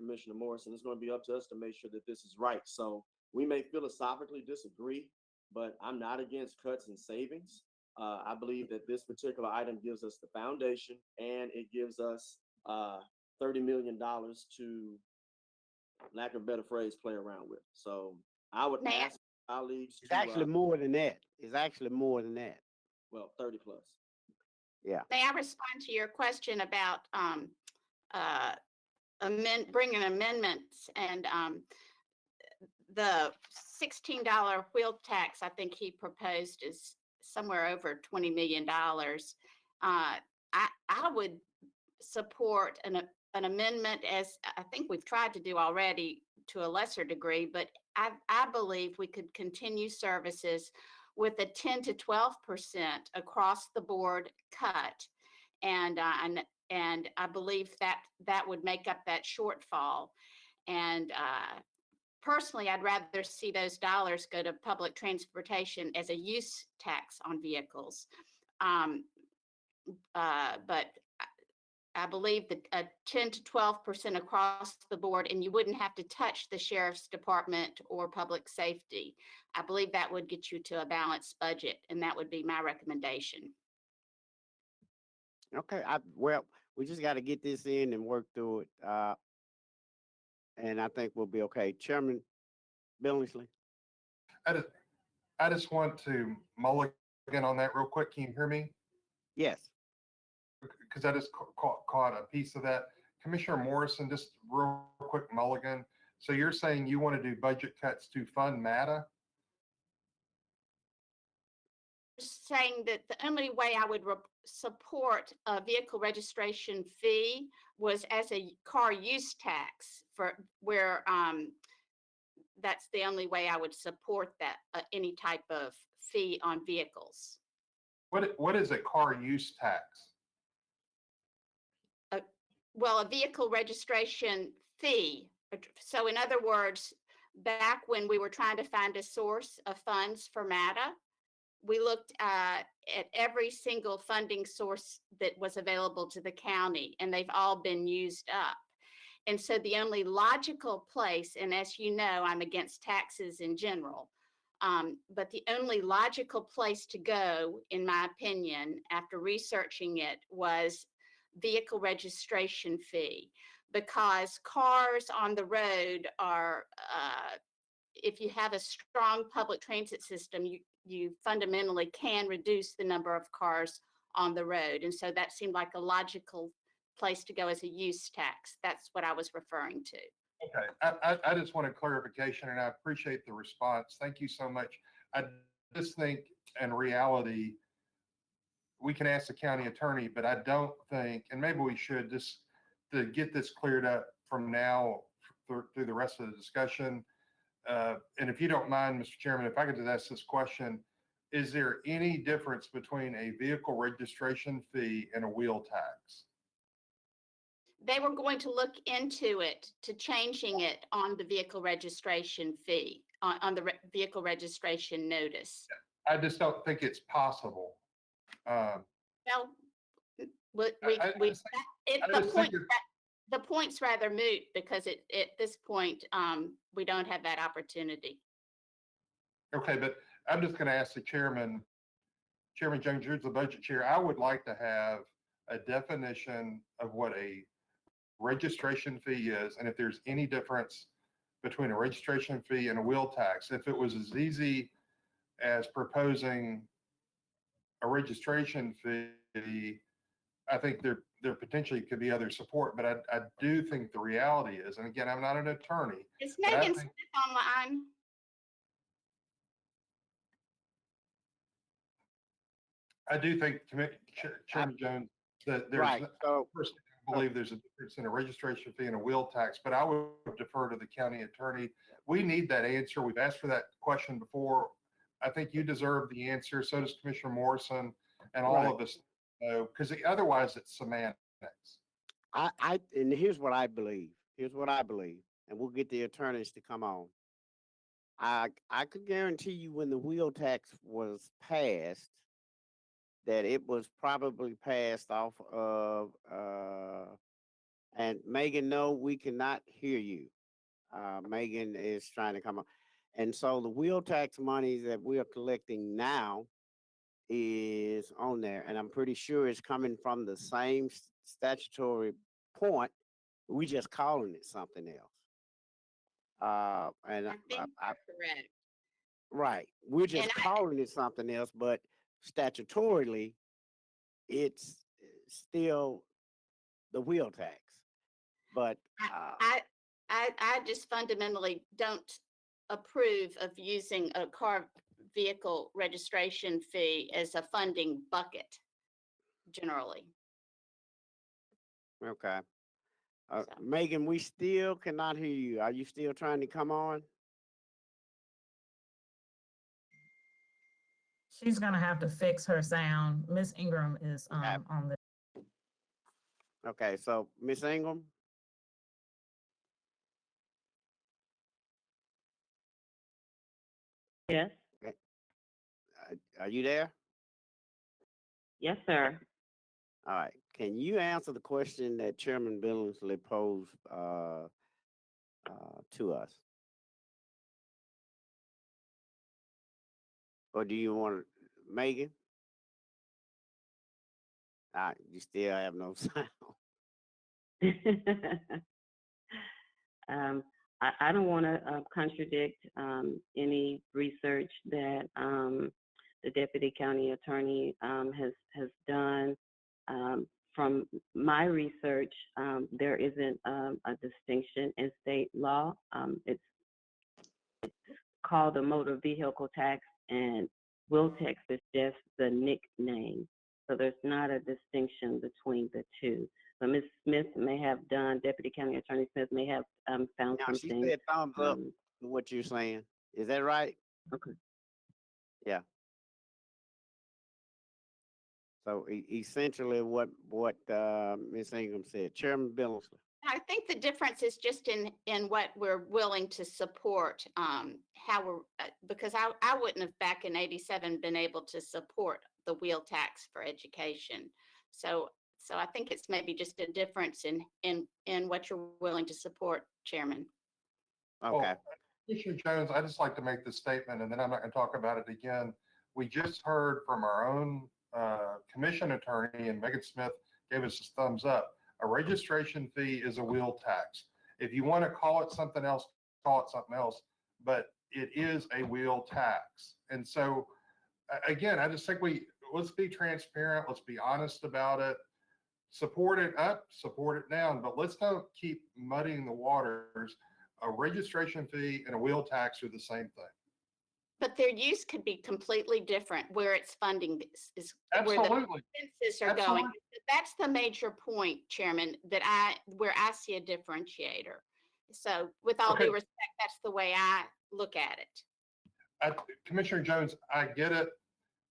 Commissioner Morrison. It's going to be up to us to make sure that this is right. So we may philosophically disagree, but I'm not against cuts and savings. I believe that this particular item gives us the foundation and it gives us $30 million to, lack of a better phrase, play around with. So I would May I, ask colleagues It's to, actually more than that. It's actually more than that. well, 30 plus. Yeah. may I respond to your question about uh, bringing amendments and the $16 wheel tax? I think he proposed is somewhere over $20 million. I would support an amendment, as I think we've tried to do already to a lesser degree, but I believe we could continue services with a 10 to 12% across the board cut. And I believe that would make up that shortfall. And personally, I'd rather see those dollars go to public transportation as a use tax on vehicles. But I believe that a 10 to 12% across the board, and you wouldn't have to touch the sheriff's department or public safety. I believe that would get you to a balanced budget, and that would be my recommendation. Okay. Well, we just got to get this in and work through it. And I think we'll be okay. Chairman Billingsley. I just want to mulligan on that real quick. Can you hear me? Yes. Because I just caught a piece of that. Commissioner Morrison, just real quick mulligan. So you're saying you want to do budget cuts to fund MATA? Saying that the only way I would support a vehicle registration fee was as a car use tax, for where that's the only way I would support that any type of fee on vehicles. What is a car use tax? Well, a vehicle registration fee. So in other words, back when we were trying to find a source of funds for MATA, we looked at every single funding source that was available to the county, and they've all been used up. And so the only logical place, and as you know, I'm against taxes in general, but the only logical place to go, in my opinion, after researching it, was vehicle registration fee, because cars on the road are, if you have a strong public transit system, you fundamentally can reduce the number of cars on the road. And so that seemed like a logical place to go as a use tax. That's what I was referring to. Okay, I just wanted clarification, and I appreciate the response. Thank you so much. I just think in reality, we can ask the county attorney, but I don't think, and maybe we should, just to get this cleared up from now through the rest of the discussion. And if you don't mind, Mr. Chairman, if I could just ask this question, is there any difference between a vehicle registration fee and a wheel tax? They were going to look into it, to changing it on the vehicle registration fee, on the vehicle registration notice. I just don't think it's possible. Well, the point's rather moot, because at this point, we don't have that opportunity. Okay, but I'm just going to ask the Chairman Jones, you're the budget chair. I would like to have a definition of what a registration fee is, and if there's any difference between a registration fee and a wheel tax. If it was as easy as proposing a registration fee, I think there potentially could be other support, but I do think the reality is, and again, I'm not an attorney. Is Megan Smith online? I do think, Chairman Jones, that there's, Right. So, personally, I believe there's a difference in a registration fee and a wheel tax, but I would defer to the county attorney. We need that answer. We've asked for that question before. I think you deserve the answer. So does Commissioner Morrison and all Right. of us, because otherwise it's semantics. and here's what I believe. And we'll get the attorneys to come on. I could guarantee you when the wheel tax was passed, that it was probably passed off of And Megan, no, we cannot hear you. Megan is trying to come up. And so the wheel tax monies that we are collecting now is on there. And I'm pretty sure it's coming from the same statutory point. We just calling it something else. And I think you're correct. right, we're just And calling it something else, but statutorily, it's still the wheel tax. But I just fundamentally don't approve of using a car vehicle registration fee as a funding bucket generally. okay, So. Megan, we still cannot hear you. Are you still trying to come on? She's gonna have to fix her sound. Miss Ingram is Okay. on the. Okay, so Miss Ingram, Yes, are you there? yes, sir. All right. Can you answer the question that Chairman Billingsley posed to us? Or do you want Megan? You still have no sound. I don't want to contradict any research that the deputy county attorney has done. From my research, there isn't a distinction in state law. It's called a motor vehicle tax, and wheel tax is just the nickname. So there's not a distinction between the two. So Ms. Smith may have done, Deputy County Attorney Smith may have found Now, she something. said thumbs up to what you're saying. Is that right? Okay. Yeah. So essentially what Ms. Ingram said, Chairman Billingsley. I think the difference is just in what we're willing to support, how we're, because I wouldn't have back in 87 been able to support the wheel tax for education. So I think it's maybe just a difference in what you're willing to support, Chairman. Okay. Well, Commissioner Jones, I just like to make this statement, and then I'm not going to talk about it again. We just heard from our own commission attorney, and Megan Smith gave us a thumbs up. A registration fee is a wheel tax. If you want to call it something else, call it something else, but it is a wheel tax. And so, again, I just think let's be transparent. Let's be honest about it. Support it up, support it down, but let's don't keep muddying the waters. A registration fee and a wheel tax are the same thing. But their use could be completely different where it's funding is where the Absolutely. expenses are going. That's the major point, Chairman, where I see a differentiator. So with all due respect, that's the way I look at it. Commissioner Jones, I get it.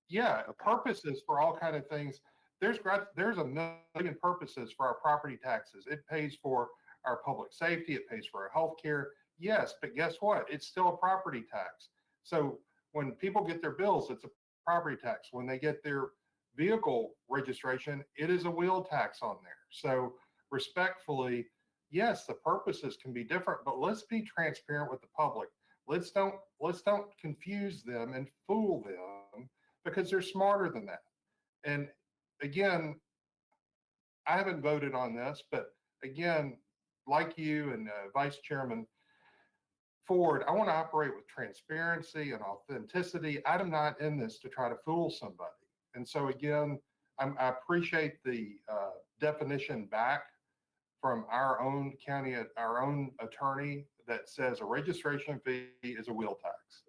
Yeah, purposes for all kind of things. There's a million purposes for our property taxes. It pays for our public safety. It pays for our health care. Yes, but guess what? It's still a property tax. So when people get their bills, it's a property tax. When they get their vehicle registration, it is a wheel tax on there. So respectfully, yes, the purposes can be different, but let's be transparent with the public. Let's don't confuse them and fool them, because they're smarter than that. And again, I haven't voted on this, but again, like you and Vice Chairman Ford, I want to operate with transparency and authenticity. I'm not in this to try to fool somebody. And so again, I appreciate the definition back from our own county, our own attorney, that says a registration fee is a wheel tax.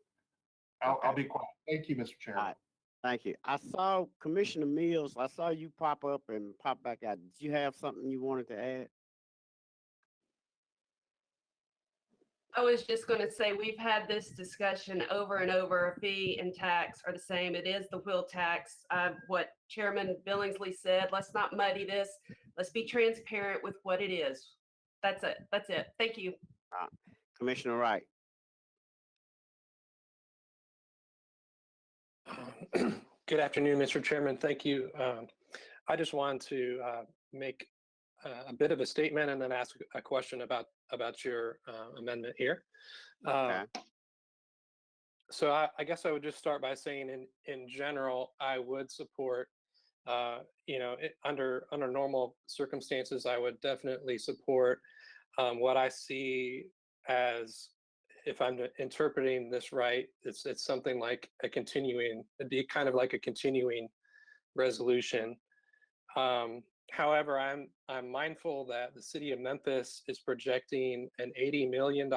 I'll be quiet. Thank you, Mr. Chairman. All right. Thank you. I saw Commissioner Mills. I saw you pop up and pop back out. Did you have something you wanted to add? I was just going to say, we've had this discussion over and over. Fee and tax are the same. It is the wheel tax. What Chairman Billingsley said, let's not muddy this. Let's be transparent with what it is. That's it. That's it. Thank you. Commissioner Wright. Good afternoon, Mr. Chairman. Thank you. I just wanted to make a bit of a statement and then ask a question about your amendment here. Okay. So I guess I would just start by saying in general, I would support, under normal circumstances, I would definitely support what I see as, if I'm interpreting this right, it's something like it'd be kind of like a continuing resolution. However, I'm mindful that the city of Memphis is projecting an $80 million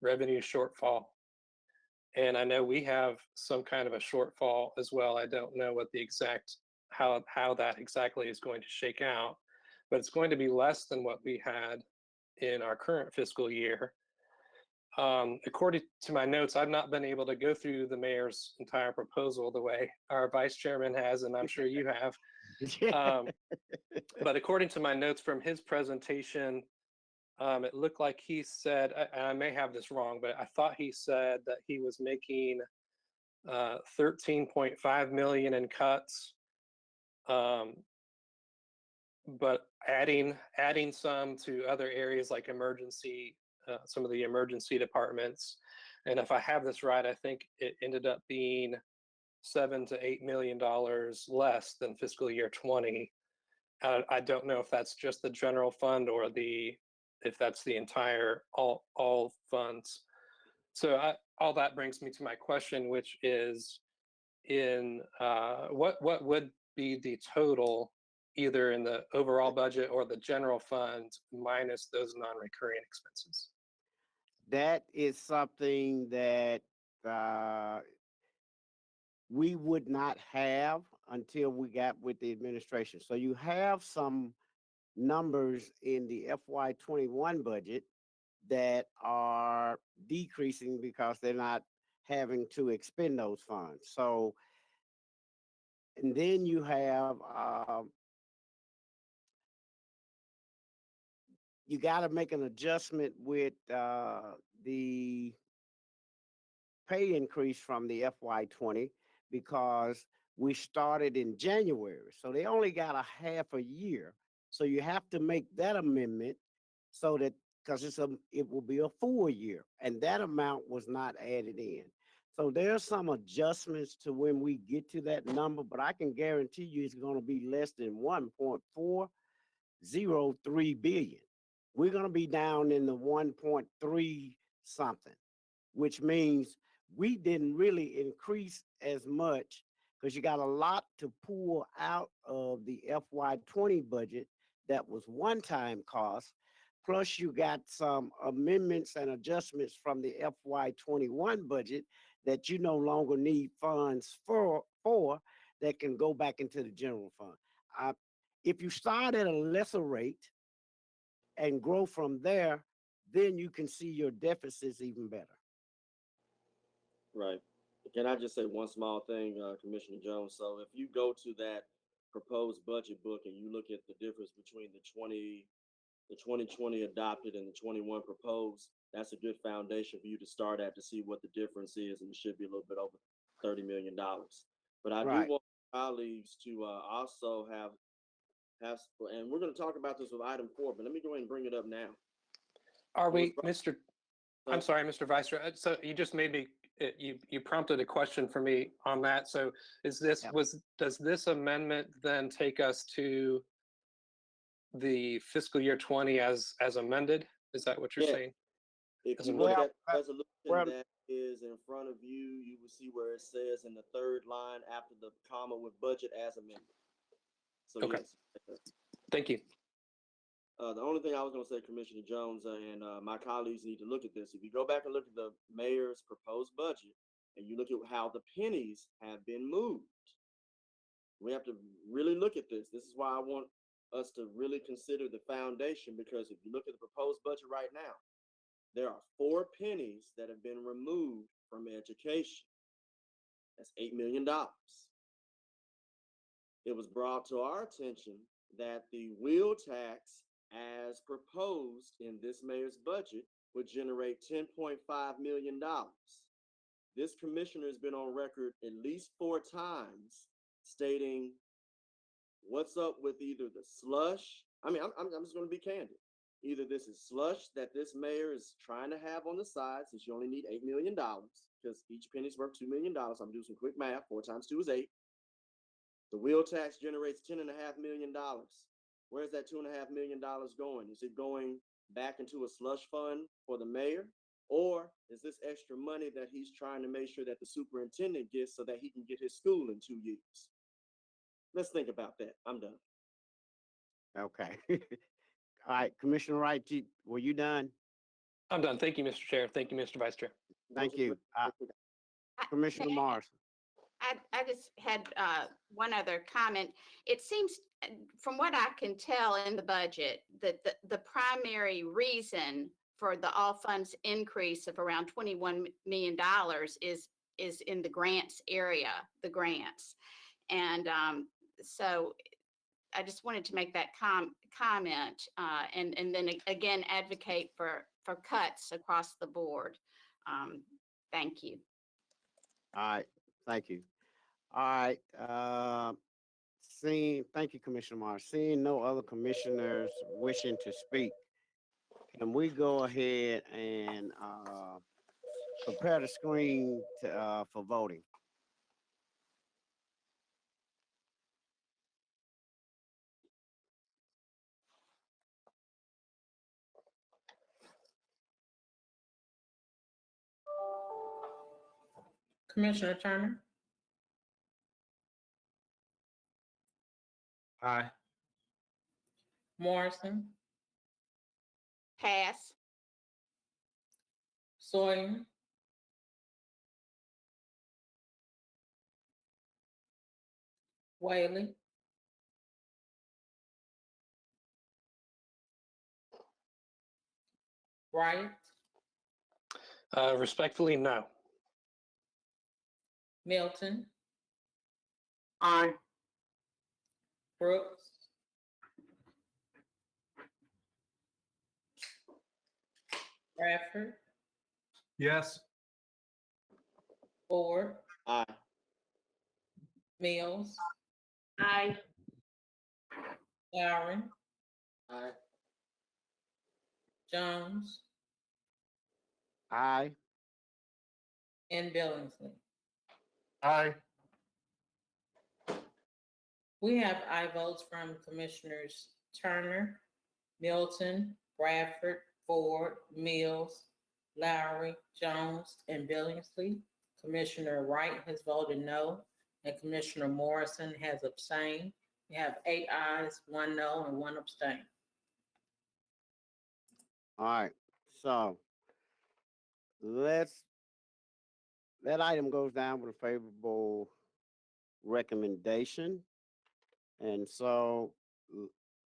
revenue shortfall. And I know we have some kind of a shortfall as well. I don't know what the exact, how that exactly is going to shake out, but it's going to be less than what we had in our current fiscal year. According to my notes, I've not been able to go through the mayor's entire proposal the way our vice chairman has, and I'm sure you have. But according to my notes from his presentation, it looked like he said, I may have this wrong, but I thought he said that he was making 13.5 million in cuts, but adding some to other areas like emergency, some of the emergency departments. And if I have this right, I think it ended up being $7 to $8 million less than fiscal year 20. I don't know if that's just the general fund or if that's the entire all funds. So all that brings me to my question, which is what would be the total, either in the overall budget or the general fund, minus those non-recurring expenses? That is something that we would not have until we got with the administration. So you have some numbers in the FY21 budget that are decreasing because they're not having to expend those funds. So, and then you have, you got to make an adjustment with the pay increase from the FY20 because we started in January. So they only got a half a year. So you have to make that amendment so that, because it will be a full year, and that amount was not added in. So there's some adjustments to when we get to that number, but I can guarantee you it's going to be less than 1.403 billion. We're going to be down in the 1.3 something, which means we didn't really increase as much because you got a lot to pull out of the FY20 budget that was one-time cost. Plus you got some amendments and adjustments from the FY21 budget that you no longer need funds for that can go back into the general fund. If you start at a lesser rate and grow from there, then you can see your deficits even better. Right. Can I just say one small thing, Commissioner Jones? So if you go to that proposed budget book and you look at the difference between the 2020 adopted and the 21 proposed, that's a good foundation for you to start at to see what the difference is, and it should be a little bit over $30 million. But I do want colleagues to also have, and we're going to talk about this with item 4, but let me go ahead and bring it up now. Are we, I'm sorry, Mr. Vice Chair. So you just made me, you prompted a question for me on that. So does this amendment then take us to the fiscal year 20 as amended? Is that what you're saying? If you look at the resolution that is in front of you, you will see where it says in the third line after the comma with budget as amended. So okay. Yes. Thank you. The only thing I was going to say, Commissioner Jones, and my colleagues need to look at this. If you go back and look at the mayor's proposed budget and you look at how the pennies have been moved, we have to really look at this. This is why I want us to really consider the foundation, because if you look at the proposed budget right now, there are 4 pennies that have been removed from education. That's $8 million. It was brought to our attention that the wheel tax as proposed in this mayor's budget would generate $10.5 million. This commissioner has been on record at least 4 times stating what's up with either the slush I mean, I'm just going to be candid. Either this is slush that this mayor is trying to have on the side, since you only need $8 million, because each penny's worth $2 million. I'm doing some quick math. 4 times 2 is 8. The wheel tax generates $10.5 million. Where's that $2.5 million going? Is it going back into a slush fund for the mayor? Or is this extra money that he's trying to make sure that the superintendent gets so that he can get his school in 2 years? Let's think about that. I'm done. Okay. All right, Commissioner Wright, were you done? I'm done. Thank you, Mr. Chair. Thank you, Mr. Vice Chair. Thank you. Commissioner May I- Morrison. I just had one other comment. It seems, from what I can tell in the budget, that the primary reason for the all funds increase of around $21 million is in the grants area, the grants. And so I just wanted to make that comment and then again advocate for cuts across the board. Thank you. All right, thank you. All right, thank you, Commissioner Morris. Seeing no other commissioners wishing to speak, can we go ahead and prepare the screen for voting? Commissioner Turner, Aye. Morrison, Pass. Sawyer, Whaley, Wright, Respectfully, no. Milton, Aye. Brooks, Bradford, Yes. Ford, Aye. Mills, Aye. Lowry, Aye. Jones, Aye. and Billingsley. Aye. We have aye votes from Commissioners Turner, Milton, Bradford, Ford, Mills, Lowry, Jones, and Billingsley. Commissioner Wright has voted no, and Commissioner Morrison has abstained. We have 8 ayes, 1 no, and 1 abstain. All right, so that item goes down with a favorable recommendation. And so,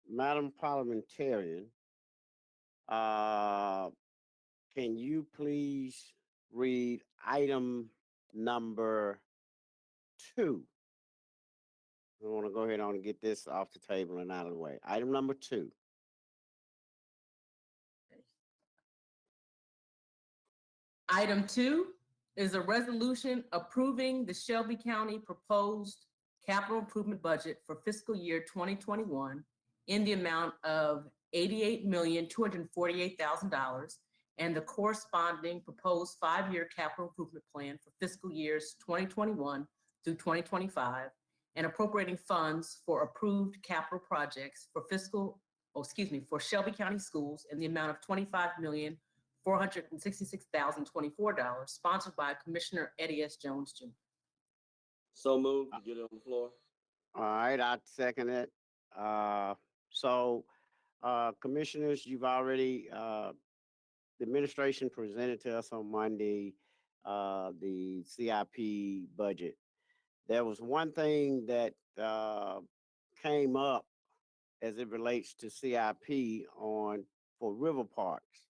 Madam Parliamentarian, can you please read item number 2? I want to go ahead on and get this off the table and out of the way. Item number 2. Item 2 is a resolution approving the Shelby County proposed capital improvement budget for fiscal year 2021 in the amount of $88,248,000 and the corresponding proposed 5-year capital improvement plan for fiscal years 2021 through 2025, and appropriating funds for approved capital projects for for Shelby County Schools in the amount of $25,466,024, sponsored by Commissioner Eddie S. Jones Jr. So moved to get it on the floor. All right, I second it. Commissioners, you've already, the administration presented to us on Monday, the CIP budget. There was one thing that came up as it relates to CIP for river parks.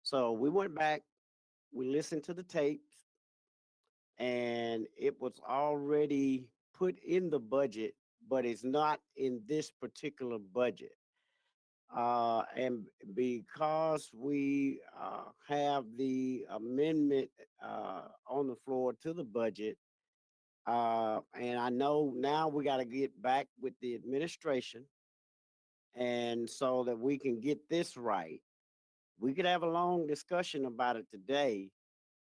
So we went back, we listened to the tapes, and it was already put in the budget, but it's not in this particular budget. And because we have the amendment on the floor to the budget, and I know now we got to get back with the administration And so that we can get this right, we could have a long discussion about it today,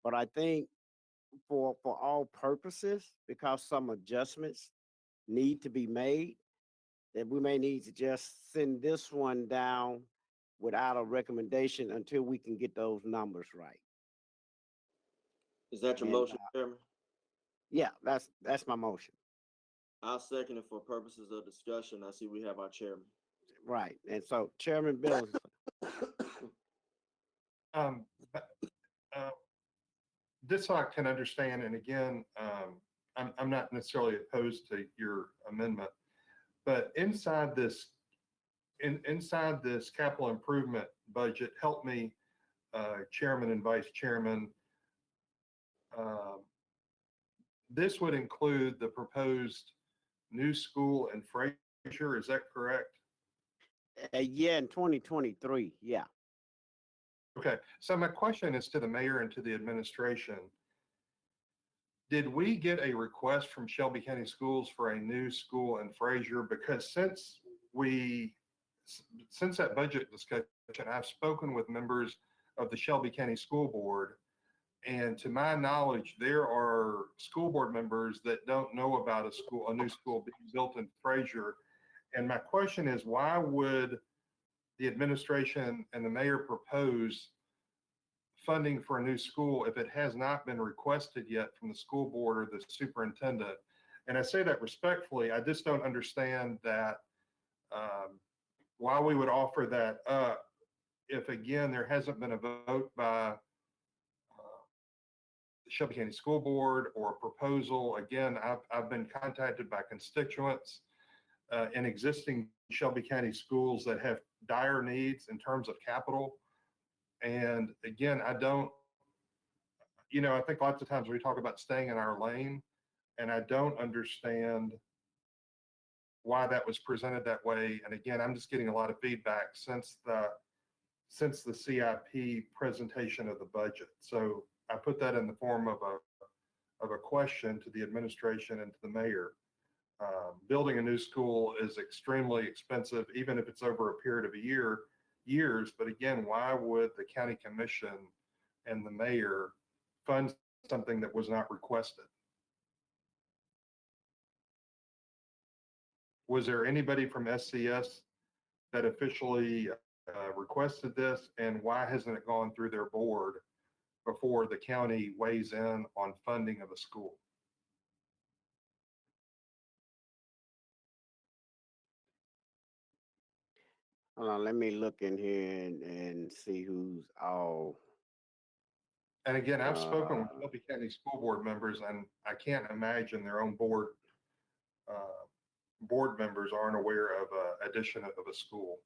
but I think for all purposes, because some adjustments need to be made, that we may need to just send this one down without a recommendation until we can get those numbers right. Is that your And, motion, Chairman? Yeah, that's my motion. I'll second it for purposes of discussion. I see we have our chairman. Right. And so Chairman Billings, But, this I can understand, and again, I'm not necessarily opposed to your amendment, but inside this capital improvement budget, help me, Chairman and Vice Chairman. This would include the proposed new school in Fraser, is that correct? yeah, in 2023, yeah. Okay, so my question is to the mayor and to the administration. Did we get a request from Shelby County Schools for a new school in Fraser? Because since that budget discussion, I've spoken with members of the Shelby County School Board. And to my knowledge, there are school board members that don't know about a new school being built in Fraser. And my question is, why would the administration and the mayor propose funding for a new school if it has not been requested yet from the school board or the superintendent? And I say that respectfully. I just don't understand that, why we would offer that up if, again, there hasn't been a vote by the Shelby County School Board or a proposal. Again, I've been contacted by constituents in existing Shelby County schools that have dire needs in terms of capital. And again, I think lots of times we talk about staying in our lane, and I don't understand why that was presented that way. And again, I'm just getting a lot of feedback since the CIP presentation of the budget. So I put that in the form of a question to the administration and to the mayor. Building a new school is extremely expensive, even if it's over a period of years. But again, why would the county commission and the mayor fund something that was not requested? Was there anybody from SCS that officially requested this, and why hasn't it gone through their board before the county weighs in on funding of a school? Hold on, let me look in here and see who's all. And again, I've spoken with Shelby County School Board members, and I can't imagine their own board members aren't aware of addition of a school.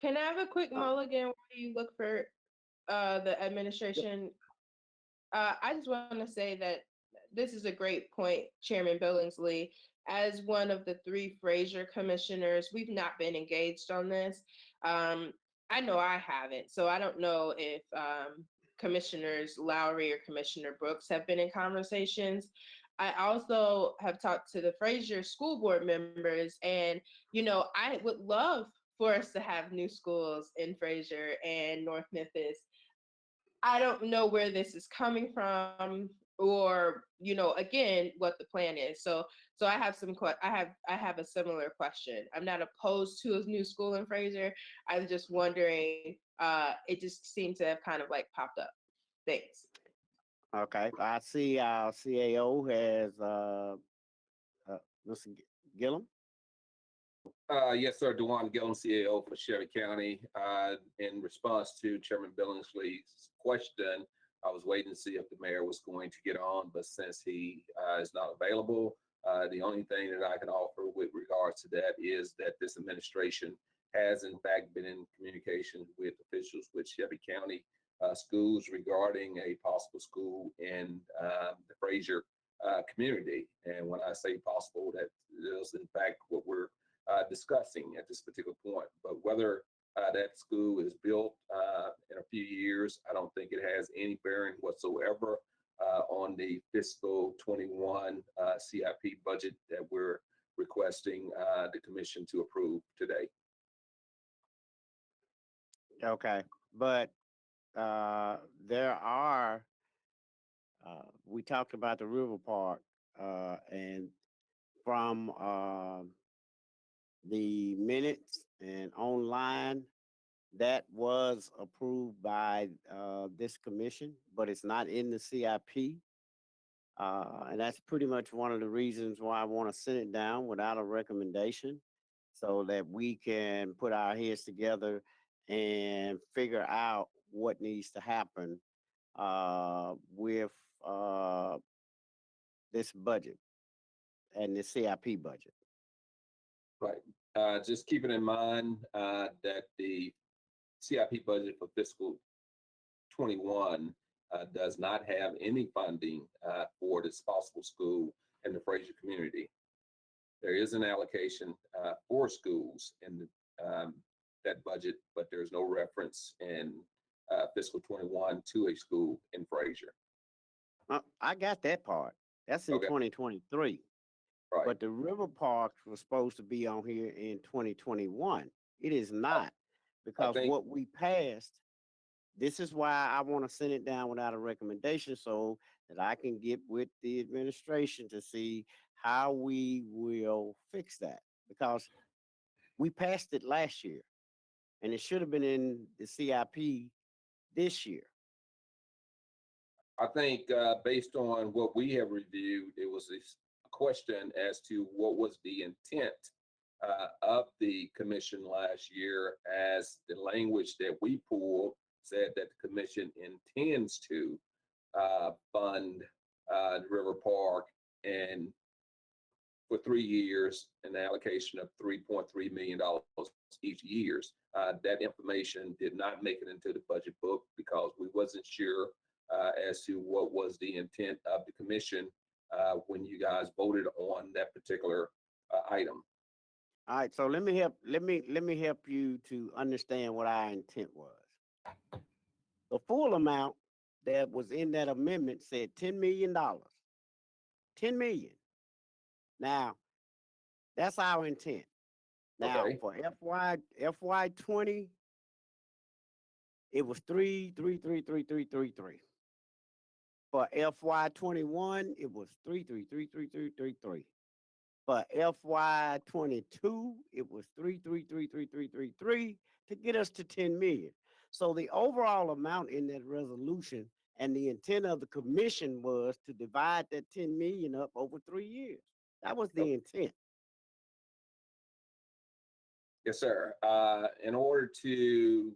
Can I have a quick mulligan while you look for the administration? I just want to say that this is a great point, Chairman Billingsley. As one of the 3 Fraser commissioners, we've not been engaged on this. I know I haven't, so I don't know if Commissioners Lowry or Commissioner Brooks have been in conversations. I also have talked to the Fraser School Board members, and I would love for us to have new schools in Fraser and North Memphis. I don't know where this is coming from, or again, what the plan is. So I have I have a similar question. I'm not opposed to a new school in Fraser. I'm just wondering. It just seemed to have kind of like popped up. Thanks. Okay, I see our CAO has Mr. Gillum. Yes, sir. Dewan Gillum, CAO for Shelby County. In response to Chairman Billingsley's question, I was waiting to see if the mayor was going to get on, but since he is not available, the only thing that I can offer with regards to that is that this administration has in fact been in communication with officials with Shelby County schools regarding a possible school in the Fraser community. And when I say possible, that is in fact what we're discussing at this particular point. But whether that school is built in a few years, I don't think it has any bearing whatsoever on the fiscal 21 CIP budget that we're requesting the commission to approve today. Okay, but there are, we talked about the River Park, and from the minutes and online, that was approved by this commission, but it's not in the CIP. And that's pretty much one of the reasons why I want to send it down without a recommendation so that we can put our heads together and figure out what needs to happen with this budget and the CIP budget. Right. Just keeping in mind that the CIP budget for fiscal 21 does not have any funding for this possible school in the Fraser community. There is an allocation for schools in that budget, but there's no reference in fiscal 21 to a school in Fraser. I got that part. That's in Okay. 2023. Right. But the River Park was supposed to be on here in 2021. It is not, because think- what we passed, this is why I want to send it down without a recommendation so that I can get with the administration to see how we will fix that. Because we passed it last year and it should have been in the CIP this year. I think based on what we have reviewed, it was a question as to what was the intent of the commission last year, as the language that we pulled said that the commission intends to fund the River Park and for 3 years, an allocation of $3.3 million each year. That information did not make it into the budget book because we wasn't sure as to what was the intent of the commission when you guys voted on that particular item. All right, so let me help you to understand what our intent was. The full amount that was in that amendment said $10 million. 10 million. Now, that's our intent. Now, Okay. for FY 20, it was 3333333. For FY 21, it was 3333333. For FY 22, it was 3333333 to get us to 10 million. So the overall amount in that resolution and the intent of the commission was to divide that 10 million up over 3 years. That was the intent. Yes, sir. In order to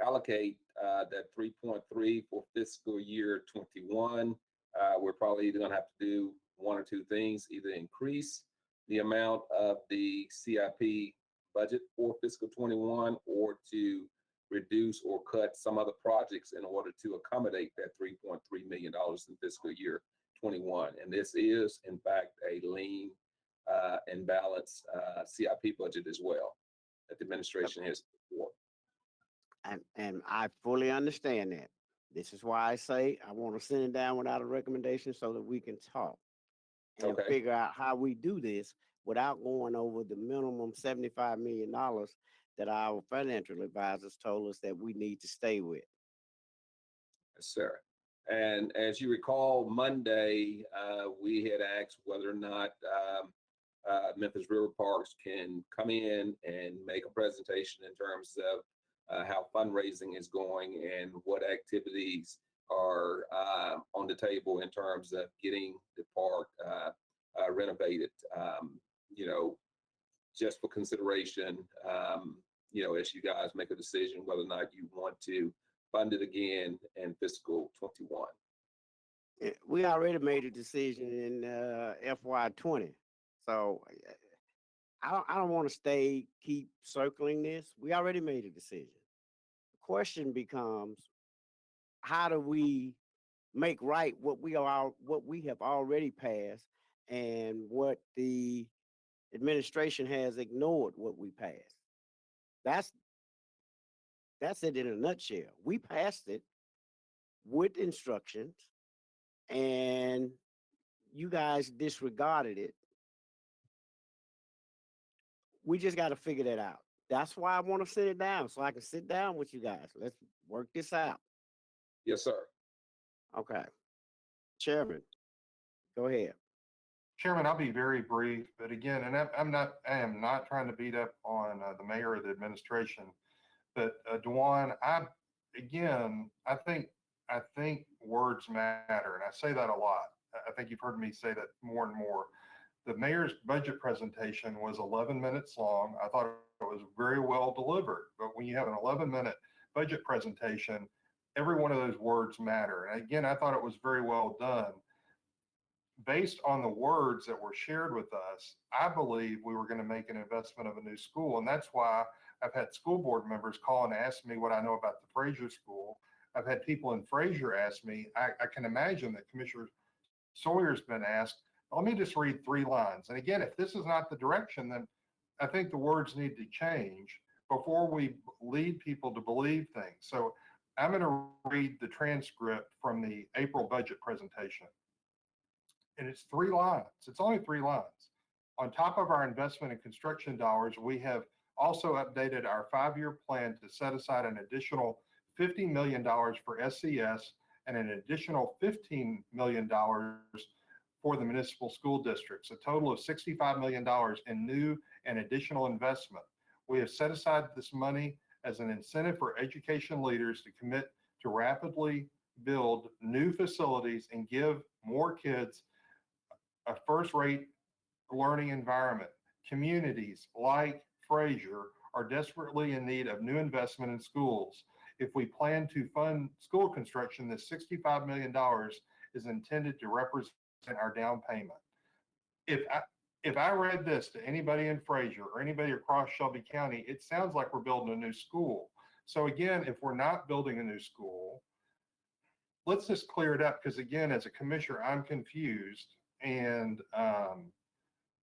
allocate that 3.3 for fiscal year 21, we're probably either gonna have to do one or two things, either increase the amount of the CIP budget for fiscal 21 or to reduce or cut some other projects in order to accommodate that $3.3 million in fiscal year 21. And this is in fact a lean and balanced CIP budget as well that the administration has for. And I fully understand that. This is why I say I want to send it down without a recommendation so that we can talk and Okay. figure out how we do this without going over the minimum $75 million that our financial advisors told us that we need to stay with. Yes, sir. And as you recall, Monday, we had asked whether or not Memphis River Parks can come in and make a presentation in terms of how fundraising is going and what activities are on the table in terms of getting the park renovated. You know, just for consideration, you know, as you guys make a decision whether or not you want to fund it again in fiscal 21. We already made a decision in FY 20. So I don't want to keep circling this. We already made a decision. The question becomes, how do we make right what we have already passed and what the administration has ignored what we passed? That's it in a nutshell. We passed it. with instructions, and you guys disregarded it. We just got to figure that out. That's why I want to sit it down, so I can sit down with you guys. Let's work this out. Yes, sir. Okay. Chairman, go ahead. Chairman, I'll be very brief, but again, and I am not trying to beat up on the mayor or the administration, but Dewan, I think words matter, and I say that a lot. I think you've heard me say that more and more. The mayor's budget presentation was 11 minutes long. I thought it was very well delivered, but when you have an 11-minute budget presentation, every one of those words matter. And again, I thought it was very well done. Based on the words that were shared with us, I believe we were going to make an investment of a new school. And that's why I've had school board members call and ask me what I know about the Fraser School. I've had people in Fraser ask me, I can imagine that Commissioner Sawyer's been asked, let me just read 3 lines. And again, if this is not the direction, then I think the words need to change before we lead people to believe things. So I'm going to read the transcript from the April budget presentation. And it's 3 lines. It's only 3 lines. On top of our investment in construction dollars, we have also updated our 5-year plan to set aside an additional $50 million for SCS and an additional $15 million for the municipal school districts, a total of $65 million in new and additional investment. We have set aside this money as an incentive for education leaders to commit to rapidly build new facilities and give more kids a first-rate learning environment. Communities like Fraser are desperately in need of new investment in schools. If we plan to fund school construction, this $65 million is intended to represent our down payment. If I read this to anybody in Fraser or anybody across Shelby County, it sounds like we're building a new school. So again, if we're not building a new school, let's just clear it up, because again, as a commissioner, I'm confused. And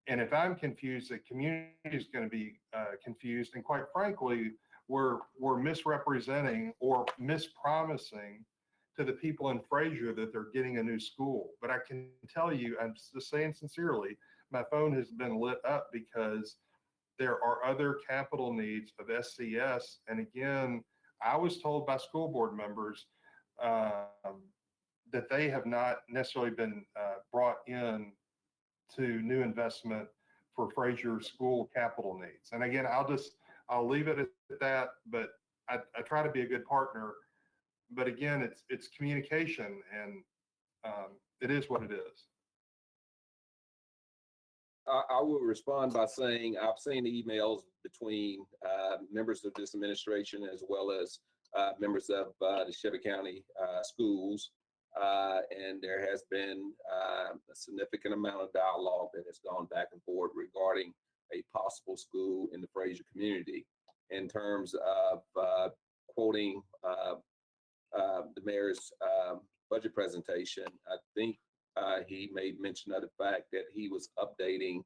if I'm confused, the community is going to be confused. And quite frankly, we're misrepresenting or mispromising to the people in Fraser that they're getting a new school. But I can tell you, I'm just saying sincerely, my phone has been lit up because there are other capital needs of SCS. And again, I was told by school board members that they have not necessarily been brought in to new investment for Fraser school capital needs. And again, I'll leave it at that, but I try to be a good partner. But again, it's communication, and it is what it is. I will respond by saying I've seen emails between members of this administration as well as members of the Shelby County schools. And there has been a significant amount of dialogue that has gone back and forth regarding a possible school in the Fraser community. In terms of quoting the mayor's budget presentation, I think he made mention of the fact that he was updating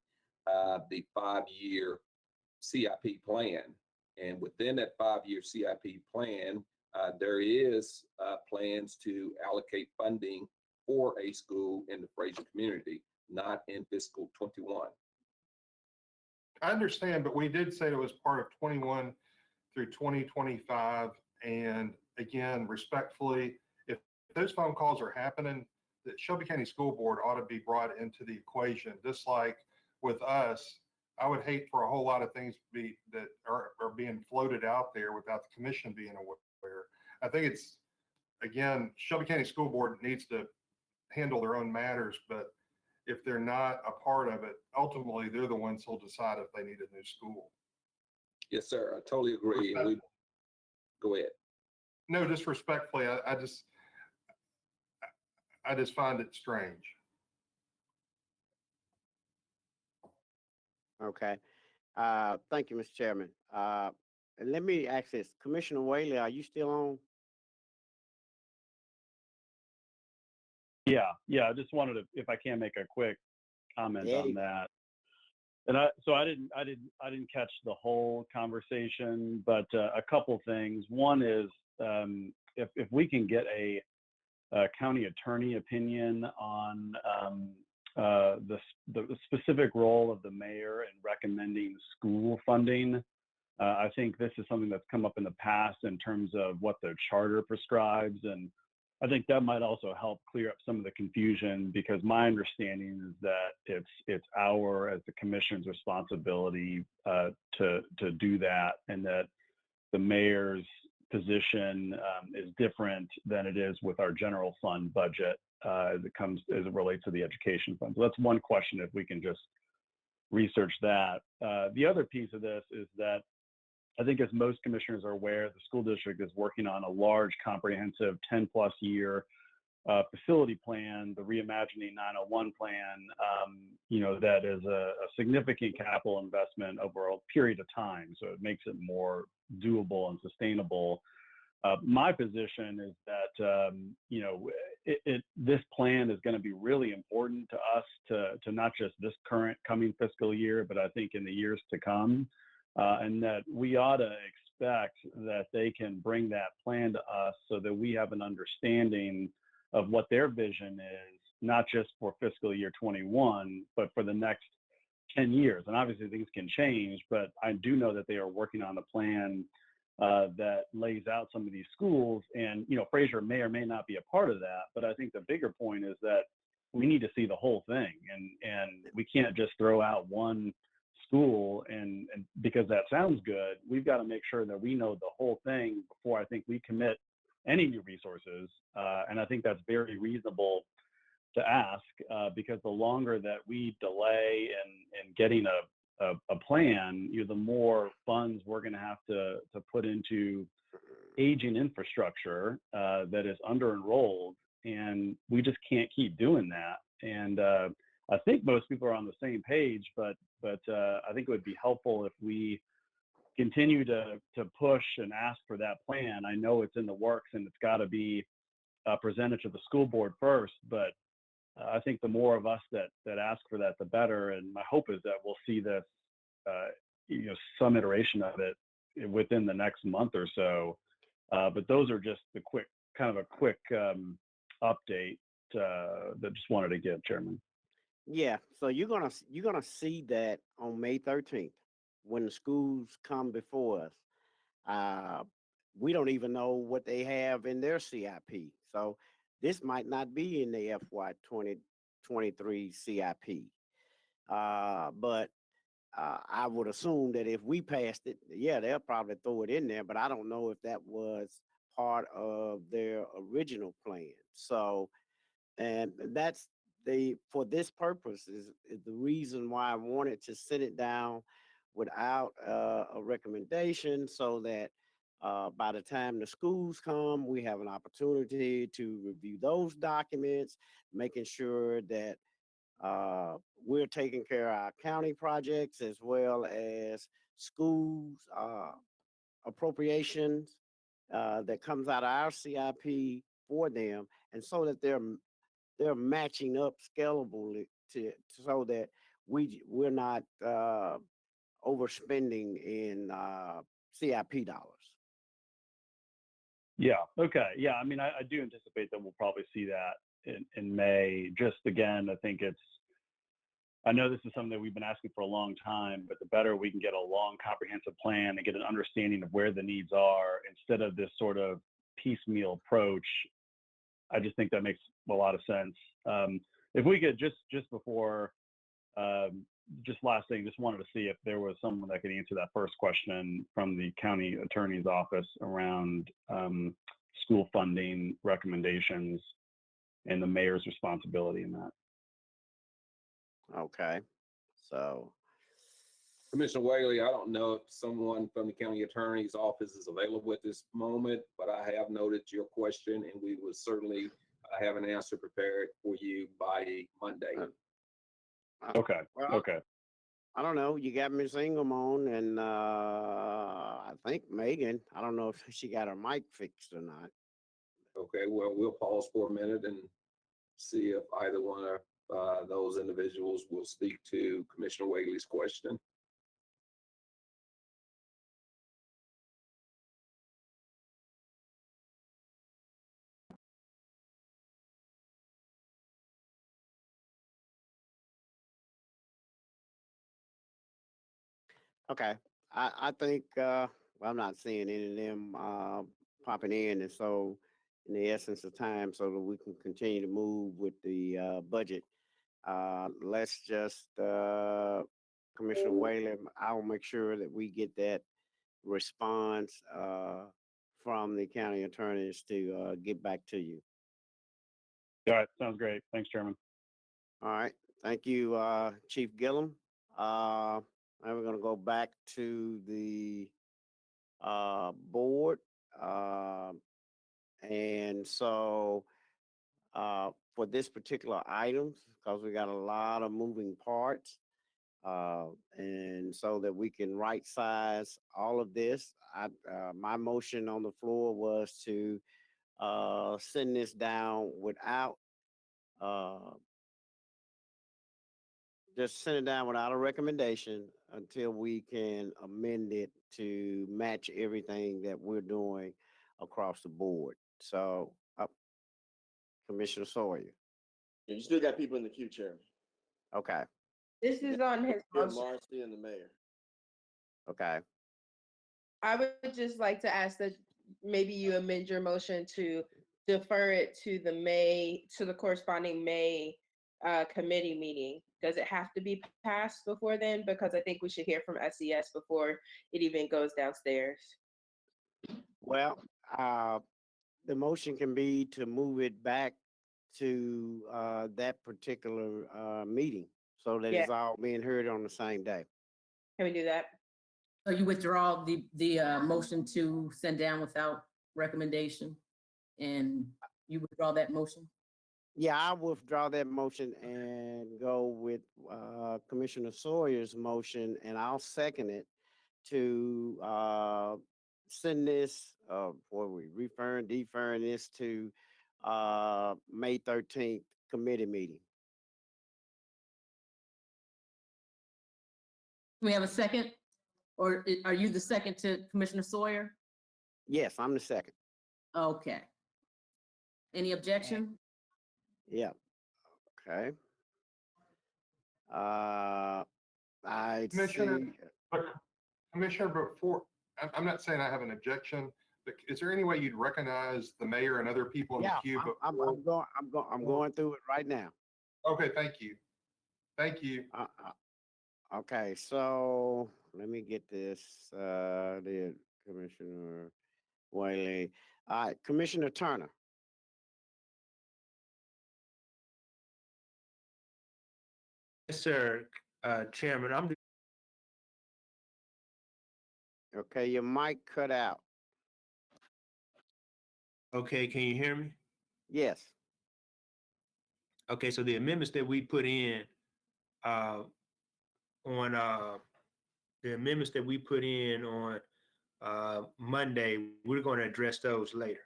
the 5-year CIP plan. And within that 5-year CIP plan, there is plans to allocate funding for a school in the Fraser community, not in fiscal 21. I understand, but we did say it was part of 21 through 2025. And again, respectfully, if those phone calls are happening, the Shelby County School Board ought to be brought into the equation. Just like with us, I would hate for a whole lot of things that are being floated out there without the commission being aware. I think it's, again, Shelby County School Board needs to handle their own matters, but if they're not a part of it, ultimately they're the ones who'll decide if they need a new school. Yes, sir. I totally agree. And go ahead. No, just respectfully, I just find it strange. Okay. Thank you, Mr. Chairman. And let me ask this. Commissioner Whaley, are you still on? Yeah. I just wanted to, if I can, make a quick comment Yeah. on that. And I didn't catch the whole conversation, but a couple things. One is if we can get a county attorney opinion on the specific role of the mayor in recommending school funding. I think this is something that's come up in the past in terms of what the charter prescribes, and I think that might also help clear up some of the confusion, because my understanding is that it's our, as the commission's responsibility to do that, and that the mayor's position is different than it is with our general fund budget as it relates to the education fund. So that's one question, if we can just research that. The other piece of this is that I think, as most commissioners are aware, the school district is working on a large, comprehensive 10+ year facility plan, the Reimagining 901 plan, that is a significant capital investment over a period of time. So it makes it more doable and sustainable. My position is that, this plan is going to be really important to us to not just this current coming fiscal year, but I think in the years to come. And that we ought to expect that they can bring that plan to us so that we have an understanding of what their vision is, not just for fiscal year 21, but for the next 10 years. And obviously things can change, but I do know that they are working on a plan that lays out some of these schools. And, Fraser may or may not be a part of that, but I think the bigger point is that we need to see the whole thing. And we can't just throw out one school and because that sounds good. We've got to make sure that we know the whole thing before I think we commit any new resources. And I think that's very reasonable to ask, because the longer that we delay in getting a plan, the more funds we're going to have to put into aging infrastructure that is under enrolled, and we just can't keep doing that. And I think most people are on the same page, but I think it would be helpful if we continue to push and ask for that plan. I know it's in the works and it's got to be presented to the school board first, but I think the more of us that ask for that, the better. And my hope is that we'll see this, some iteration of it within the next month or so. But those are just the quick update that just wanted to give, Chairman. Yeah, so you're gonna see that on May 13th when the schools come before us. We don't even know what they have in their CIP, so this might not be in the FY 2023 CIP. But I would assume that if we passed it, yeah, they'll probably throw it in there. But I don't know if that was part of their original plan. So, and that's for this purpose is the reason why I wanted to sit it down without a recommendation, so that by the time the schools come, we have an opportunity to review those documents, making sure that we're taking care of our county projects as well as schools appropriations that comes out of our CIP for them, and so that they're matching up scalably so that we're not overspending in CIP dollars. Yeah. Okay. Yeah. I mean, I do anticipate that we'll probably see that in May. Just again, I know this is something that we've been asking for a long time, but the better we can get a long, comprehensive plan and get an understanding of where the needs are instead of this sort of piecemeal approach, I just think that makes a lot of sense. If we could just before, just last thing, just wanted to see if there was someone that could answer that first question from the county attorney's office around school funding recommendations and the mayor's responsibility in that. Okay, so Commissioner Whaley, I don't know if someone from the county attorney's office is available at this moment, but I have noted your question, and we will certainly have an answer prepared for you by Monday. Okay. Well, Okay. I don't know. You got Ms. Ingham on, and I think Megan. I don't know if she got her mic fixed or not. Okay, well, we'll pause for a minute and see if either one of those individuals will speak to Commissioner Whaley's question. Okay, I think, well, I'm not seeing any of them, popping in, and so in the essence of time, so that we can continue to move with the, budget, let's just, Commissioner Whalen, I'll make sure that we get that response, from the county attorneys to, get back to you. All right, sounds great. Thanks, Chairman. All right, thank you, Chief Gillum. Now we're gonna go back to the board. And so for this particular items, because we got a lot of moving parts, and so that we can right size all of this, my motion on the floor was to send this down without just send it down without a recommendation until we can amend it to match everything that we're doing across the board. So, Commissioner Sawyer, You still got people in the queue, Chairman. okay, This is on his Bill motion. Marcy and the mayor. okay. I would just like to ask that maybe you amend your motion to defer it to the corresponding May committee meeting. Does it have to be passed before then? Because I think we should hear from SES before it even goes downstairs. Well, the motion can be to move it back to that particular meeting so that it's all being heard on the same day. Can we do that? So you withdraw the motion to send down without recommendation, and you withdraw that motion? Yeah, I withdraw that motion and go with Commissioner Sawyer's motion, and I'll second it to send this, deferring this to May 13th committee meeting. Do we have a second? Or are you the second to Commissioner Sawyer? Yes, I'm the second. Okay. Any objection? Yeah. Okay. I Commissioner, see. Commissioner, before, I'm not saying I have an objection, but is there any way you'd recognize the mayor and other people in the Yeah, queue? I'm going through it right now. Okay, thank you. Thank you. Okay, so let me get this. The Commissioner Whaley. All right, Commissioner Turner. Yes, sir. Chairman, Okay, your mic cut out. okay. Can you hear me? Yes. Okay, so the amendments that we put in on Monday, we're going to address those later.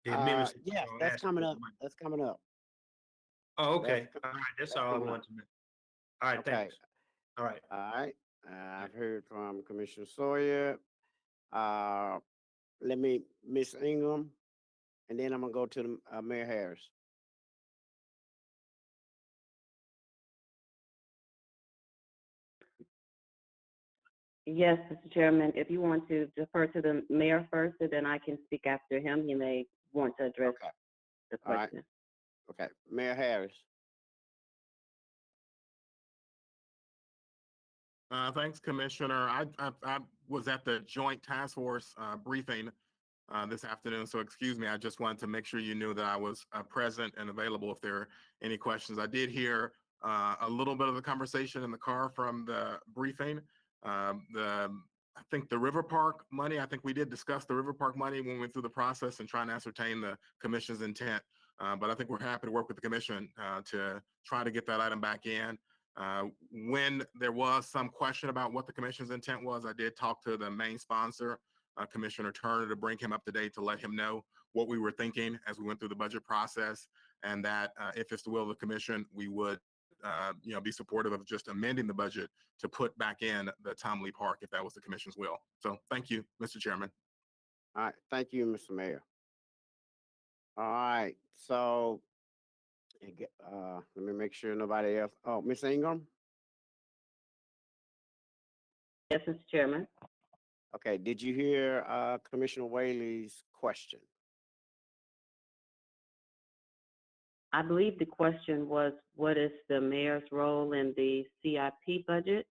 The amendments. that Yes, y'all that's asked coming for up. Monday. That's coming up. Oh, okay. That's All right. That's that's all I coming up. wanted to know. All right. Okay. Thanks. All right. All right. I've heard from Commissioner Sawyer. Let me, Miss Ingram, and then I'm gonna go to the, Mayor Harris. Yes, Mr. Chairman, if you want to defer to the mayor first, and then I can speak after him, he may want to address Okay. the All right. question. Okay, Mayor Harris. Thanks, Commissioner. I was at the Joint Task Force briefing this afternoon, so excuse me. I just wanted to make sure you knew that I was present and available if there are any questions. I did hear a little bit of the conversation in the car from the briefing. I think the River Park money, I think we did discuss the River Park money when we went through the process and trying to ascertain the commission's intent. But I think we're happy to work with the commission to try to get that item back in. When there was some question about what the commission's intent was, I did talk to the main sponsor, Commissioner Turner, to bring him up to date, to let him know what we were thinking as we went through the budget process, and that if it's the will of the commission, we would be supportive of just amending the budget to put back in the Tom Lee Park if that was the commission's will. So thank you, Mr. Chairman. All right, thank you, Mr. Mayor. All right, so let me make sure nobody else. Oh, Miss Ingram. Yes, Mr. Chairman. Okay, did you hear Commissioner Whaley's question? I believe the question was, what is the mayor's role in the CIP budget?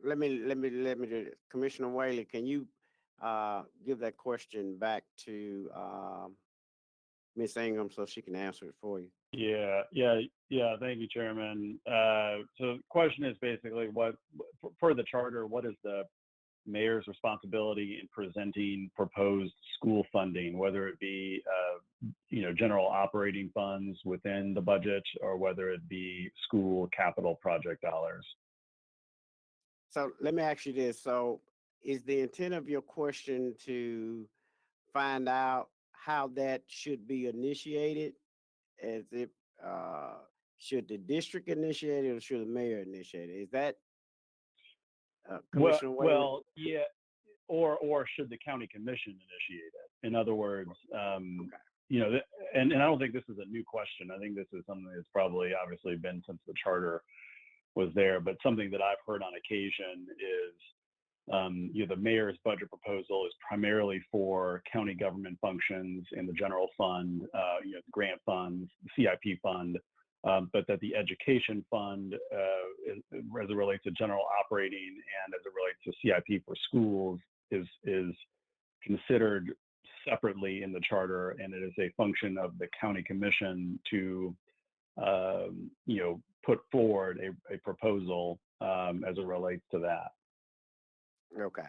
Let me do this. Commissioner Whaley, can you give that question back to Ms. Ingham so she can answer it for you? Yeah. Thank you, Chairman. So the question is basically for the charter, what is the mayor's responsibility in presenting proposed school funding, whether it be, general operating funds within the budget or whether it be school capital project dollars? So let me ask you this. So is the intent of your question to find out how that should be initiated? As if, should the district initiate it or should the mayor initiate it? Is that Commissioner Whaley? Well, yeah, or should the county commission initiate it? In other words, and I don't think this is a new question. I think this is something that's probably obviously been since the charter was there, but something that I've heard on occasion is, the mayor's budget proposal is primarily for county government functions in the general fund, the grant funds, the CIP fund, but that the education fund, as it relates to general operating and as it relates to CIP for schools, is considered separately in the charter, and it is a function of the county commission to, put forward a proposal as it relates to that. Okay.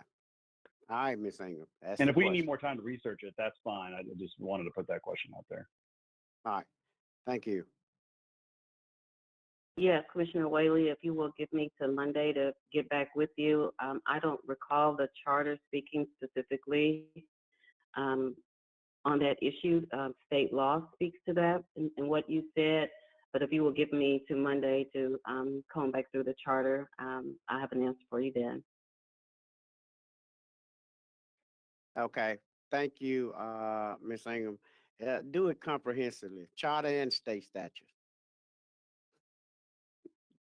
All right, Ms. Ingham. And if we need more time to research it, that's fine. I just wanted to put that question out there. All right. Thank you. Yeah, Commissioner Whaley, if you will give me till Monday to get back with you. I don't recall the charter speaking specifically on that issue. State law speaks to that and what you said. But if you will give me to Monday to comb back through the charter, I have an answer for you then. Okay. Thank you, Ms. Ingham. Do it comprehensively, charter and state statute.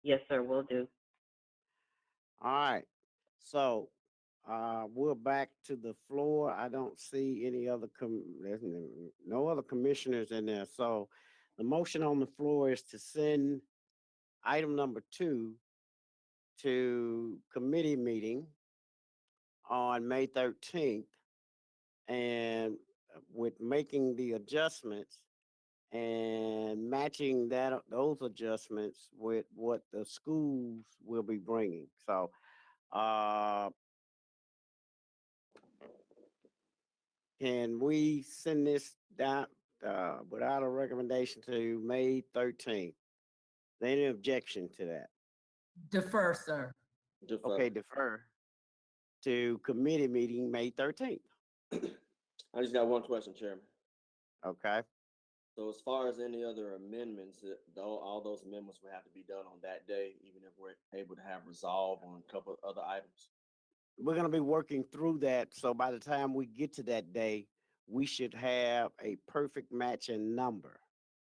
Yes, sir, will do. All right. So we're back to the floor. I don't see any other, there's no other commissioners in there. So the motion on the floor is to send item number 2 to committee meeting on May 13th. And with making the adjustments and matching those adjustments with what the schools will be bringing. So, can we send this down without a recommendation to May 13th? Any objection to that? Defer, sir. Defer. Okay, defer to committee meeting May 13th. I just got one question, Chairman. Okay. So as far as any other amendments, all those amendments will have to be done on that day, even if we're able to have resolve on a couple of other items. We're going to be working through that. So by the time we get to that day, we should have a perfect matching number.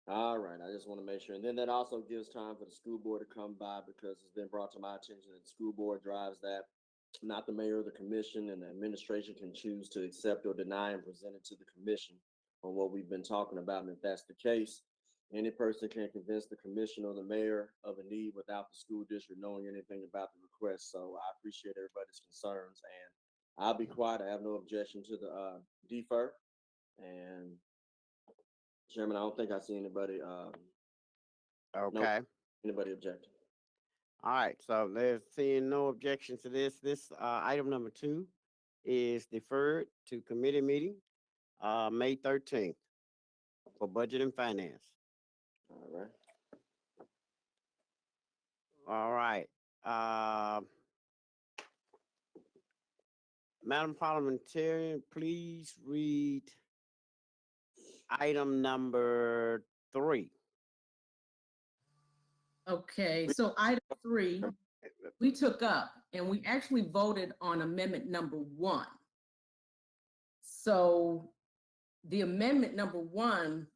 All right, I just want to make sure. And then that also gives time for the school board to come by, because it's been brought to my attention that the school board drives that, not the mayor or the commission, and the administration can choose to accept or deny and present it to the commission on what we've been talking about. And if that's the case, any person can convince the commission or the mayor of a need without the school district knowing anything about the request. So I appreciate everybody's concerns, and I'll be quiet. I have no objection to the defer. And Chairman, I don't think I see anybody. Okay. Anybody objecting? All right. So there's seeing no objection to this. This item number 2 is deferred to committee meeting May 13th for budget and finance. All right. All right. Madam Parliamentarian, please read item number 3. Okay, so item 3, we took up and we actually voted on amendment number 1. So the amendment number 1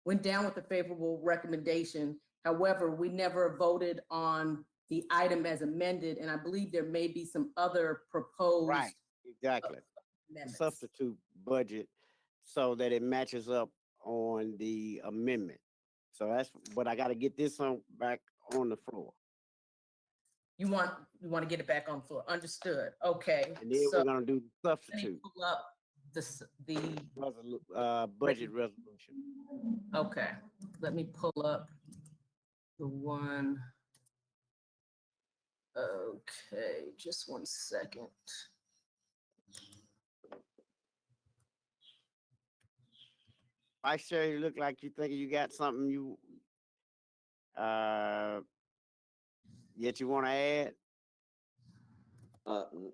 went down with a favorable recommendation. However, we never voted on the item as amended, and I believe there may be some other proposed Right, exactly. amendments. Substitute budget so that it matches up on the amendment. So that's, but I gotta get this on, back on the floor. You want to get it back on the floor. Understood. Okay. And then So we're gonna do the let me substitute, pull up the, budget resolution. okay. Let me pull up the one. Okay, just one second. Vice Chair, you look like you think you got something you, yet you wanna add?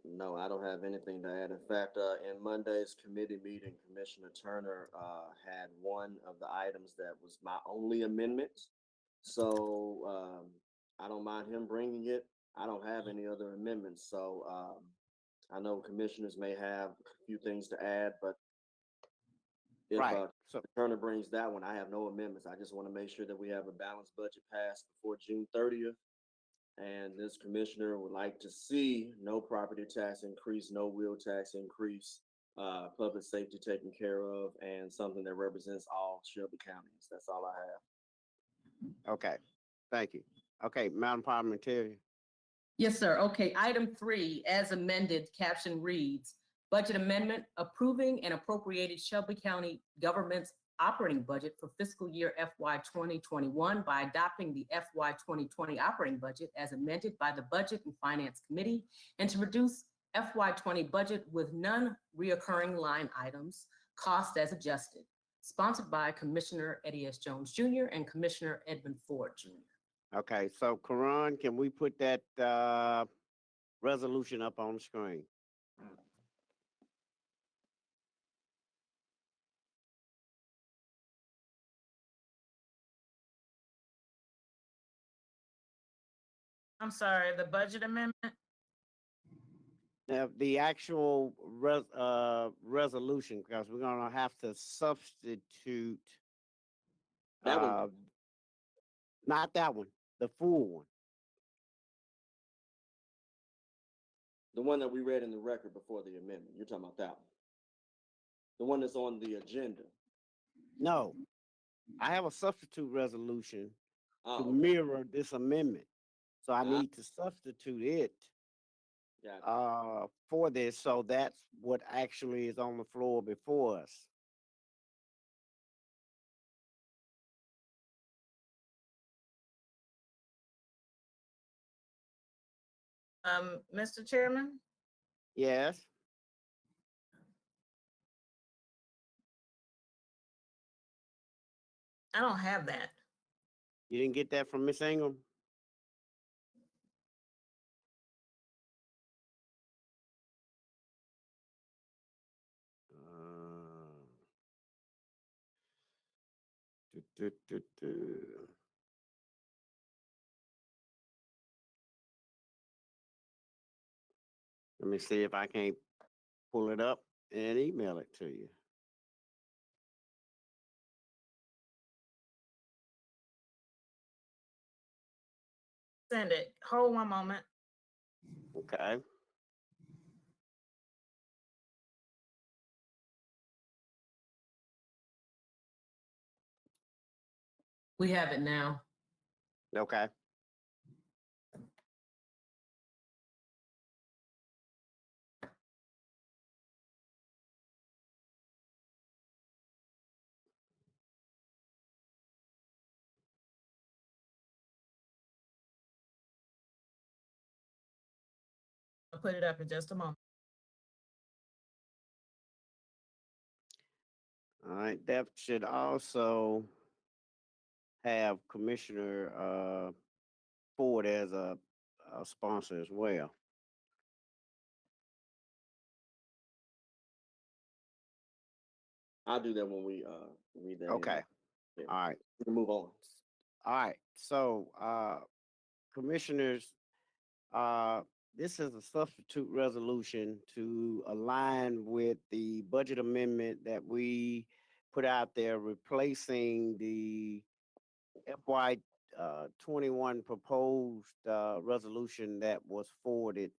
No, I don't have anything to add. In fact, in Monday's committee meeting, Commissioner Turner, had one of the items that was my only amendment. So, I don't mind him bringing it. I don't have any other amendments, so, I know commissioners may have a few things to add, but if, Right, so, Turner brings that one, I have no amendments. I just want to make sure that we have a balanced budget passed before June 30th. And this commissioner would like to see no property tax increase, no wheel tax increase, public safety taken care of, and something that represents all Shelby counties. That's all I have. okay, thank you. Okay, Madam Parliamentarian. Yes, sir. Okay, item 3, as amended, caption reads, budget amendment approving and appropriated Shelby County government's operating budget for fiscal year FY 2021 by adopting the FY 2020 operating budget as amended by the Budget and Finance Committee, and to reduce FY 20 budget with non-reoccurring line items, cost as adjusted, sponsored by Commissioner Eddie S. Jones Jr. and Commissioner Edmund Ford Jr. Okay, so Karan, can we put that, resolution up on the screen? I'm sorry, the budget amendment? Now, the actual resolution, because we're gonna have to substitute, That one. not that one, the full one. The one that we read in the record before the amendment. You're talking about that one. The one that's on the agenda. No, I have a substitute resolution to Oh, mirror this amendment. So I Ah. need to substitute it, got for this, so that's what actually is on the floor before us. Mr. Chairman, Yes, I don't have that. you didn't get that from Miss Ingram? Do, do, do. Let me see if I can't pull it up and email it to you. Send it. Hold one moment. Okay. We have it now. Okay. I'll put it up in just a moment. All right, that should also have Commissioner Ford as a sponsor as well. I'll do that when we read that. in. Okay. Yeah. All right. We can move on. All right. So, commissioners, this is a substitute resolution to align with the budget amendment that we put out there, replacing the FY 21 proposed resolution that was forwarded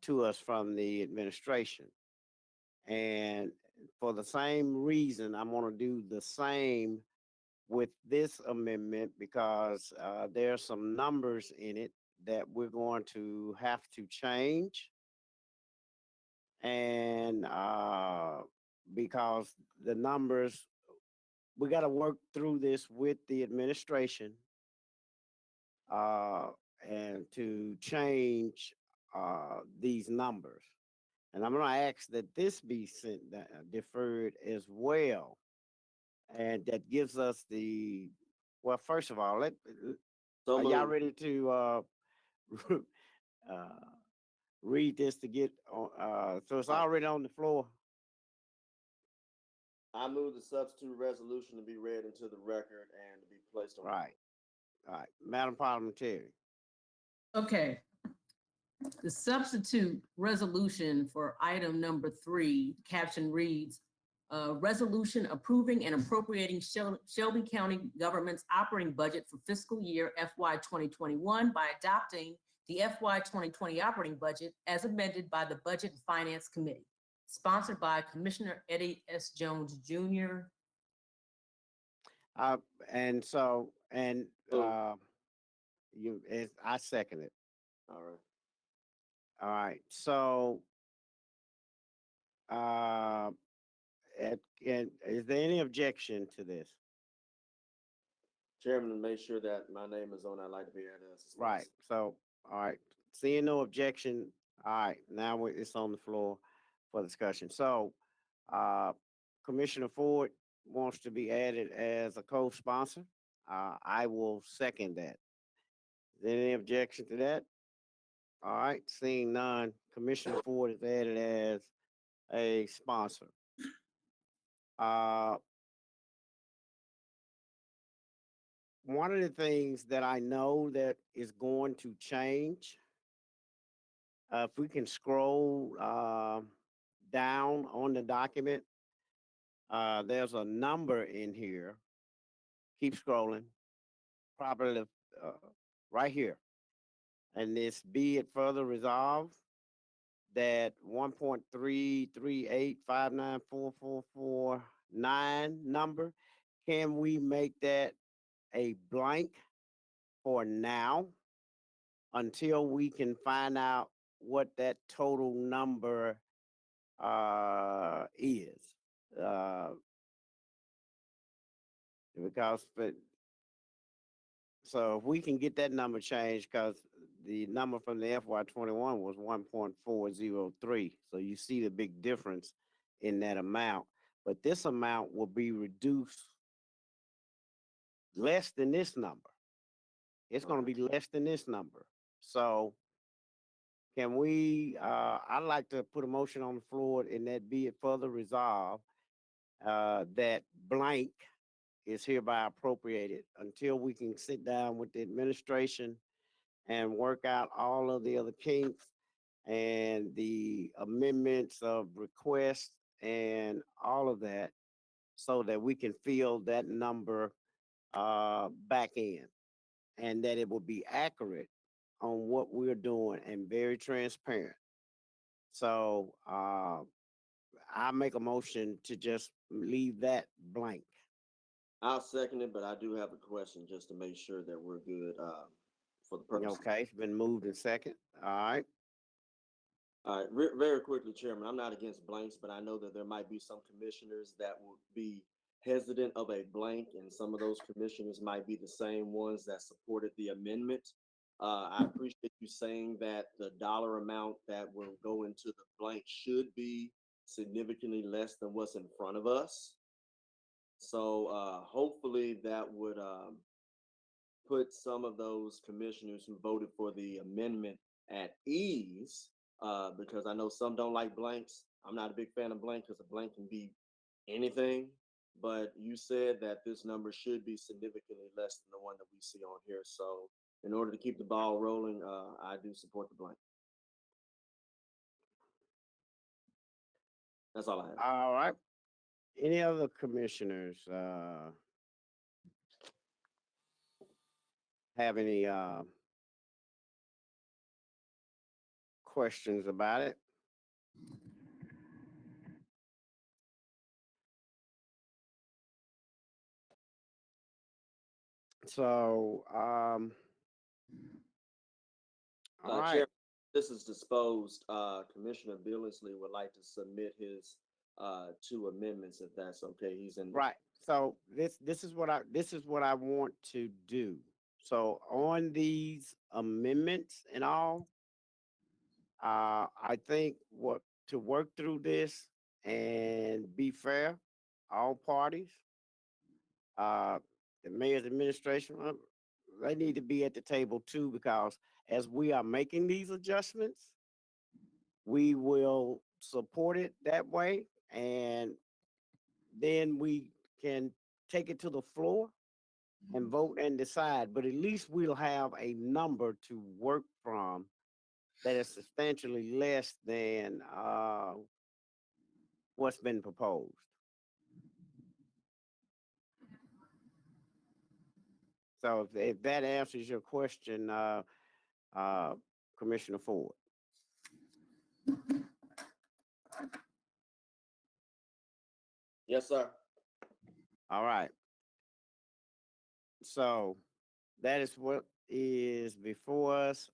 to us from the administration. And for the same reason, I'm going to do the same with this amendment because there are some numbers in it that we're going to have to change. And because the numbers, we got to work through this with the administration and to change these numbers. And I'm going to ask that this be deferred as well. And that gives us the, well, first of all, So are y'all moved. ready to read this to get on? So it's already on the floor. I move the substitute resolution to be read into the record and to be placed on. Right. All right. Madam Parliamentary. Okay. The substitute resolution for item number 3, caption reads, resolution approving and appropriating Shelby County government's operating budget for fiscal year FY 2021 by adopting the FY 2020 operating budget as amended by the Budget and Finance Committee, sponsored by Commissioner Eddie S. Jones, Jr. And so, and I second it. All right. All right. So, and is there any objection to this? Chairman, to make sure that my name is on, I'd like to be added as a sponsor. Right. So, all right. Seeing no objection. All right. Now it's on the floor for discussion. So, Commissioner Ford wants to be added as a co-sponsor. I will second that. Is there any objection to that? All right. Seeing none, Commissioner Ford is added as a sponsor. One of the things that I know that is going to change, if we can scroll down on the document, there's a number in here. Keep scrolling, probably right here. And this be it further resolved that 1.338594449 number, can we make that a blank for now until we can find out what that total number is? Because, so if we can get that number changed, because the number from the FY21 was 1.403. So you see the big difference in that amount. But this amount will be reduced less than this number. It's going to be less than this number. So can we, I'd like to put a motion on the floor and that be it further resolved that blank is hereby appropriated until we can sit down with the administration and work out all of the other kinks and the amendments of requests and all of that so that we can fill that number back in and that it will be accurate on what we're doing and very transparent. So I make a motion to just leave that blank. I'll second it, but I do have a question just to make sure that we're good for the purpose. Okay, it's been moved in second. All right. All right, very quickly, Chairman, I'm not against blanks, but I know that there might be some commissioners that would be hesitant of a blank, and some of those commissioners might be the same ones that supported the amendment. I appreciate you saying that the dollar amount that will go into the blank should be significantly less than what's in front of us. So hopefully that would put some of those commissioners who voted for the amendment at ease, because I know some don't like blanks. I'm not a big fan of blank because a blank can be anything, but you said that this number should be significantly less than the one that we see on here. So in order to keep the ball rolling, I do support the blank. That's all I have. All right. Any other commissioners have any questions about it. So, all right. Chair, this is disposed. Commissioner Billingsley would like to submit his two amendments, if that's okay. He's in. Right. So this is what I want to do. So on these amendments and all, I think to work through this and be fair, all parties, the mayor's administration, they need to be at the table too, because as we are making these adjustments, we will support it that way, and then we can take it to the floor and vote and decide. But at least we'll have a number to work from that is substantially less than what's been proposed. So if that answers your question, Commissioner Ford. Yes, sir. All right. So that is what is before us.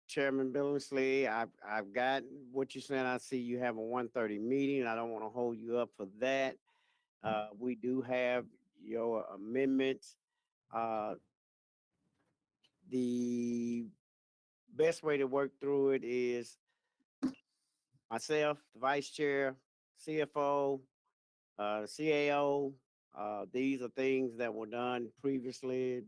Chairman Billingsley, I've got what you said. I see you have a 1:30 meeting. I don't want to hold you up for that. We do have your amendments. The best way to work through it is myself, the vice chair, CFO, the CAO. These are things that were done previously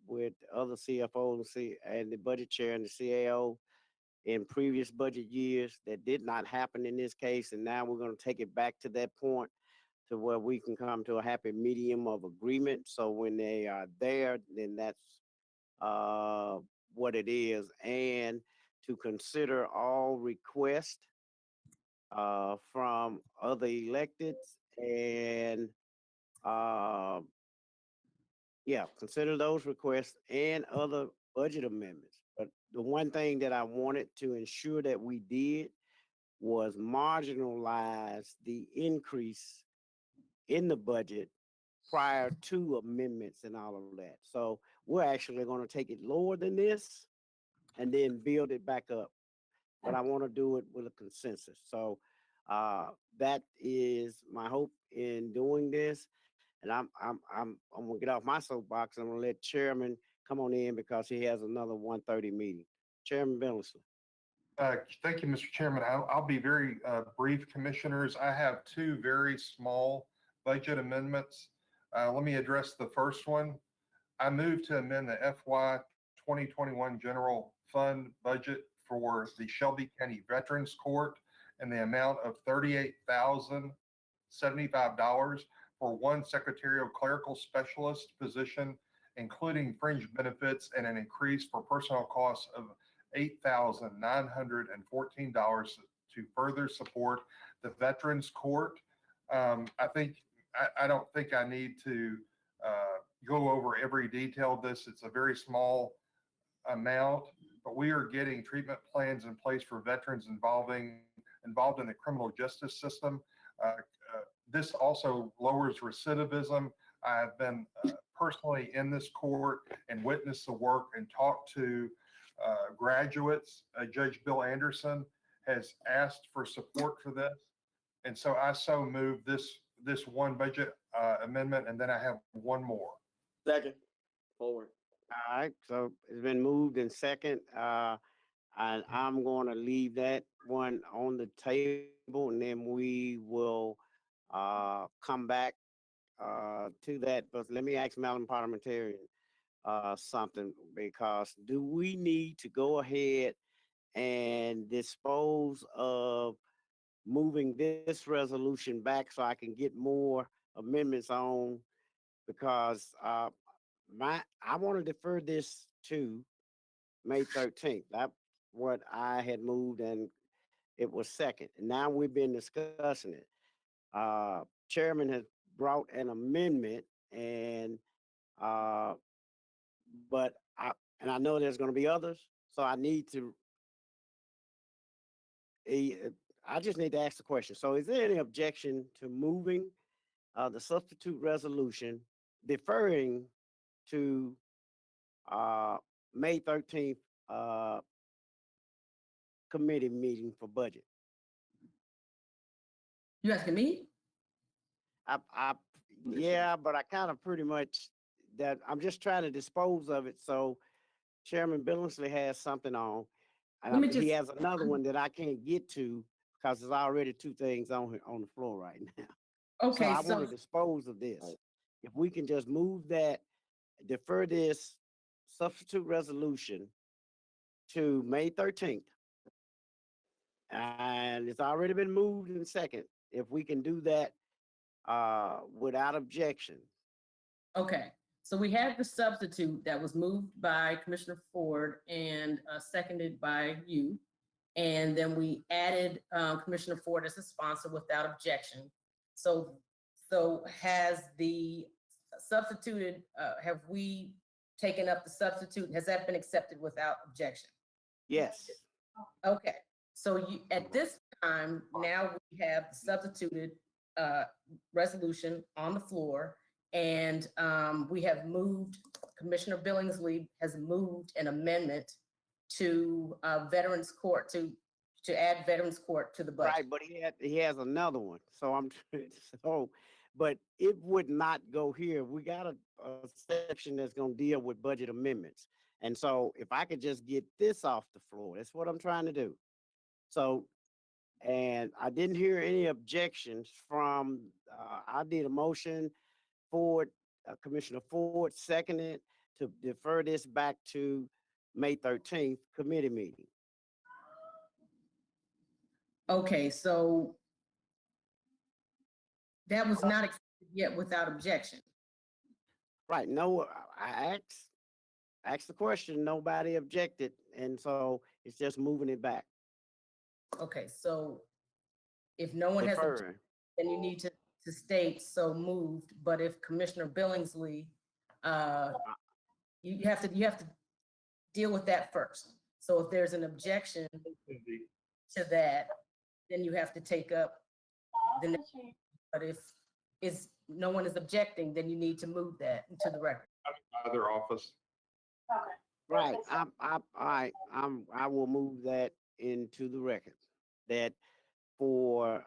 with other CFOs and the budget chair and the CAO in previous budget years that did not happen in this case. And now we're going to take it back to that point to where we can come to a happy medium of agreement. So when they are there, then that's what it is. And to consider all requests from other electeds and consider those requests and other budget amendments. But the one thing that I wanted to ensure that we did was marginalize the increase in the budget prior to amendments and all of that. So we're actually going to take it lower than this and then build it back up. But I want to do it with a consensus. So that is my hope in doing this. And I'm gonna get off my soapbox. I'm gonna let Chairman come on in because he has another 1:30 meeting. Chairman Billingsley. Thank you, Mr. Chairman. I'll be very brief, Commissioners. I have two very small budget amendments. Let me address the first one. I move to amend the FY 2021 general fund budget for the Shelby County Veterans Court in the amount of $38,075 for one secretarial clerical specialist position, including fringe benefits, and an increase for personnel costs of $8,914 to further support the Veterans Court. I don't think I need to go over every detail of this. It's a very small amount, but we are getting treatment plans in place for veterans involved in the criminal justice system. This also lowers recidivism. I've been personally in this court and witnessed the work and talked to graduates. Judge Bill Anderson has asked for support for this. And so I move this one budget amendment, and then I have one more. Second. Forward. All right. So it's been moved in second. And I'm going to leave that one on the table, and then we will come back to that. But let me ask Madam Parliamentarian something, because do we need to go ahead and dispose of moving this resolution back so I can get more amendments on? Because I want to defer this to May 13th. That's what I had moved, and it was second. And now we've been discussing it. Chairman has brought an amendment, and but I know there's gonna be others, so I need to, I just need to ask the question. So is there any objection to moving the substitute resolution, deferring to May 13th committee meeting for budget? You asking me? Yeah, but I kind of pretty much that I'm just trying to dispose of it. So Chairman Billingsley has something on, and Let me he just- has another one that I can't get to because there's already two things on the floor right now. Okay, So I so want to dispose of this. If we can just move that, defer this substitute resolution to May 13th. And it's already been moved in second. If we can do that without objection. okay, so we had the substitute that was moved by Commissioner Ford and seconded by you. And then we added Commissioner Ford as a sponsor without objection. So has the substituted, have we taken up the substitute? Has that been accepted without objection? Yes. Okay, so you, at this time, now we have the substituted resolution on the floor, and we have moved, Commissioner Billingsley has moved an amendment to Veterans Court, to add Veterans Court to the budget. Right, but he has another one. So but it would not go here. We got a section that's gonna deal with budget amendments. And so if I could just get this off the floor, that's what I'm trying to do. So, and I didn't hear any objections from, I did a motion, Ford, Commissioner Ford seconded to defer this back to May 13th committee meeting. Okay, so that was not accepted yet without objection. Right, no, I asked the question, nobody objected, and so it's just moving it back. Okay, so if no one has, Deferring. then you need to state so moved, but if Commissioner Billingsley, you have to deal with that first. So if there's an objection to that, then you have to take up the next, but if no one is objecting, then you need to move that into the record. Other office. Right, I will move that into the record, that for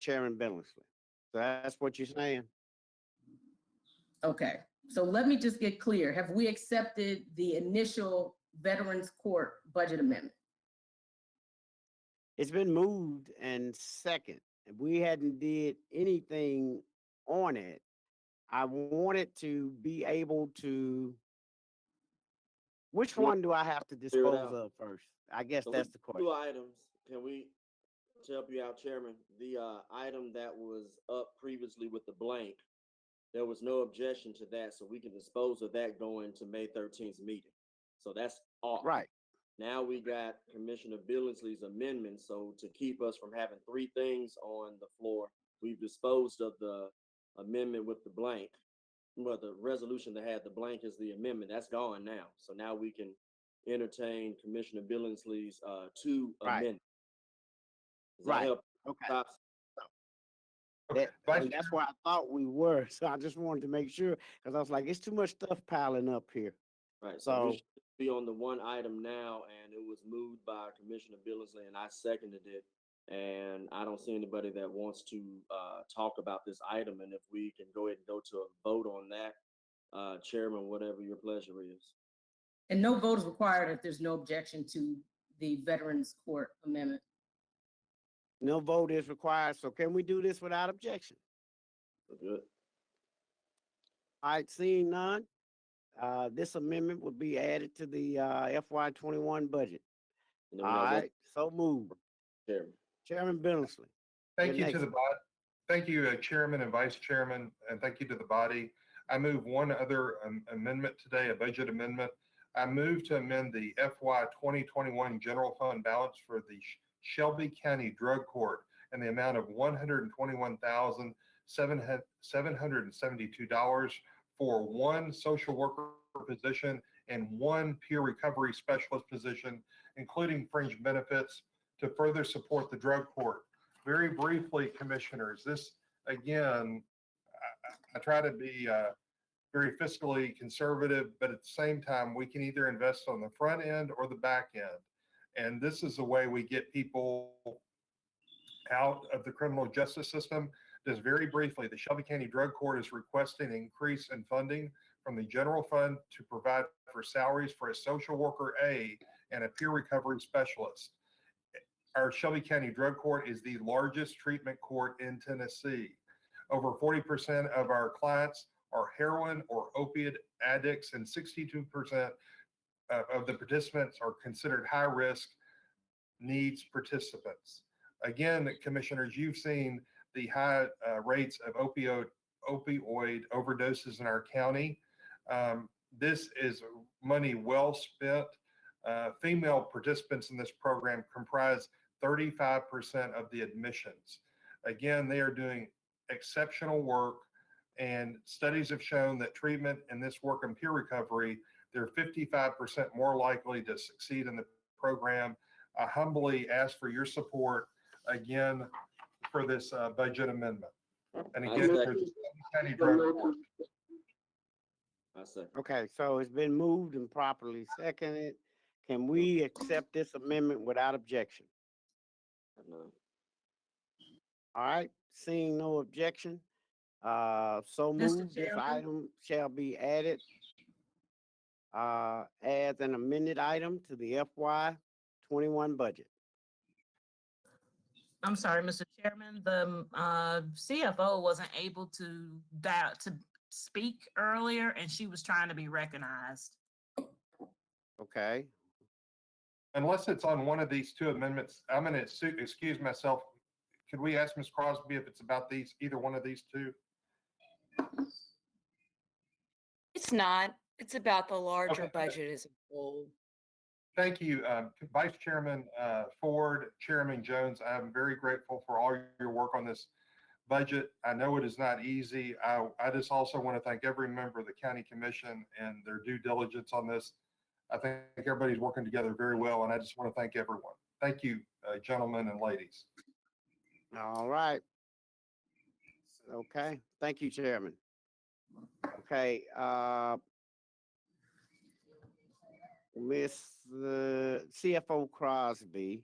Chairman Billingsley. So that's what you're saying? Okay, so let me just get clear. Have we accepted the initial Veterans Court budget amendment? It's been moved and second. If we hadn't did anything on it, I wanted to be able to, which one do I have to dispose of first? I guess So that's the question. Two items. Can we, to help you out, Chairman, the item that was up previously with the blank, there was no objection to that, so we can dispose of that going to May 13th meeting. So that's off. Right. Now we got Commissioner Billingsley's amendment, so to keep us from having three things on the floor, we've disposed of the amendment with the blank. Well, the resolution that had the blank is the amendment. That's gone now. So now we can entertain Commissioner Billingsley's two amendments. Does that Right. help? Okay. Okay, And that's why I thought we were. So I just wanted to make sure, because I was like, it's too much stuff piling up here. Right, So- we should be on the one item now, and it was moved by Commissioner Billingsley, and I seconded it. And I don't see anybody that wants to talk about this item, and if we can go ahead and go to a vote on that, Chairman, whatever your pleasure is. And no vote is required if there's no objection to the Veterans Court amendment. No vote is required. So can we do this without objection? Good. All right, seeing none, this amendment will be added to the FY21 budget. And then All we'll go- right, so moved. Chairman. Chairman Billingsley. Thank You're you to next. the body. Thank you, Chairman and Vice Chairman, and thank you to the body. I move one other amendment today, a budget amendment. I move to amend the FY 2021 general fund balance for the Shelby County Drug Court in the amount of $121,772 for one social worker position and 1 peer recovery specialist position, including fringe benefits, to further support the drug court. Very briefly, commissioners, this, again, I try to be very fiscally conservative, but at the same time, we can either invest on the front end or the back end. And this is the way we get people out of the criminal justice system. Just very briefly, the Shelby County Drug Court is requesting an increase in funding from the general fund to provide for salaries for a social worker A and a peer recovery specialist. Our Shelby County Drug Court is the largest treatment court in Tennessee. Over 40% of our clients are heroin or opiate addicts, and 62% of the participants are considered high risk needs participants. Again, commissioners, you've seen the high rates of opioid overdoses in our county. This is money well spent. Female participants in this program comprise 35% of the admissions. Again, they are doing exceptional work, and studies have shown that treatment in this work in peer recovery, they're 55% more likely to succeed in the program. I humbly ask for your support again for this budget amendment. And again, there's the County Drug Court. Okay, so it's been moved and properly seconded. Can we accept this amendment without objection? All right, seeing no objection, so moved, this item shall be added as an amended item to the FY 21 budget. I'm sorry, Mr. Chairman, the CFO wasn't able to speak earlier, and she was trying to be recognized. Okay. Unless it's on one of these two amendments, I'm going to excuse myself. Could we ask Ms. Crosby if it's about either one of these two? It's not. It's about the larger budget as a whole. Thank you, Vice Chairman Ford, Chairman Jones. I'm very grateful for all your work on this budget. I know it is not easy. I just also want to thank every member of the County Commission and their due diligence on this. I think everybody's working together very well, and I just want to thank everyone. Thank you, gentlemen and ladies. All right. Okay, thank you, Chairman. Okay, Miss CFO Crosby,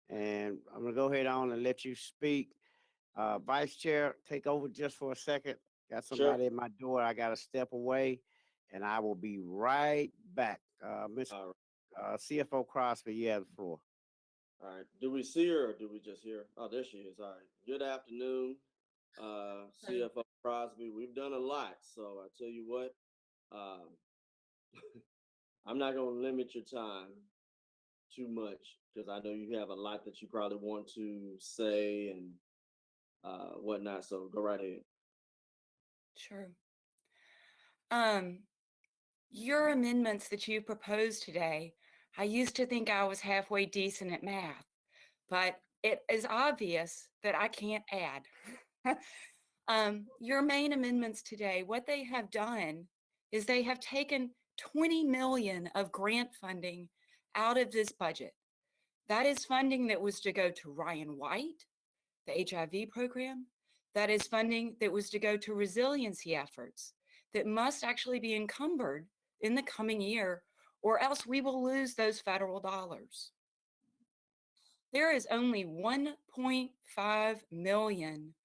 and I'm gonna go ahead on and let you speak. Vice Chair, take over just for a second. Got somebody at my door. I gotta step away, and I will be right back. Miss CFO Crosby, you have the floor. All right. Do we see her or do we just hear? Oh, there she is. All right. Good afternoon, CFO Crosby. We've done a lot. So I tell you what, I'm not going to limit your time too much because I know you have a lot that you probably want to say and whatnot. So go right ahead. Sure. Your amendments that you proposed today, I used to think I was halfway decent at math, but it is obvious that I can't add. Your main amendments today, what they have done is they have taken 20 million of grant funding out of this budget. That is funding that was to go to Ryan White, the HIV program. That is funding that was to go to resiliency efforts that must actually be encumbered in the coming year, or else we will lose those federal dollars. There is only 1.5 million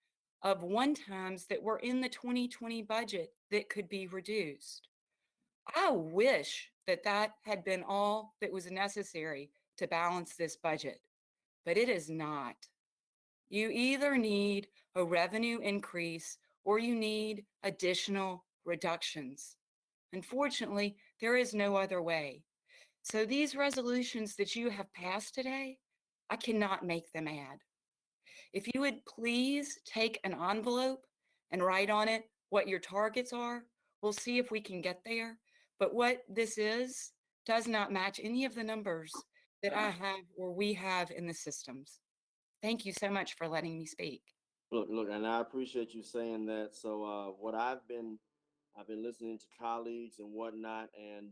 of one-times that were in the 2020 budget that could be reduced. I wish that that had been all that was necessary to balance this budget, but it is not. You either need a revenue increase or you need additional reductions. Unfortunately, there is no other way. So these resolutions that you have passed today, I cannot make them add. If you would please take an envelope and write on it what your targets are, we'll see if we can get there. But what this is does not match any of the numbers that I have or we have in the systems. Thank you so much for letting me speak. Look, and I appreciate you saying that. So what I've been I've been listening to colleagues and whatnot, and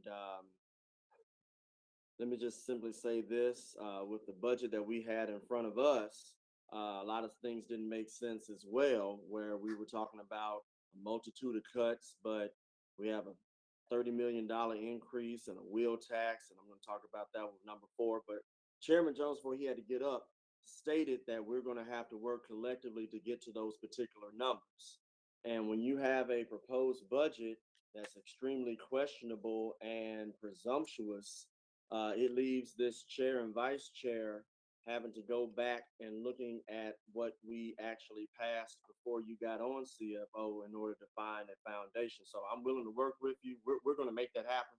let me just simply say this, with the budget that we had in front of us, a lot of things didn't make sense as well, where we were talking about a multitude of cuts, but we have a $30 million increase and a wheel tax, and I'm going to talk about that with number 4. But Chairman Jones, before he had to get up, stated that we're going to have to work collectively to get to those particular numbers. And when you have a proposed budget that's extremely questionable and presumptuous, it leaves this chair and vice chair having to go back and looking at what we actually passed before you got on CFO in order to find a foundation. So I'm willing to work with you. We're going to make that happen.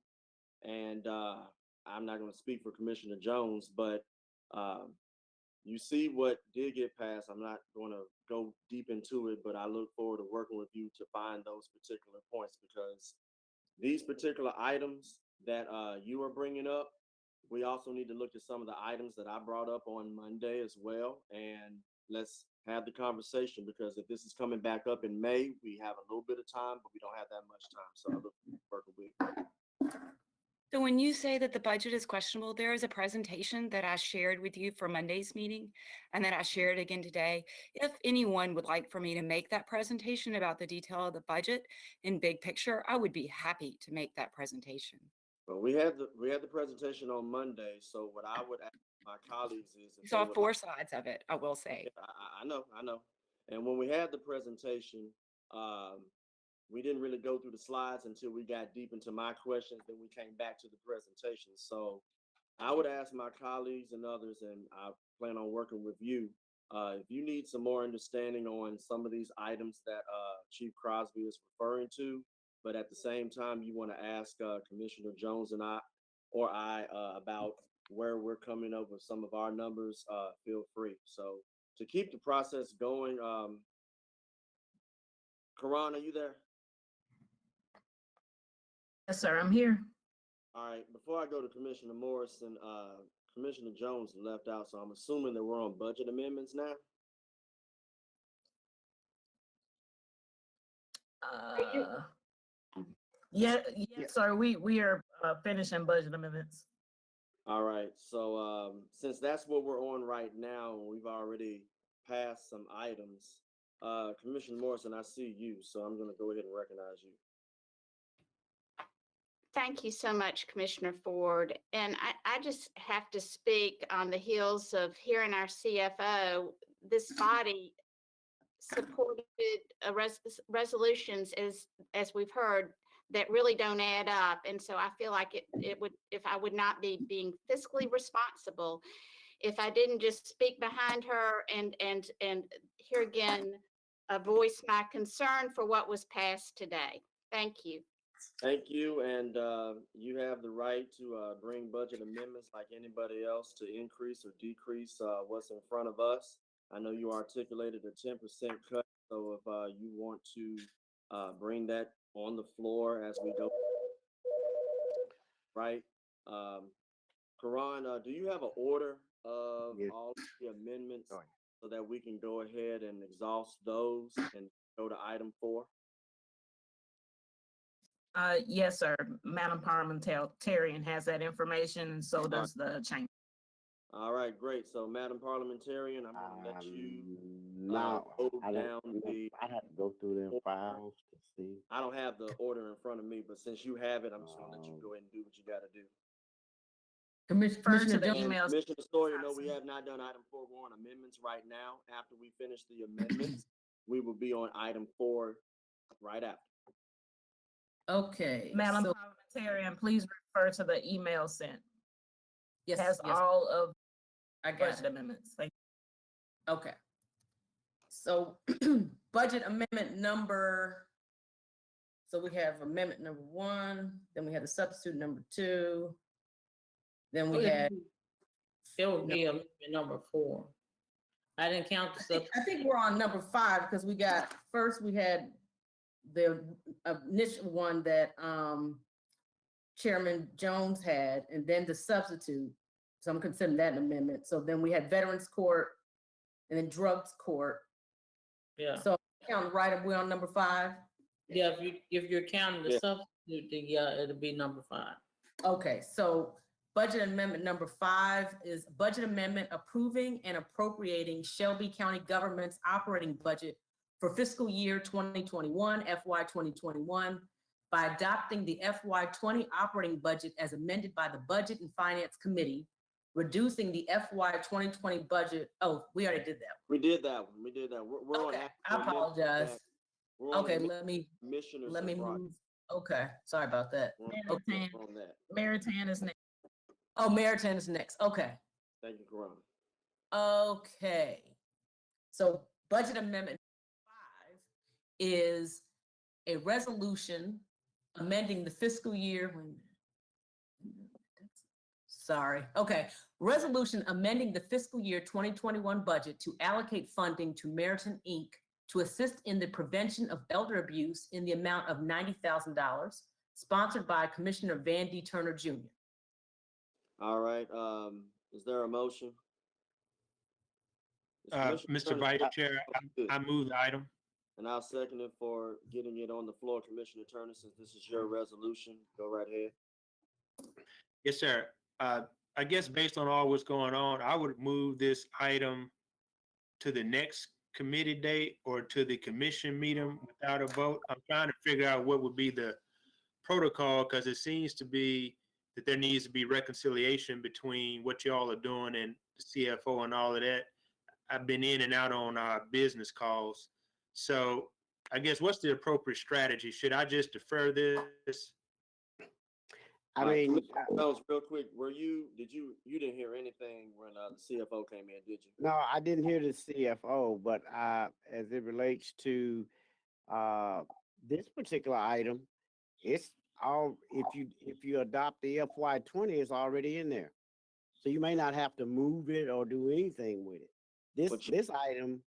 And I'm not going to speak for Commissioner Jones, but you see what did get passed. I'm not going to go deep into it, but I look forward to working with you to find those particular points, because these particular items that you are bringing up, we also need to look at some of the items that I brought up on Monday as well. And let's have the conversation, because if this is coming back up in May, we have a little bit of time, but we don't have that much time. So I look forward to working with you. So when you say that the budget is questionable, there is a presentation that I shared with you for Monday's meeting and that I shared again today. If anyone would like for me to make that presentation about the detail of the budget in big picture, I would be happy to make that presentation. But we had the presentation on Monday. So what I would ask my colleagues is, You saw 4 slides of it, I will say. I know. And when we had the presentation, we didn't really go through the slides until we got deep into my questions. Then we came back to the presentation. So I would ask my colleagues and others, and I plan on working with you, if you need some more understanding on some of these items that Chief Crosby is referring to, but at the same time, you want to ask Commissioner Jones and I about where we're coming up with some of our numbers, feel free. So to keep the process going, Karan, are you there? Yes, sir, I'm here. All right, before I go to Commissioner Morrison, Commissioner Jones left out, so I'm assuming that we're on budget amendments now. Yes, sir, we are finishing budget amendments. All right, so since that's what we're on right now, and we've already passed some items, Commissioner Morrison, I see you, so I'm going to go ahead and recognize you. Thank you so much, Commissioner Ford. And I just have to speak on the heels of hearing our CFO. This body supported resolutions, as we've heard, that really don't add up. And so I feel like it would, if I would not be being fiscally responsible, if I didn't just speak behind her and here again, voice my concern for what was passed today. Thank you. Thank you, and you have the right to bring budget amendments like anybody else to increase or decrease what's in front of us. I know you articulated a 10% cut, so if you want to bring that on the floor as we go, right? Karan, do you have an order of all the amendments so that we can go ahead and exhaust those and go to item 4? Yes, sir. Madam Parliamentarian has that information, and so does the chamber. All right, great. So, Madam Parliamentarian, I'm going to let you No, go I down don't, the. I'd have to go through them files to see. I don't have the order in front of me, but since you have it, I'm just going to let you go ahead and do what you got to do. Commissioner And emails. Commissioner Stoyer, no, we have not done item 4. We're on amendments right now. After we finish the amendments, we will be on item 4 right after. Okay. Madam so- Parliamentarian, please refer to the email sent. Yes, Has yes. all of I got budget you. amendments. Thank Okay. So budget amendment number, so we have amendment number 1, then we had a substitute number 2, then we had. It would be amendment number 4. I didn't count the sub. I think we're on number 5 because we had the initial one that Chairman Jones had, and then the substitute. So I'm considering that an amendment. So then we had Veterans Court and then Drugs Court. Yeah. So count right, we're on number 5. Yeah, if you're counting the Yeah. substitute, then yeah, it'll be number 5. Okay, so budget amendment number 5 is budget amendment approving and appropriating Shelby County government's operating budget for fiscal year 2021, FY 2021, by adopting the FY 20 operating budget as amended by the Budget and Finance Committee, reducing the FY 2020 budget. Oh, we already did that. We did that one. We did that. We're on. Okay, act- I we're amending apologize. that. We're on Okay, amend- let Commissioners me have brought- move. Okay, sorry about that. we're on- Meritan. we're on that. Meritan is next. Oh, Meritan is next. Okay. Thank you, Corona. Okay. So budget amendment 5 is a resolution amending the fiscal year. wait a minute. Sorry. Okay. Resolution amending the fiscal year 2021 budget to allocate funding to Meriton Inc. to assist in the prevention of elder abuse in the amount of $90,000, sponsored by Commissioner Van D. Turner Jr. All right, is there a motion? Is Commissioner Mr. Turner- Vice Chair, Good. I move the item. And I'll second it for getting it on the floor, Commissioner Turner, since this is your resolution. Go right ahead. Yes, sir. I guess based on all what's going on, I would move this item to the next committee date or to the commission meeting without a vote. I'm trying to figure out what would be the protocol, because it seems to be that there needs to be reconciliation between what y'all are doing and the CFO and all of that. I've been in and out on business calls. So I guess what's the appropriate strategy? Should I just defer this? I mean, Commissioner Jones, real quick, you didn't hear anything when the CFO came in, did you? no, I didn't hear the CFO, but as it relates to this particular item, it's all, if you adopt the FY 20, it's already in there. So you may not have to move it or do anything with it. This item,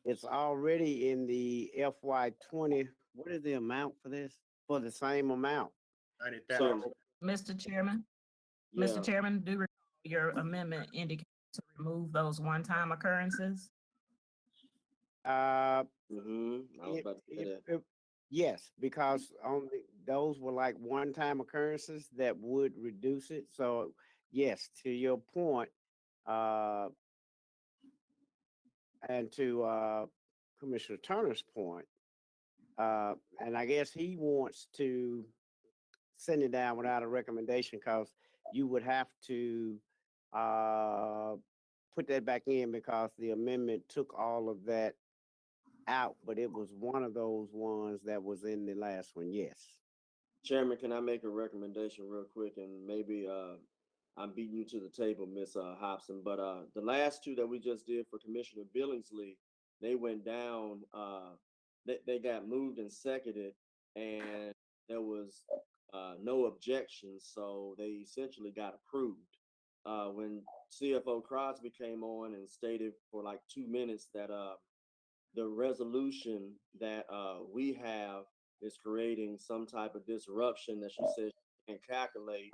it's already in the FY 20. What is the amount for this? For the same amount. Mr. Chairman, Yeah. Mr. Chairman, do recall your amendment indicates to remove those one-time occurrences? I was about to say that. Yes, because those were like one-time occurrences that would reduce it. So yes, to your point, and to Commissioner Turner's point, and I guess he wants to send it down without a recommendation, because you would have to put that back in, because the amendment took all of that out, but it was one of those ones that was in the last one. Yes. Chairman, can I make a recommendation real quick? And maybe I'm beating you to the table, Miss Hobson, but the last two that we just did for Commissioner Billingsley, they went down, they got moved and seconded, and there was no objections, so they essentially got approved. When CFO Crosby came on and stated for like 2 minutes that the resolution that we have is creating some type of disruption that she says she can't calculate,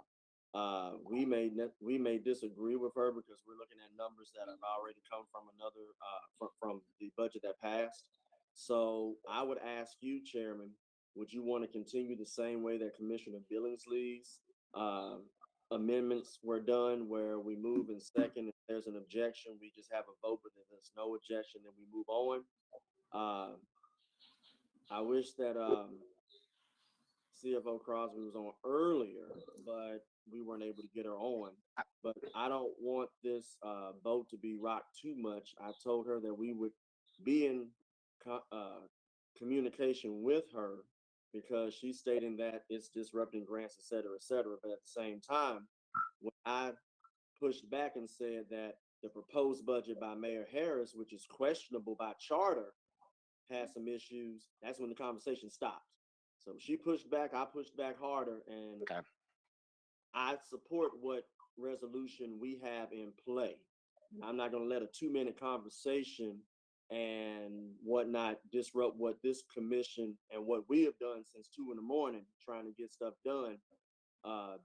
we may disagree with her, because we're looking at numbers that have already come from another from the budget that passed. So I would ask you, Chairman, would you want to continue the same way that Commissioner Billingsley's amendments were done, where we move in second, if there's an objection, we just have a vote, but if there's no objection, then we move on? I wish that CFO Crosby was on earlier, but we weren't able to get her on. But I don't want this vote to be rocked too much. I told her that we would be in communication with her, because she's stating that it's disrupting grants, et cetera, et cetera. But at the same time, when I pushed back and said that the proposed budget by Mayor Harris, which is questionable by charter, has some issues, that's when the conversation stopped. So she pushed back, I pushed back harder, and I support what resolution we have in play. I'm not going to let a 2-minute conversation and whatnot disrupt what this commission and what we have done since 2 a.m. trying to get stuff done,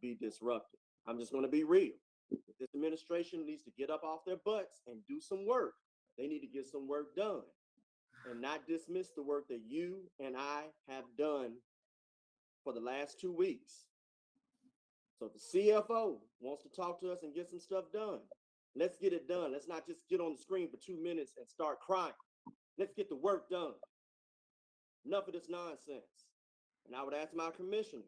be disrupted. I'm just going to be real. This administration needs to get up off their butts and do some work. They need to get some work done. and not dismiss the work that you and I have done for the last 2 weeks. So if the CFO wants to talk to us and get some stuff done, let's get it done. Let's not just get on the screen for 2 minutes and start crying. Let's get the work done. Enough of this nonsense. And I would ask my commissioners,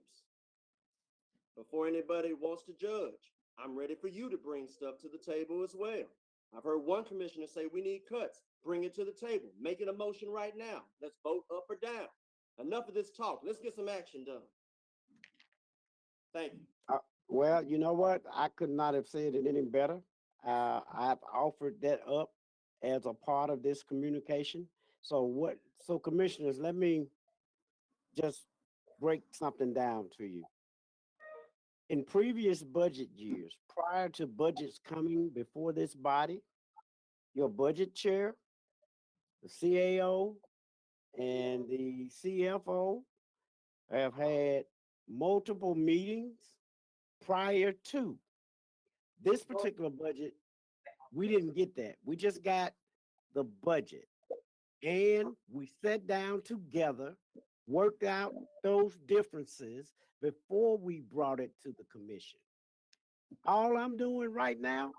before anybody wants to judge, I'm ready for you to bring stuff to the table as well. I've heard one commissioner say we need cuts. Bring it to the table. Make it a motion right now. Let's vote up or down. Enough of this talk. Let's get some action done. Thank you. Well, you know what? I could not have said it any better. I've offered that up as a part of this communication. So commissioners, let me just break something down to you. In previous budget years, prior to budgets coming before this body, your budget chair, the CAO, and the CFO have had multiple meetings prior to this particular budget. We didn't get that. We just got the budget. And we sat down together, worked out those differences before we brought it to the commission. All I'm doing right now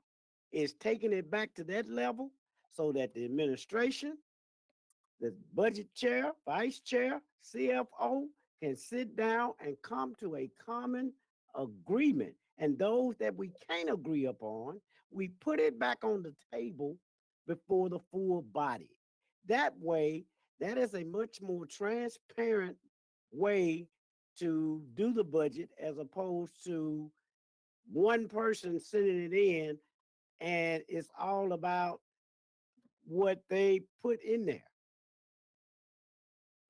is taking it back to that level so that the administration, the budget chair, vice chair, CFO can sit down and come to a common agreement. And those that we can't agree upon, we put it back on the table before the full body. That way, that is a much more transparent way to do the budget as opposed to one person sending it in and it's all about what they put in there.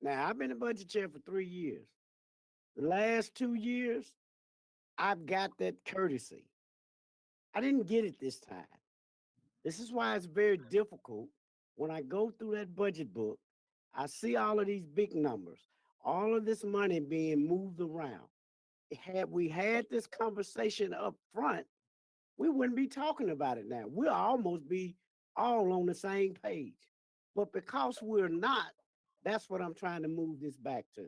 Now, I've been a budget chair for 3 years. The last 2 years, I've got that courtesy. I didn't get it this time. This is why it's very difficult when I go through that budget book. I see all of these big numbers, all of this money being moved around. Had we had this conversation up front, we wouldn't be talking about it now. We'll almost be all on the same page. But because we're not, that's what I'm trying to move this back to.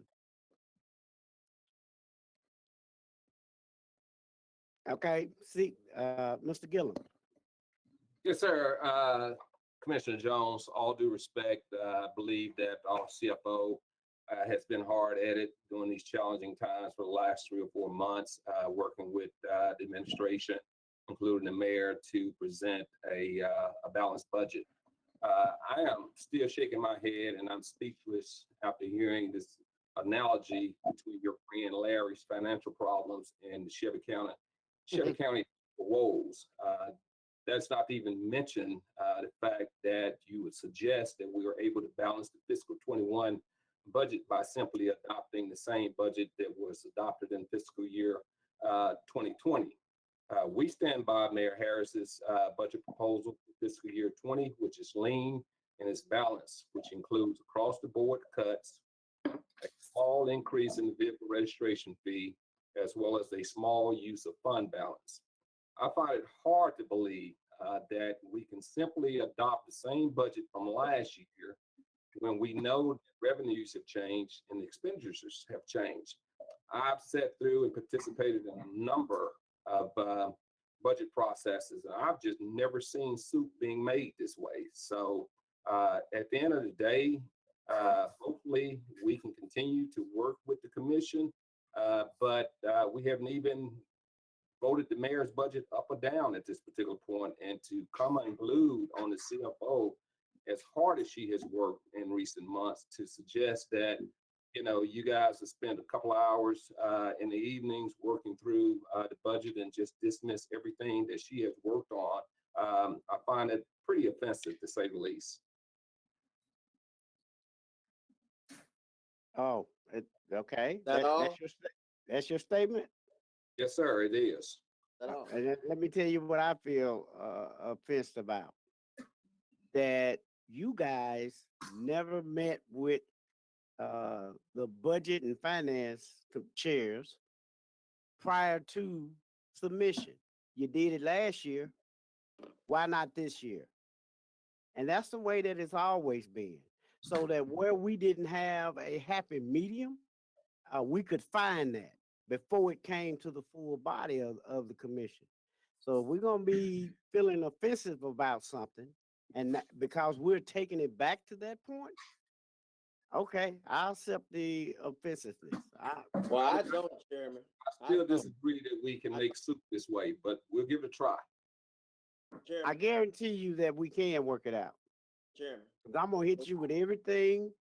Okay, see, Mr. Gillum. Yes, sir. Commissioner Jones, all due respect, I believe that our CFO has been hard at it during these challenging times for the last 3 or 4 months, working with the administration, including the mayor, to present a balanced budget. I am still shaking my head and I'm speechless after hearing this analogy between your friend Larry's financial problems and Shelby County woes. That's not to even mention the fact that you would suggest that we were able to balance the fiscal 21 budget by simply adopting the same budget that was adopted in fiscal year 2020. We stand by Mayor Harris's budget proposal for fiscal year 20, which is lean and is balanced, which includes across the board cuts, a small increase in the vehicle registration fee, as well as a small use of fund balance. I find it hard to believe that we can simply adopt the same budget from last year when we know that revenues have changed and the expenditures have changed. I've sat through and participated in a number of budget processes, and I've just never seen soup being made this way. So at the end of the day, hopefully we can continue to work with the commission, but we haven't even voted the mayor's budget up or down at this particular point, and to come unglued on the CFO as hard as she has worked in recent months to suggest that, you know, you guys have spent a couple of hours in the evenings working through the budget and just dismiss everything that she has worked on. I find it pretty offensive, to say the least. Oh, okay. That That's your statement? Yes, sir, it is. And let me tell you what I feel offensed about. That you guys never met with the budget and finance chairs prior to submission. You did it last year. Why not this year? And that's the way that it's always been. so that where we didn't have a happy medium, we could find that before it came to the full body of the commission. So if we're gonna be feeling offensive about something, and because we're taking it back to that point, okay, I'll accept the offensiveness. Well, I don't, Chairman. I still disagree that we can make soup this way, but we'll give it a try. I guarantee you that we can work it out. Chairman. 'Cause I'm gonna hit you with everything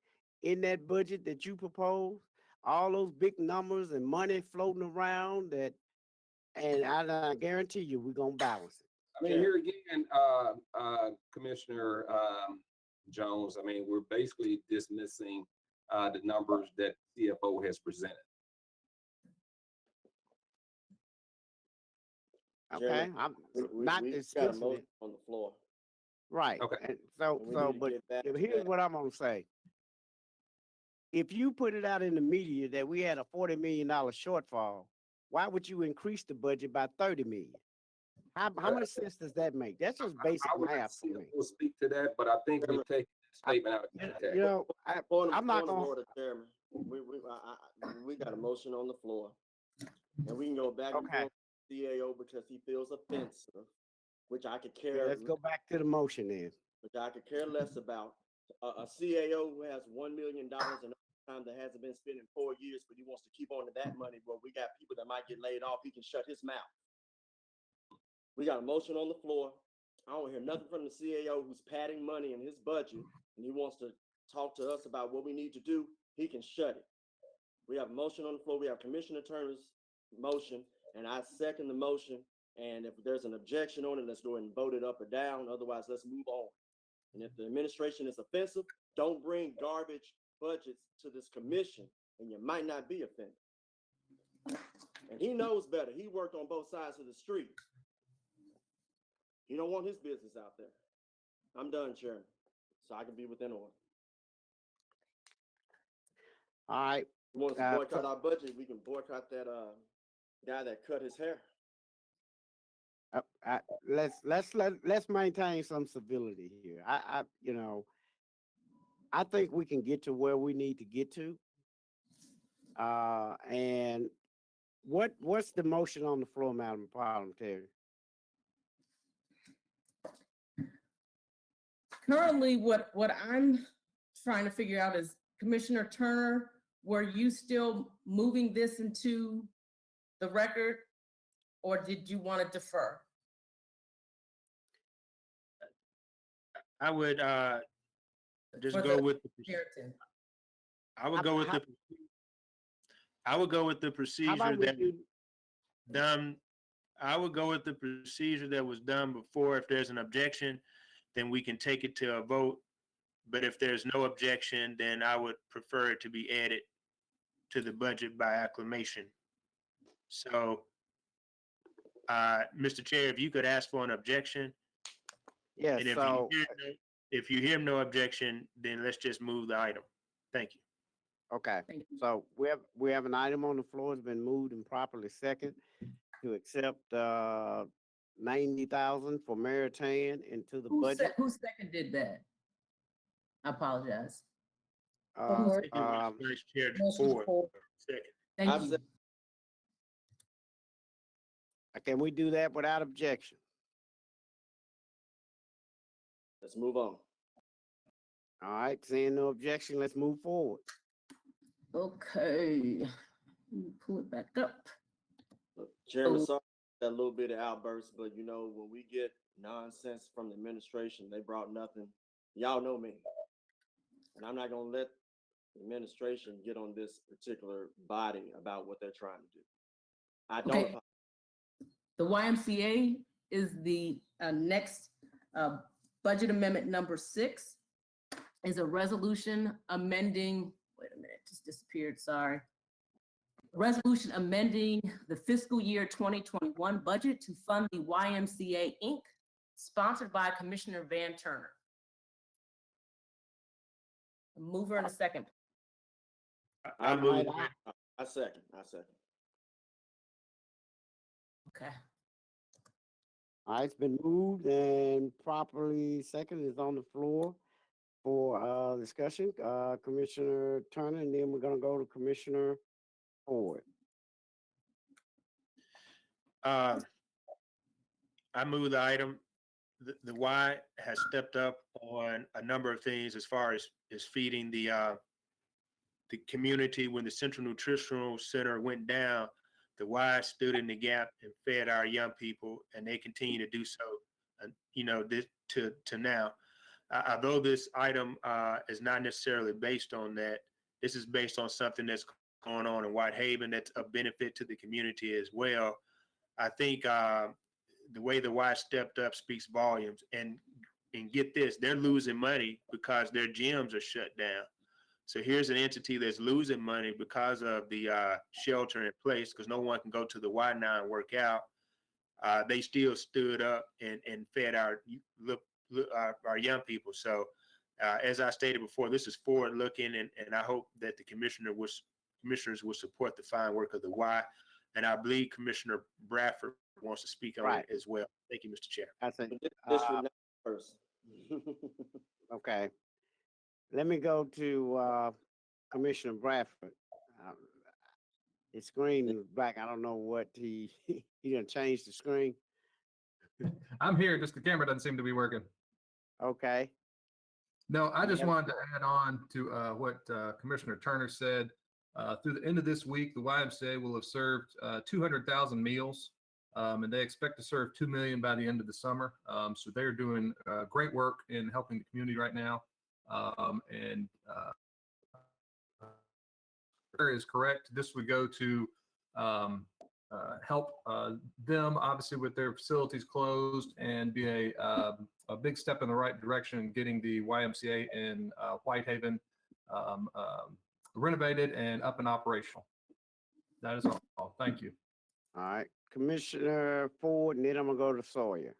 in that budget that you propose, all those big numbers and money floating around and I guarantee you we're gonna balance it. I mean, here again, Commissioner Jones, I mean, we're basically dismissing the numbers that CFO has presented. Okay, Chairman, I'm we not got a dismissing motion it. on the floor. Right. Okay. And so, And we need to but get back to here's that. what I'm gonna say. If you put it out in the media that we had a $40 million shortfall, why would you increase the budget by 30 million? How much sense does that make? That's just basic I would like math to for see me. will speak to that, but I think we take that statement out of context. You know, I'm not Point of gonna. order, Chairman. We got a motion on the floor. And we can go back and Okay. forth with CAO because he feels offensive, which I could Yeah, care. let's go back to the motion then. Which I could care less about. A CAO who has $1 million in overtime that hasn't been spent in 4 years, but he wants to keep on to that money. Well, we got people that might get laid off. He can shut his mouth. We got a motion on the floor. I don't hear nothing from the CAO who's padding money in his budget, and he wants to talk to us about what we need to do. He can shut it. We have a motion on the floor. We have Commissioner Turner's motion, and I second the motion. And if there's an objection on it, let's go ahead and vote it up or down. Otherwise, let's move on. And if the administration is offensive, don't bring garbage budgets to this commission, and you might not be offended. And he knows better. He worked on both sides of the street. He don't want his business out there. I'm done, Chairman, so I can be within order. All right. You want us to boycott our budget? We can boycott that guy that cut his hair. Let's maintain some civility here. I think we can get to where we need to get to. And what's the motion on the floor, Madam Parliamentarian? Currently, what I'm trying to figure out is, Commissioner Turner, were you still moving this into the record, or did you want to defer? I would just For go the with the. Sheraton. I would go with the. I would go with the procedure that done. I would go with the procedure that was done before. If there's an objection, then we can take it to a vote. But if there's no objection, then I would prefer it to be added to the budget by acclamation. So, Mr. Chair, if you could ask for an objection. Yeah, and so if you hear no objection, then let's just move the item. Thank you. okay. So we have an item on the floor. It's been moved and properly second to accept 90,000 for Meritan into the budget. Who seconded that? I apologize. Vice Chair Ford, second. Thank you. Can we do that without objection? Let's move on. All right, seeing no objection, let's move forward. Okay, let me pull it back up. Chairman, sorry for that little bit of outburst, but you know, when we get nonsense from the administration, they brought nothing. Y'all know me. And I'm not gonna let the administration get on this particular body about what they're trying to do. I don't. Okay. The YMCA is the next budget amendment number 6 is a resolution amending, wait a minute, just disappeared, sorry. Resolution amending the fiscal year 2021 budget to fund the YMCA Inc., sponsored by Commissioner Van Turner. Mover in a second. I move. I second. Okay. All right, it's been moved and properly seconded, is on the floor for discussion, Commissioner Turner, and then we're gonna go to Commissioner Ford. I move the item. The Y has stepped up on a number of things as far as feeding the community. When the Central Nutritional Center went down, the Y stood in the gap and fed our young people, and they continue to do so, this to now. Although this item is not necessarily based on that, this is based on something that's going on in Whitehaven that's a benefit to the community as well. I think the way the Y stepped up speaks volumes. And get this, they're losing money because their gyms are shut down. So here's an entity that's losing money because of the shelter in place, because no one can go to the Y now and work out. They still stood up and fed our young people. So as I stated before, this is forward looking, and I hope that the commissioners will support the fine work of the Y. And I believe Commissioner Bradford wants to speak on it as well. Thank you, Mr. Chair. I think, District 9 first. okay. Let me go to Commissioner Bradford. His screen is back. I don't know what he done changed the screen. I'm here, just the camera doesn't seem to be working. Okay. No, I just Yep. wanted to add on to what Commissioner Turner said. Through the end of this week, the YMCA will have served 200,000 meals, and they expect to serve 2 million by the end of the summer. So they're doing great work in helping the community right now. And is correct. This would go to help them, obviously, with their facilities closed, and be a big step in the right direction in getting the YMCA in Whitehaven renovated and up and operational. That is all. Thank you. All right, Commissioner Ford, and then I'm gonna go to Sawyer.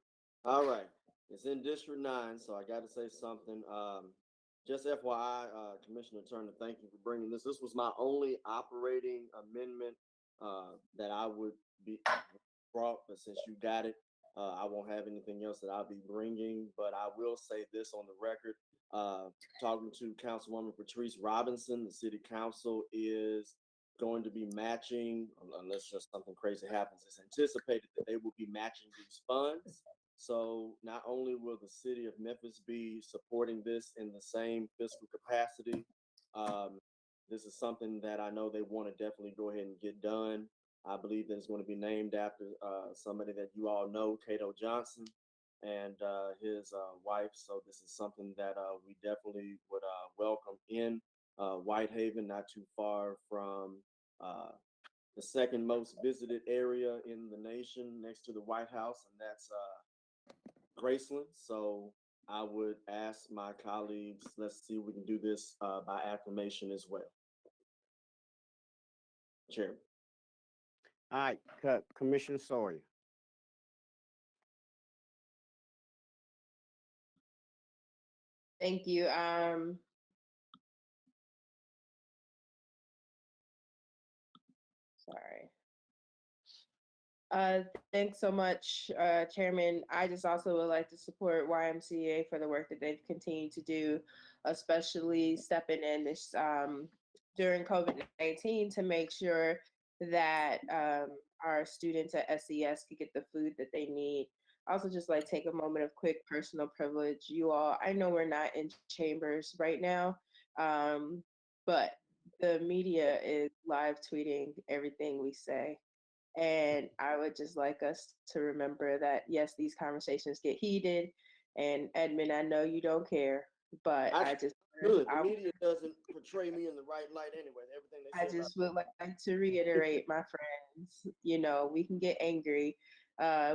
All right, it's in District 9, so I got to say something. Just FYI, Commissioner Turner, thank you for bringing this. This was my only operating amendment that I would be brought, but since you got it, I won't have anything else that I'll be bringing. But I will say this on the record. Talking to Councilwoman Patrice Robinson, the City Council is going to be matching, unless just something crazy happens. It's anticipated that they will be matching these funds. So not only will the city of Memphis be supporting this in the same fiscal capacity, this is something that I know they want to definitely go ahead and get done. I believe that it's going to be named after somebody that you all know, Cato Johnson, and his wife. So this is something that we definitely would welcome in Whitehaven, not too far from the second most visited area in the nation next to the White House, and that's Graceland. So I would ask my colleagues, let's see if we can do this by acclamation as well. Chairman. All right, Commissioner Sawyer. Thank you. Sorry. Thanks so much, Chairman. I just also would like to support YMCA for the work that they've continued to do, especially stepping in this during COVID-19 to make sure that our students at SES could get the food that they need. I also just like take a moment of quick personal privilege. You all, I know we're not in chambers right now, but the media is live tweeting everything we say. And I would just like us to remember that, yes, these conversations get heated. And Edmund, I know you don't care, but I just good. The media doesn't portray me in the right light anyway. Everything they I say just would like to reiterate, my friends, you know, we can get angry,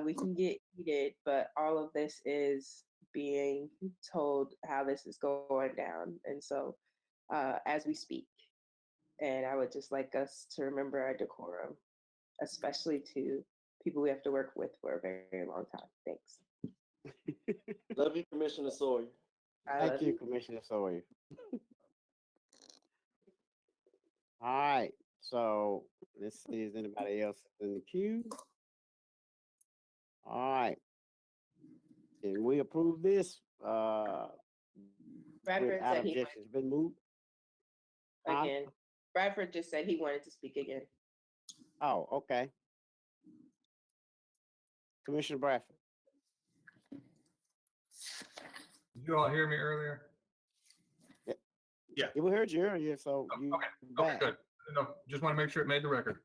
we can get heated, but all of this is being told how this is going down. And so as we speak, and I would just like us to remember our decorum, especially to people we have to work with for a very, very long time. Thanks. Love you, Commissioner Sawyer. Thank you, Commissioner Sawyer. All right, so let's see, is anybody else in the queue? All right. Can we approve this? Bradford Without said he objection, it's been moved. Huh? again. Bradford just said he wanted to speak again. Oh, okay. Commissioner Bradford. Did you all hear me earlier? Yeah, we heard you earlier, so you Okay, back. good. No, just want to make sure it made the record.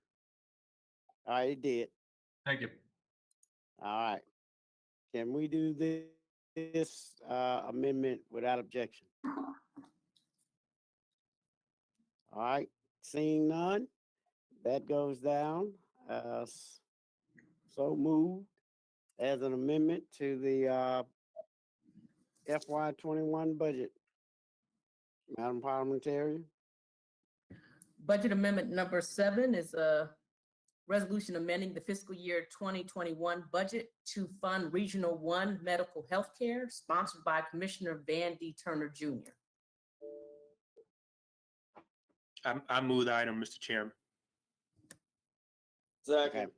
All right, it did. Thank you. All right. Can we do this amendment without objection? All right, seeing none, that goes down. So moved as an amendment to the FY 21 budget. Madam Parliamentarian. Budget amendment number 7 is a resolution amending the fiscal year 2021 budget to fund Regional 1 medical health care, sponsored by Commissioner Van D. Turner Jr. I move the item, Mr. Chairman. Second.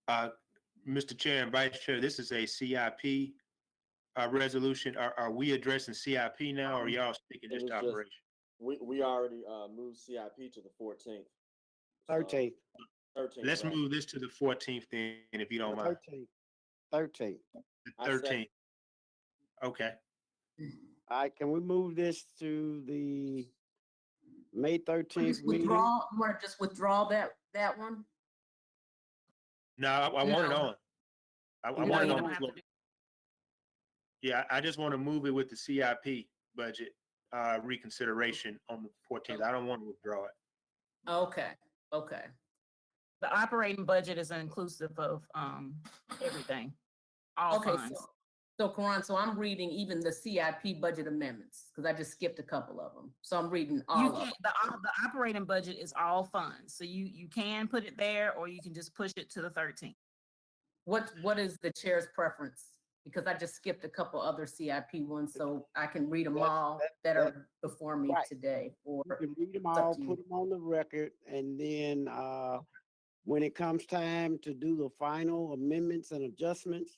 Mr. Chair and Vice Chair, this is a CIP resolution. Are we addressing CIP now, or y'all sticking It just was to just- operation? We already moved CIP to the 14th. 13th. 13th. Let's right. move this to the 14th then, if you don't mind. 13th. The I second. 13th. Okay. All right, can we move this to the May 13th Just meeting? withdraw, you want to just withdraw that one? No, I want it No. on. I You want know it you on don't the have floor. to do- Yeah, I just want to move it with the CIP budget reconsideration on the 14th. I don't want to withdraw it. Okay, okay. The operating budget is inclusive of everything, all Okay, funds. so Karan, so I'm reading even the CIP budget amendments, because I just skipped a couple of them. So I'm reading You all of can, them. the operating budget is all funds, so you can put it there, or you can just push it to the 13th. What is the chair's preference? Because I just skipped a couple other CIP ones, so I can read them all that are before me right. today, or You can read them it's up all, to you. put them on the record, and then when it comes time to do the final amendments and adjustments,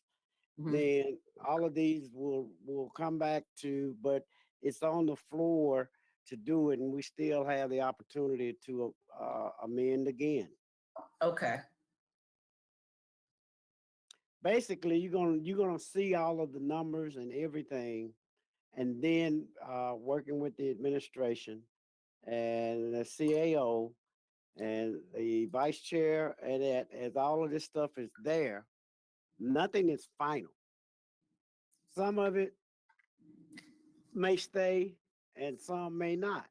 Mhm. then all of these will come back to, but it's on the floor to do it, and we still have the opportunity to amend again. Okay, Basically, you're gonna see all of the numbers and everything, and then working with the administration and the CAO and the vice chair, and that as all of this stuff is there, nothing is final. Some of it may stay and some may not,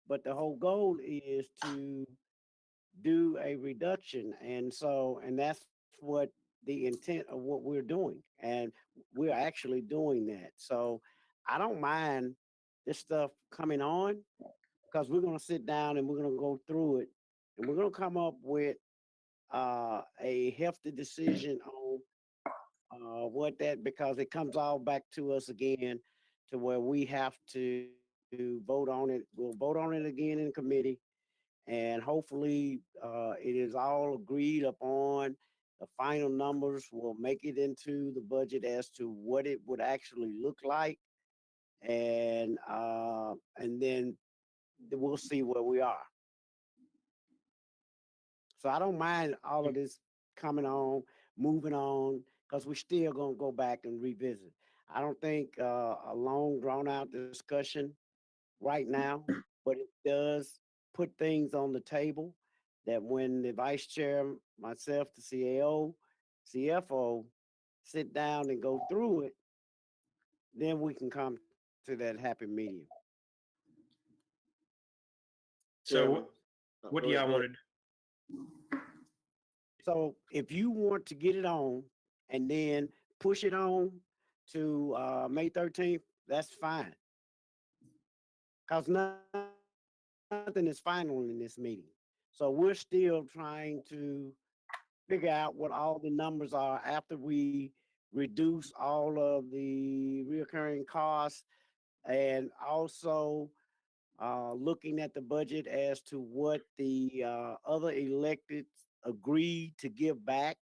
but the whole goal is to do a reduction, and that's what the intent of what we're doing, and we're actually doing that. So I don't mind this stuff coming on, because we're going to sit down and we're going to go through it, and we're going to come up with a hefty decision on what that, because it comes all back to us again, to where we have to vote on it. We'll vote on it again in committee, and hopefully it is all agreed upon. The final numbers will make it into the budget as to what it would actually look like, and then we'll see where we are. So I don't mind all of this coming on, moving on, because we're still gonna go back and revisit. I don't think a long drawn out discussion right now, but it does put things on the table that when the vice chair, myself, the CAO, CFO sit down and go through it, then we can come to that happy medium. So what do y'all want to do? So if you want to get it on and then push it on to May 13th, that's fine. Because nothing is final in this meeting. So we're still trying to figure out what all the numbers are after we reduce all of the reoccurring costs, and also looking at the budget as to what the other electeds agreed to give back,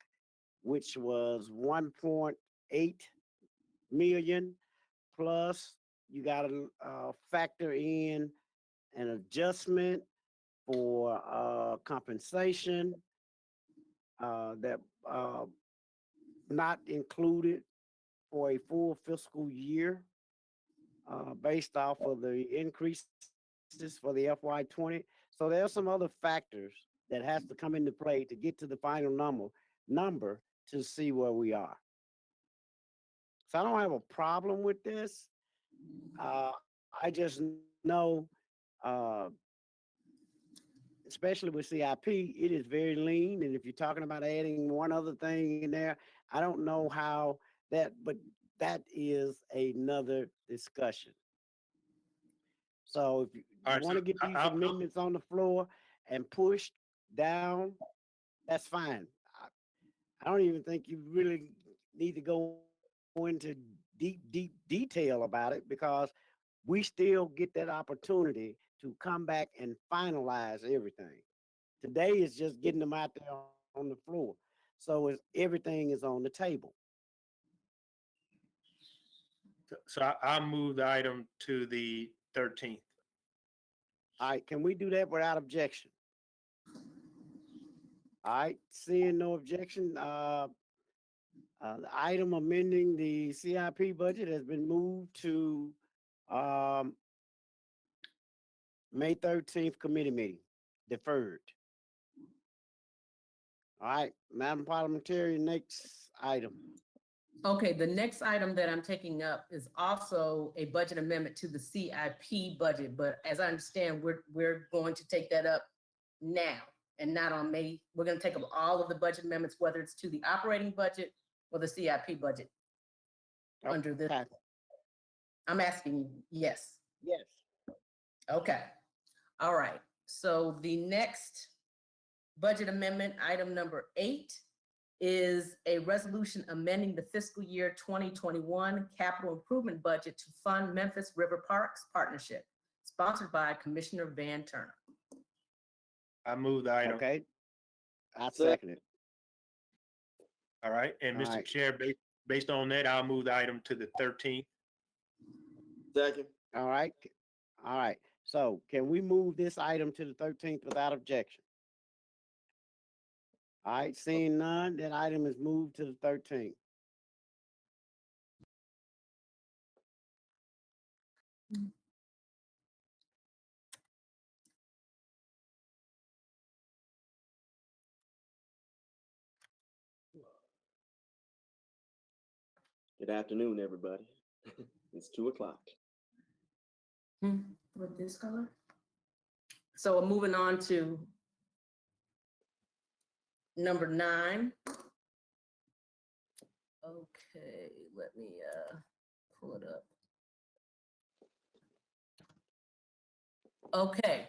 which was 1.8 million plus you gotta, factor in an adjustment for, compensation, that, not included for a full fiscal year, based off of the increases for the FY 20. So there are some other factors that has to come into play to get to the final number to see where we are. So I don't have a problem with this. I just know, especially with CIP, it is very lean. And if you're talking about adding one other thing in there, I don't know how that, but that is another discussion. So if you All right, want to so get these I'll- amendments on the floor and pushed down, that's fine. I don't even think you really need to go into deep detail about it, because we still get that opportunity to come back and finalize everything. Today is just getting them out there on the floor. So everything is on the table. So I'll move the item to the 13th. All right, can we do that without objection? All right, seeing no objection, the item amending the CIP budget has been moved to, May 13th committee meeting, deferred. All right, Madam Parliamentarian, next item. Okay, the next item that I'm taking up is also a budget amendment to the CIP budget, but as I understand, we're going to take that up now and not on May. We're gonna take up all of the budget amendments, whether it's to the operating budget or the CIP budget under this. Okay. I'm asking, yes. Yes. Okay, all right. So the next budget amendment, item number 8, is a resolution amending the fiscal year 2021 capital improvement budget to fund Memphis River Parks Partnership, sponsored by Commissioner Van Turner. I move the item. Okay. I second it. All right, and All Mr. right. Chair, based on that, I'll move the item to the 13th. Second. All right. All right. So can we move this item to the 13th without objection? All right, seeing none, that item is moved to the 13th. Good afternoon, everybody. It's 2:00. With this color? So we're moving on to number 9. Okay, let me pull it up. Okay.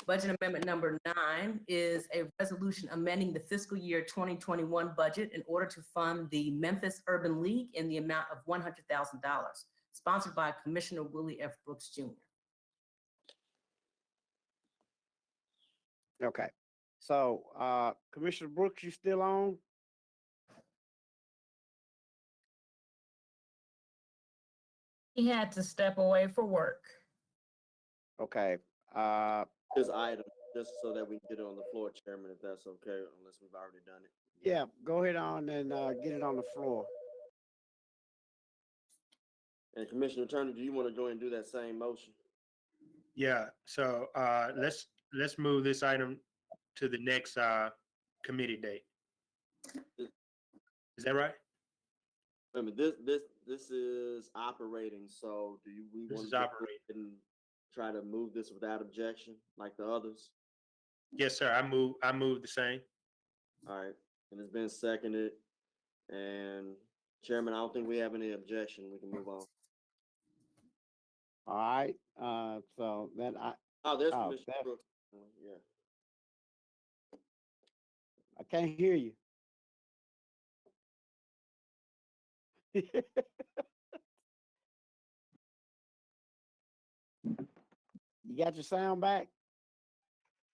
Budget amendment number 9 is a resolution amending the fiscal year 2021 budget in order to fund the Memphis Urban League in the amount of $100,000, sponsored by Commissioner Willie F. Brooks Jr. Okay. So, Commissioner Brooks, you still on? He had to step away for work. Okay. This item, just so that we can get it on the floor, Chairman, if that's okay, unless we've already done it. Yeah, go ahead on and get it on the floor. And Commissioner Turner, do you want to go and do that same motion? Yeah, so let's move this item to the next committee date. Is that right? I mean, this is operating, so we This want is to operating. and try to move this without objection, like the others? Yes, sir. I move the same. All right, and it's been seconded. And Chairman, I don't think we have any objection. We can move on. All right. So then There's oh, Commissioner that- Brooks. Yeah. I can't hear you. You got your sound back?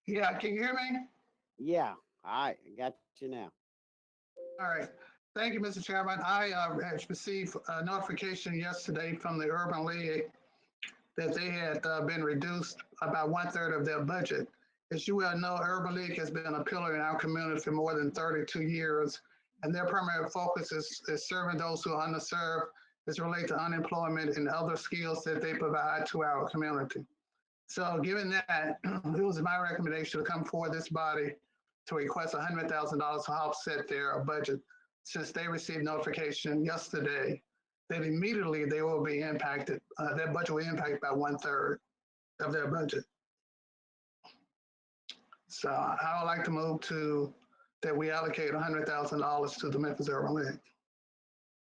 Yeah, can you hear me? Yeah. All right. I got you now. All right. Thank you, Mr. Chairman. I received a notification yesterday from the Urban League that they had been reduced about 1/3 of their budget. As you well know, Urban League has been a pillar in our community for more than 32 years, and their primary focus is serving those who are underserved as related to unemployment and other skills that they provide to our community. So given that, it was my recommendation to come forward this body to request $100,000 to offset their budget, since they received notification yesterday that immediately they will be impacted, their budget will be impacted by 1/3 of their budget. So I would like to move to that we allocate $100,000 to the Memphis Urban League.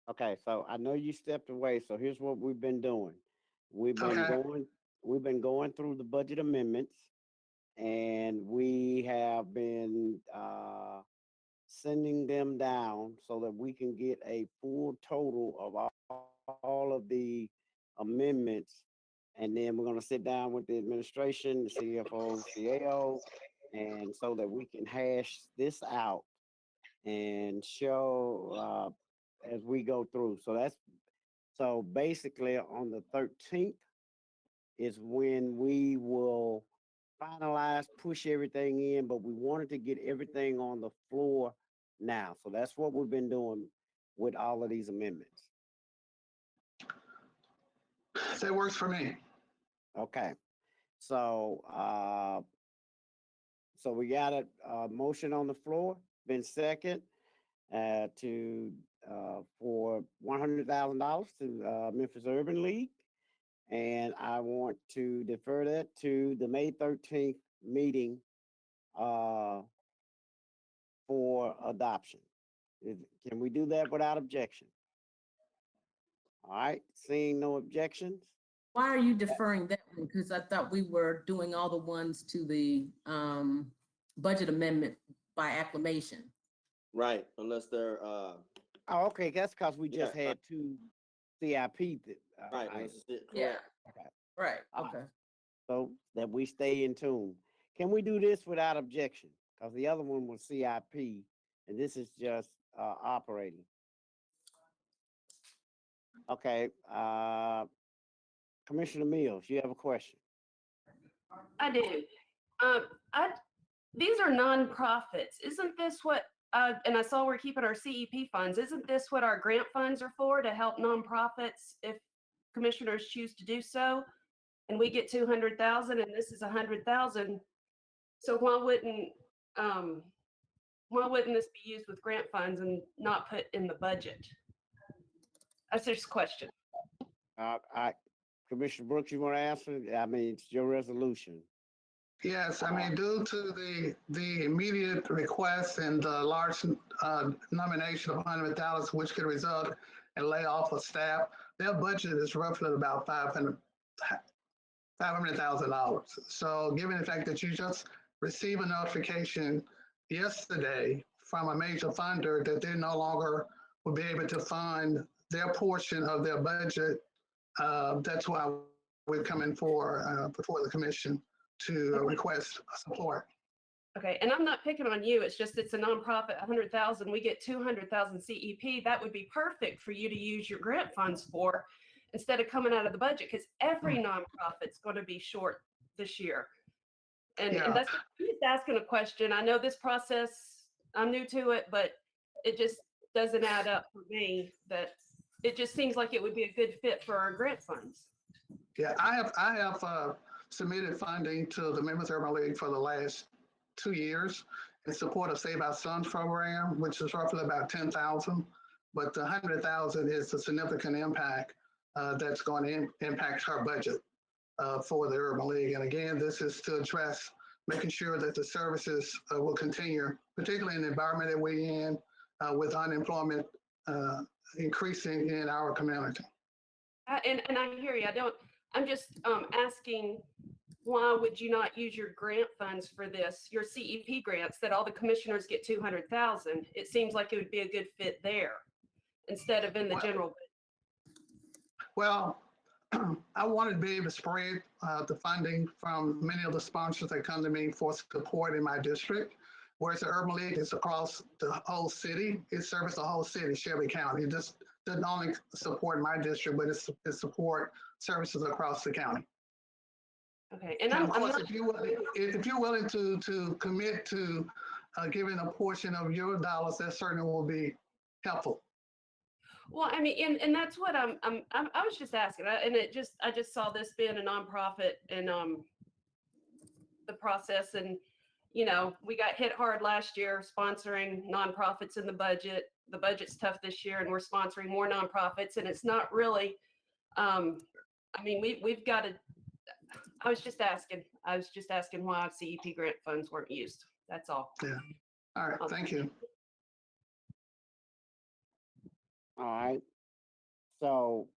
Okay, so I know you stepped away, so here's what we've been doing. We've been Okay. going through the budget amendments, and we have been sending them down so that we can get a full total of all of the amendments. And then we're gonna sit down with the administration, the CFO, CAO, and so that we can hash this out and show as we go through. So basically on the 13th is when we will finalize, push everything in, but we wanted to get everything on the floor now. So that's what we've been doing with all of these amendments. That works for me. Okay. So so we got a motion on the floor, been second to for $100,000 to Memphis Urban League. And I want to defer that to the May 13th meeting for adoption. Can we do that without objection? All right, seeing no objections. Why are you deferring that one? Because I thought we were doing all the ones to the budget amendment by acclamation. Right, unless they're, Oh, okay, that's because we just Yeah, had two CIP. right, items. unless it's Yeah. correct. Okay. Right, Okay. okay. So that we stay in tune. Can we do this without objection? Because the other one was CIP, and this is just operating. Okay, Commissioner Mills, you have a question? I do. These are nonprofits. Isn't this what, and I saw we're keeping our CEP funds. Isn't this what our grant funds are for, to help nonprofits if commissioners choose to do so? And we get 200,000 and this is 100,000. So why wouldn't this be used with grant funds and not put in the budget? That's just a question. Commissioner Brooks, you want to answer? I mean, it's your resolution. Yes, I mean, due to the immediate request and the large nomination of $100,000, which could result in layoff of staff, their budget is roughly about $500,000. So given the fact that you just received a notification yesterday from a major funder that they no longer will be able to fund their portion of their budget, that's why we're coming for before the commission to request support. Okay, and I'm not picking on you. It's just, it's a nonprofit, 100,000. We get 200,000 CEP. That would be perfect for you to use your grant funds for instead of coming out of the budget, because every nonprofit's going to be short this year. And that's I'm just asking a question. I know this process, I'm new to it, but it just doesn't add up for me. That it just seems like it would be a good fit for our grant funds. Yeah, I have submitted funding to the Memphis Urban League for the last 2 years in support of Save Our Sons program, which is roughly about 10,000. But the 100,000 is a significant impact that's going to impact our budget for the Urban League. And again, this is to address making sure that the services will continue, particularly in the environment that we're in with unemployment increasing in our community. And I hear you. I'm just asking, why would you not use your grant funds for this, your CEP grants, that all the commissioners get 200,000? It seems like it would be a good fit there instead of in the general. Well, I wanted to be able to spread the funding from many of the sponsors that come to me for support in my district. whereas the Urban League is across the whole city. It serves the whole city, Shelby County. It just doesn't only support my district, but it support services across the county. Okay, and And I'm of course, not, if you're willing to commit to giving a portion of your dollars, that certainly will be helpful. well, I mean, and that's what I was just asking, and I just saw this being a nonprofit and the process, and we got hit hard last year sponsoring nonprofits in the budget. The budget's tough this year, and we're sponsoring more nonprofits, and it's not really. I mean, we've got to. I was just asking why CEP grant funds weren't used. That's all. Yeah. All right. Thank you. All right. So,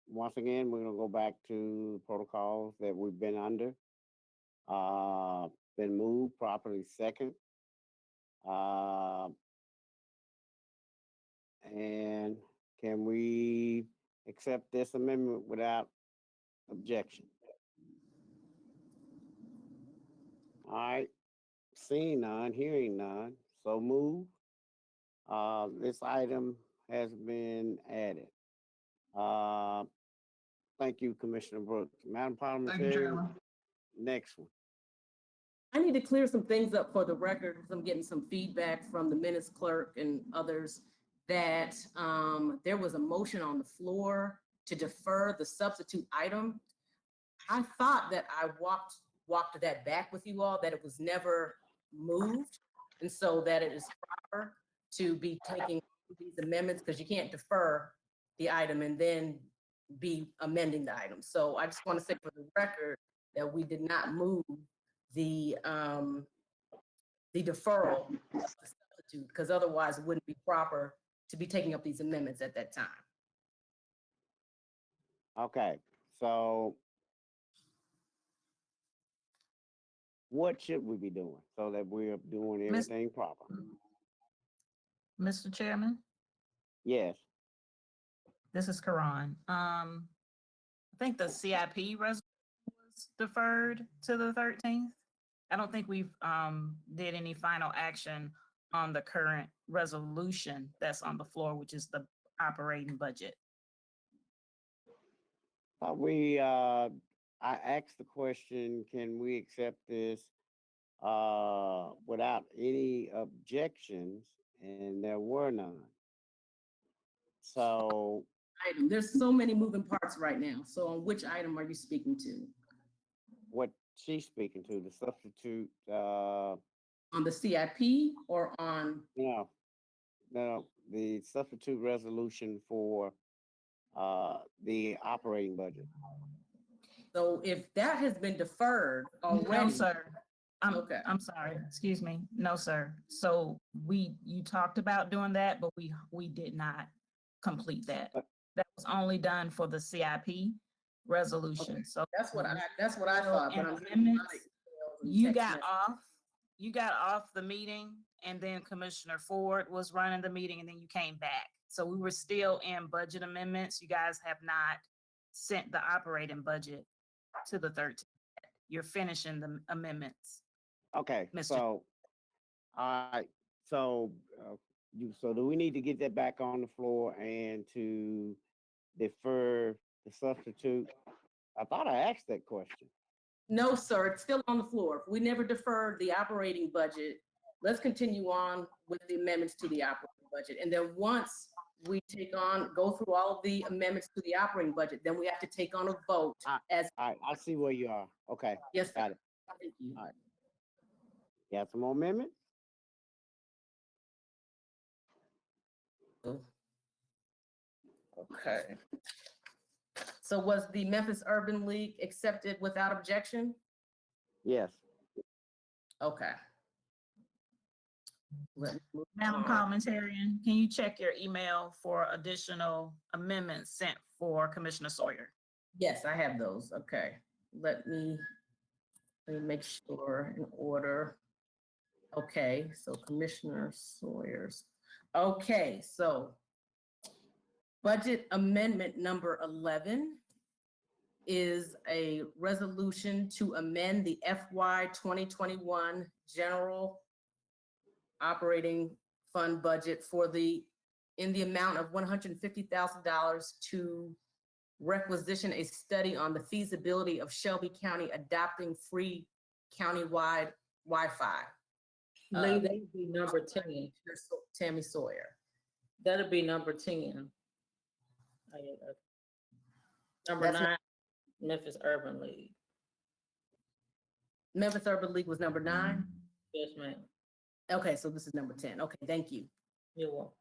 once again, we're gonna go back to protocols that we've been under. Been moved properly second. And can we accept this amendment without objection? All right, seeing none, hearing none, so move. This item has been added. Thank you, Commissioner Brooks. Madam Thank you, Parliamentarian, Chairman. next one. I need to clear some things up for the record, because I'm getting some feedback from the minutes clerk and others that there was a motion on the floor to defer the substitute item. I thought that I walked that back with you all, that it was never moved. And so that it is proper to be taking these amendments, because you can't defer the item and then be amending the item. So I just want to say for the record that we did not move the deferral substitute, because otherwise it wouldn't be proper to be taking up these amendments at that time. Okay, so what should we be doing so that we're doing Miss- everything proper? Mr. Chairman, Yes, this is Karan. I think the CIP resolution was deferred to the 13th. I don't think we've did any final action on the current resolution that's on the floor, which is the operating budget. I asked the question, can we accept this without any objections? And there were none. So Item. There's so many moving parts right now. So on which item are you speaking to? what she's speaking to, the substitute, On the CIP or on, no, the substitute resolution for the operating budget. so if that has been deferred No, already? sir. Okay. I'm sorry, excuse me. No, sir. So you talked about doing that, but we did not complete that. That was only done for the CIP resolution. Okay. So That's what I So, thought, but and I'm getting amendments, like emails and you text got messages. you got off the meeting, and then Commissioner Ford was running the meeting, and then you came back. So we were still in budget amendments. You guys have not sent the operating budget to the 13th. You're finishing the amendments. Okay, Mr. so, all right, so, so do we need to get that back on the floor and to defer the substitute? I thought I asked that question. No, sir, it's still on the floor. We never deferred the operating budget. Let's continue on with the amendments to the operating budget. And then once we go through all of the amendments to the operating budget, then we have to take on a vote as. All right, I see where you are. Okay. Yes, got it. Thank you. All right. Got some more amendments? Okay. So was the Memphis Urban League accepted without objection? Yes. Okay. Let me move Madam on. Parliamentarian, can you check your email for additional amendments sent for Commissioner Sawyer? Yes, I have those. Okay. Let me make sure in order. Okay, so Commissioner Sawyer's. Okay, so budget amendment number 11. is a resolution to amend the FY 2021 general operating fund budget in the amount of $150,000 to requisition a study on the feasibility of Shelby County adopting free countywide Wi-Fi. Lee, that would be number 10. Tammy Sawyer. That'll be number 10. Oh, yeah, okay. Number That's 9, Memphis Urban League. Memphis Urban League was number 9? Yes, ma'am. Okay, so this is number 10. Okay, thank you. You're welcome.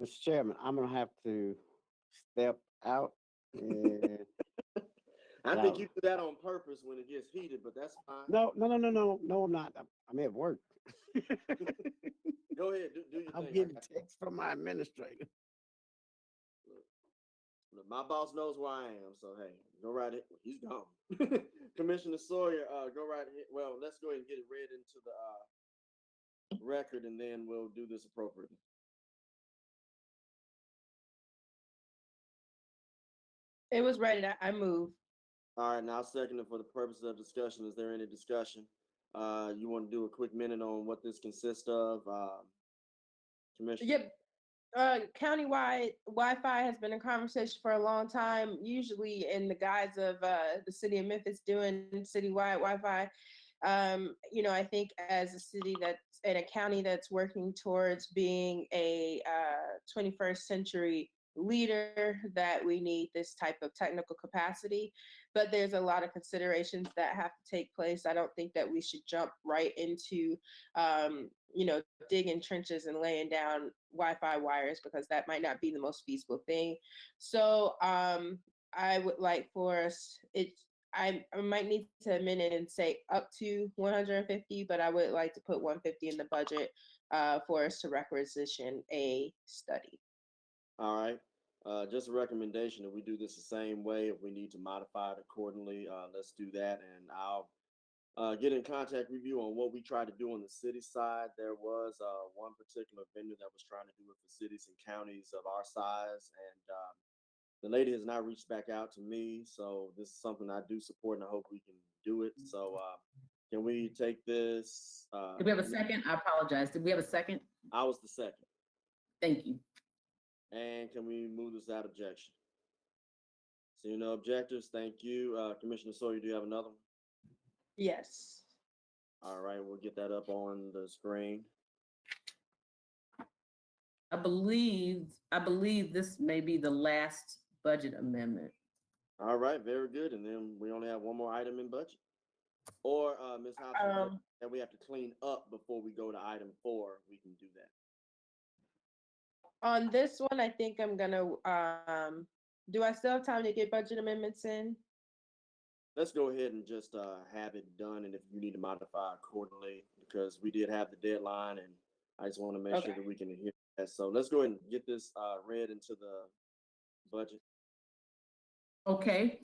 Mr. Chairman, I'm gonna have to step out and I think you do that on purpose when it gets heated, but that's fine. no, I'm not. I'm at work. Go ahead, do your I'm thing. getting texts from my administrator. Look, my boss knows where I am, so hey, go right ahead. He's gone. Commissioner Sawyer, go right ahead. Well, let's go ahead and get it read into the record, and then we'll do this appropriately. It was ready. I moved. All right, now second it for the purpose of discussion. Is there any discussion? You want to do a quick minute on what this consists of, Commissioner? Yep. Countywide Wi-Fi has been a conversation for a long time, usually in the guise of the city of Memphis doing citywide Wi-Fi. I think as a city that's in a county that's working towards being a 21st century leader, that we need this type of technical capacity. But there's a lot of considerations that have to take place. I don't think that we should jump right into digging trenches and laying down Wi-Fi wires, because that might not be the most feasible thing. So I would like for us, I might need to amend it and say up to 150, but I would like to put 150 in the budget for us to requisition a study. All right. Just a recommendation that we do this the same way. If we need to modify it accordingly, let's do that. And I'll get in contact with you on what we try to do on the city side. There was one particular vendor that was trying to do it for cities and counties of our size. And the lady has not reached back out to me. So this is something I do support, and I hope we can do it. So can we take this? Did we have a second? I apologize. Did we have a second? I was the second. Thank you. And can we move this without objection? Seeing no objectors, thank you. Commissioner Sawyer, do you have another one? Yes. All right, we'll get that up on the screen. I believe this may be the last budget amendment. All right, very good. And then we only have one more item in budget. Or Ms. Hobson, that we have to clean up before we go to item 4, we can do that. On this one, I think I'm gonna, do I still have time to get budget amendments in? Let's go ahead and just have it done, and if you need to modify accordingly, because we did have the deadline, and I just want to make sure that we can hear that. So let's go ahead and get this read into the budget. Okay.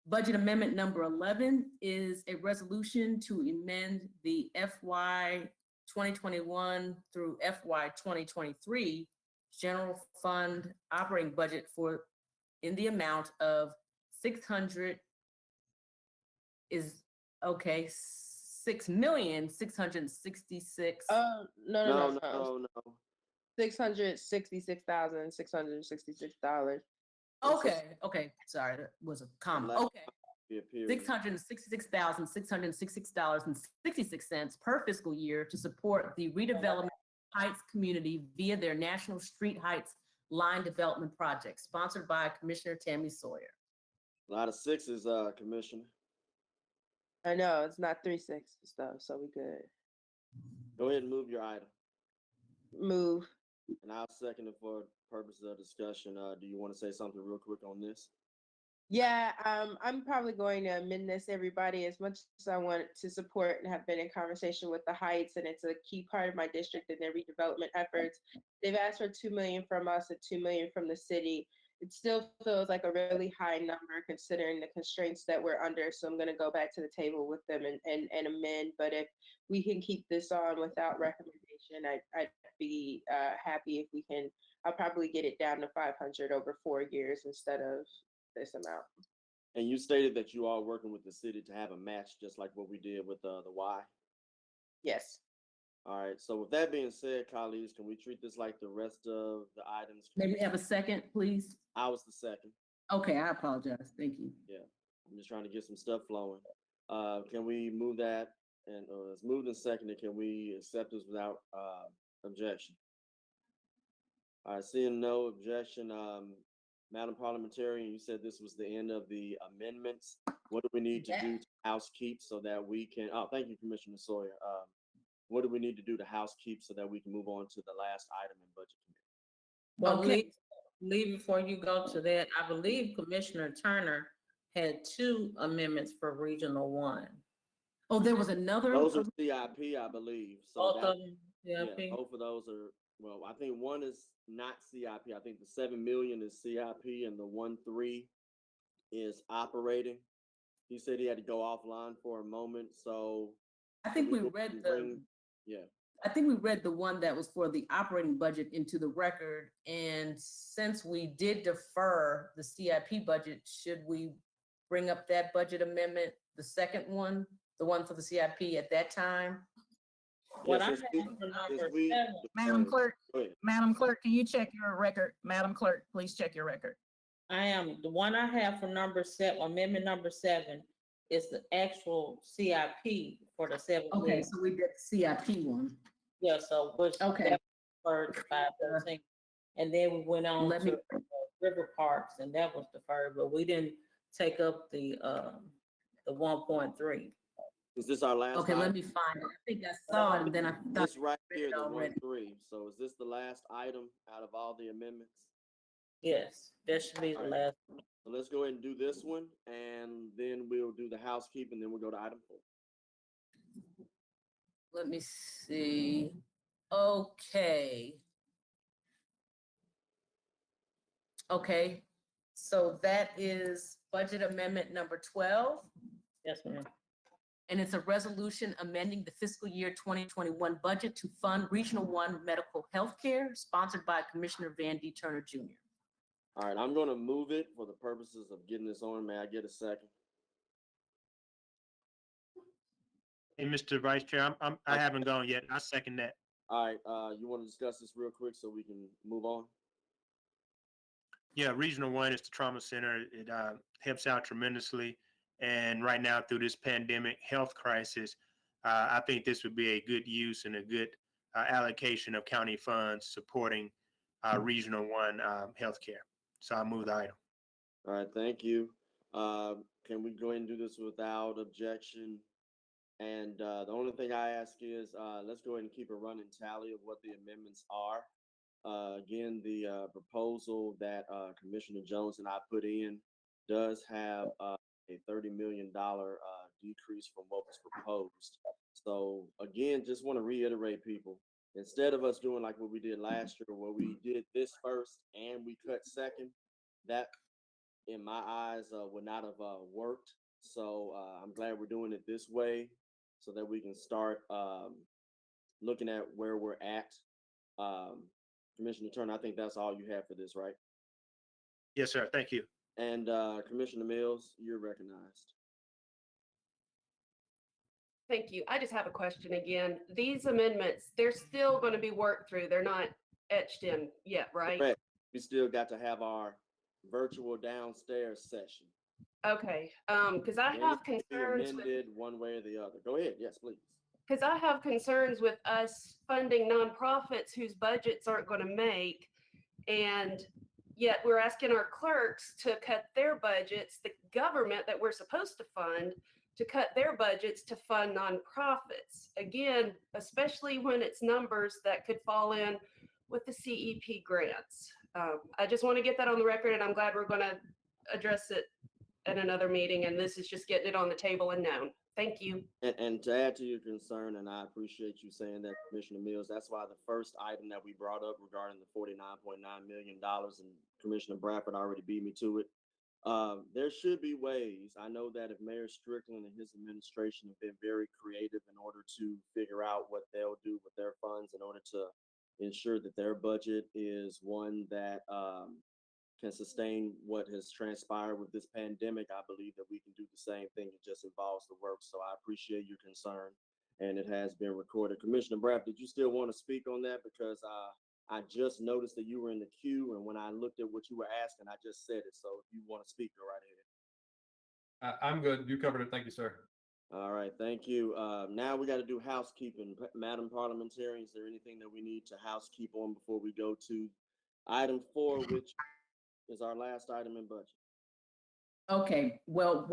Budget amendment number 11 is a resolution to amend the FY 2021 through FY 2023 general fund operating budget in the amount of 6,666,666. No. $666,666. Okay. Sorry, that was a comma. Okay. $666,666.66 per fiscal year to support the redevelopment Heights community via their National Street Heights line development project, sponsored by Commissioner Tammy Sawyer. A lot of sixes, Commissioner. I know, it's not 3 6s though, so we good. Go ahead and move your item. Move. And I'll second it for purposes of discussion. Do you want to say something real quick on this? Yeah, I'm probably going to amend this, everybody, as much as I want to support and have been in conversation with the Heights, and it's a key part of my district and their redevelopment efforts. They've asked for $2 million from us and $2 million from the city. It still feels like a really high number considering the constraints that we're under. So I'm going to go back to the table with them and amend. But if we can keep this on without recommendation, addition, I'd be happy if we can. I'll probably get it down to 500 over 4 years instead of this amount. And you stated that you are working with the city to have a match, just like what we did with the Y. Yes. All right. So with that being said, colleagues, can we treat this like the rest of the items? May we have a second, please? I was the second. Okay, I apologize. Thank you. Yeah, I'm just trying to get some stuff flowing. Can we move that? And it's moved and seconded. Can we accept this without objection? All right, seeing no objection, Madam Parliamentarian, you said this was the end of the amendments. What do we need to do to housekeep so that we can? Oh, thank you, Commissioner Sawyer. What do we need to do to housekeep so that we can move on to the last item in Budget Committee? Well, Okay. leave before you go to that, I believe Commissioner Turner had 2 amendments for Regional 1. Oh, there was another. Those are CIP, I believe. So Both that- of them, yeah, CIP? both of those are, well, I think one is not CIP. I think the 7 million is CIP and the 1.3 is operating. He said he had to go offline for a moment, so. I think we go read and the, Yeah, I think we read the one that was for the operating budget into the record. And since we did defer the CIP budget, should we bring up that budget amendment, the second one, the one for the CIP at that time? What I Yes, have since for since number we 7, Madam deferred- Clerk, Go ahead. Madam Clerk, can you check your record? Madam Clerk, please check your record. the one I have for number 7, amendment number 7 is the actual CIP for the 7 Okay, million. so we did the CIP one. Yeah, so which. Okay. that was deferred to 513. And then we went on Let me- to River Parks, and that was deferred, but we didn't take up the 1.3. Is this our last? Okay, let item? me find it. I think I saw it and then I thought. This right read here, it the already. 1.3. So is this the last item out of all the amendments? Yes, that should be the All right. last. So let's go ahead and do this one, and then we'll do the housekeeping, then we'll go to item 4. Let me see. Okay. Okay, so that is budget amendment number 12. Yes, ma'am. And it's a resolution amending the fiscal year 2021 budget to fund Regional 1 medical health care, sponsored by Commissioner Van D. Turner Jr. All right, I'm going to move it for the purposes of getting this on. May I get a second? Hey, Mr. Vice Chair, I haven't gone yet. I second that. All right, you want to discuss this real quick so we can move on? Yeah, Regional 1 is the trauma center. It helps out tremendously. And right now, through this pandemic health crisis, I think this would be a good use and a good allocation of county funds supporting Regional 1 healthcare. So I move the item. All right, thank you. Can we go ahead and do this without objection? And the only thing I ask is, let's go ahead and keep a running tally of what the amendments are. Again, the proposal that Commissioner Jones and I put in does have a $30 million decrease from what was proposed. So again, just want to reiterate, people, instead of us doing like what we did last year, where we did this first and we cut second, that in my eyes would not have worked. So I'm glad we're doing it this way so that we can start looking at where we're at. Commissioner Turner, I think that's all you have for this, right? Yes, sir. Thank you. And Commissioner Mills, you're recognized. Thank you. I just have a question again. These amendments, they're still going to be worked through. They're not etched in yet, right? Correct. We still got to have our virtual downstairs session. Okay, because I Then have it can be concerns with, amended one way or the other. Go ahead. Yes, please. because I have concerns with us funding nonprofits whose budgets aren't going to make. And yet we're asking our clerks to cut their budgets, the government that we're supposed to fund, to cut their budgets to fund nonprofits. Again, especially when it's numbers that could fall in with the CEP grants. I just want to get that on the record, and I'm glad we're going to address it at another meeting, and this is just getting it on the table and known. Thank you. And to add to your concern, and I appreciate you saying that, Commissioner Mills, that's why the first item that we brought up regarding the $49.9 million, and Commissioner Bradford already beat me to it. There should be ways. I know that if Mayor Strickland and his administration have been very creative in order to figure out what they'll do with their funds in order to ensure that their budget is one that can sustain what has transpired with this pandemic. I believe that we can do the same thing. It just involves the work. So I appreciate your concern, and it has been recorded. Commissioner Braff, did you still want to speak on that? Because I just noticed that you were in the queue, and when I looked at what you were asking, I just said it. So if you want to speak, go right ahead. I'm good. You covered it. Thank you, sir. All right, thank you. Now we got to do housekeeping. Madam Parliamentarian, is there anything that we need to housekeep on before we go to item 4, which is our last item in budget? Okay, well,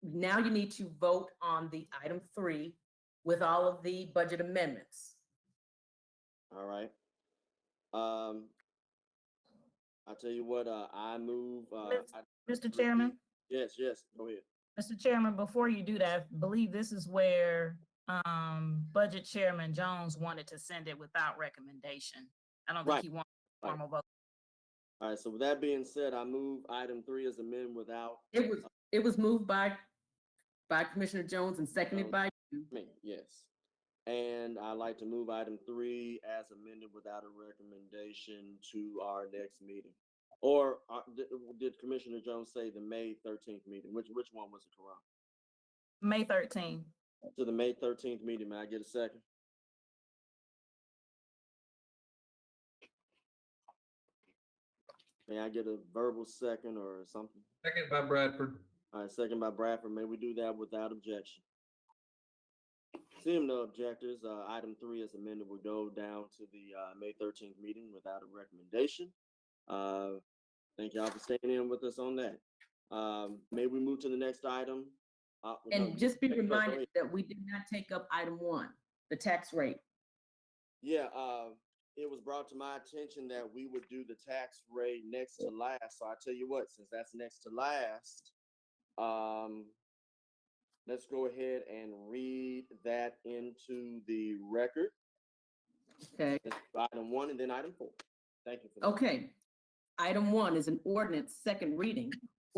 now you need to vote on the item 3 with all of the budget amendments. All right. I'll tell you what, I move. Mr. Chairman? Yes, go ahead. Mr. Chairman, before you do that, I believe this is where Budget Chairman Jones wanted to send it without recommendation. I don't think Right. he wanted a formal vote. All right, so with that being said, I move item 3 as amended without. It was moved by Commissioner Jones and seconded by you. Me, yes. And I'd like to move item 3 as amended without a recommendation to our next meeting. Or did Commissioner Jones say the May 13th meeting? Which one was it, Karan? May 13th. To the May 13th meeting. May I get a second? May I get a verbal second or something? Second by Bradford. All right, second by Bradford. May we do that without objection? Seeing no objectors, item 3 as amended will go down to the May 13th meeting without a recommendation. Thank y'all for staying in with us on that. May we move to the next item? And just be reminded that we did not take up item 1, the tax rate. Yeah, it was brought to my attention that we would do the tax rate next to last. So I tell you what, since that's next to last, let's go ahead and read that into the record. Okay. Item 1 and then item 4. Thank you for that. Okay. Item 1 is an ordinance, second reading.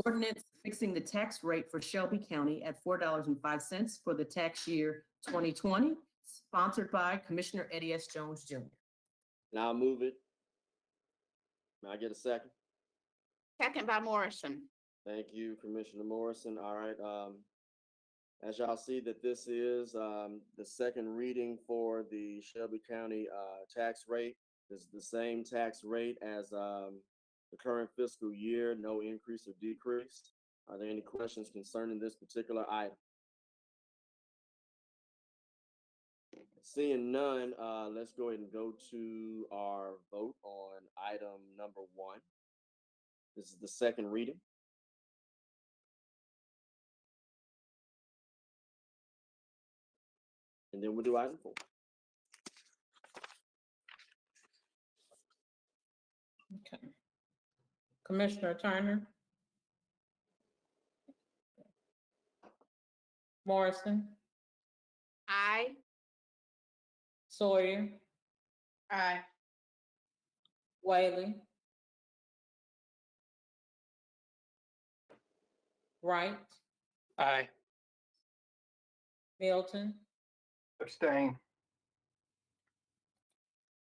Ordinance fixing the tax rate for Shelby County at $4.05 for the tax year 2020, sponsored by Commissioner Eddie S. Jones Jr. Now I'll move it. May I get a second? Second by Morrison. Thank you, Commissioner Morrison. All right. As y'all see that this is the second reading for the Shelby County tax rate. This is the same tax rate as the current fiscal year, no increase or decrease. Are there any questions concerning this particular item? Seeing none, let's go ahead and go to our vote on item number 1. This is the second reading. And then we'll do item 4. Okay. Commissioner Turner? Morrison? Aye. Sawyer? Aye. Whaley? Wright? Aye. Milton? Abstain.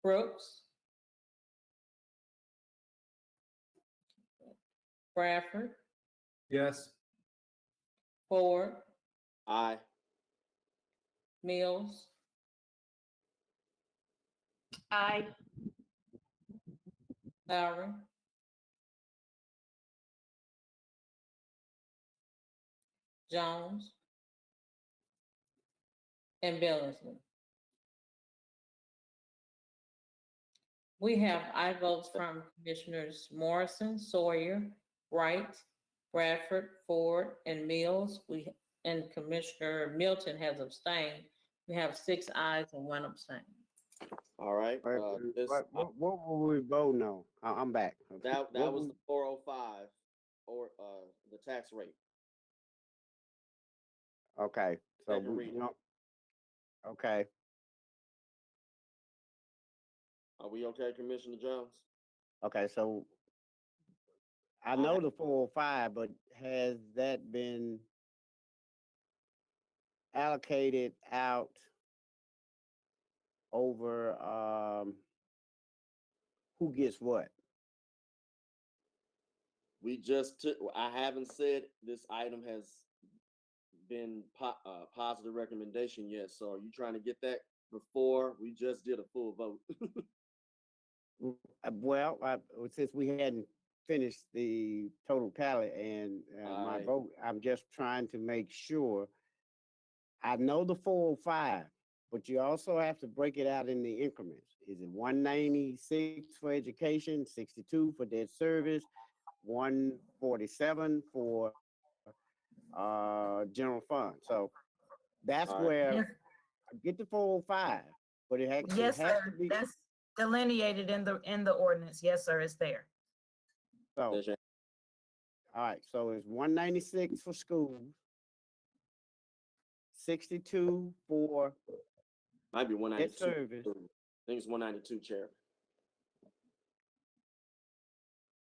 Brooks? Bradford? Yes. Ford? Aye. Mills? Aye. Lowry? Jones? And Billingsley. We have aye votes from Commissioners Morrison, Sawyer, Wright, Bradford, Ford, and Mills. And Commissioner Milton has abstained. We have 6 ayes and 1 abstain. All right. What were we voting on? I'm back. That What was we- the 405 or the tax rate. Okay, so Second we reading. don't. Okay, Are we okay, Commissioner Jones? okay, so I know the 405, but has that been allocated out over, who gets what? We just took, I haven't said this item has been positive recommendation yet. So are you trying to get that before we just did a full vote? Well, since we hadn't finished the total tally and my Alright. vote, I'm just trying to make sure. I know the 405, but you also have to break it out in the increments. Is it 196 for education, 62 for debt service, 147 for general fund? So that's Alright. where I get the 405, but it Yes, has sir. to be. That's delineated in the ordinance. Yes, sir, it's there. So, Yes, sir. all right, so it's 196 for schools, 62 for Might be debt 192. service. I think it's 192, Chair.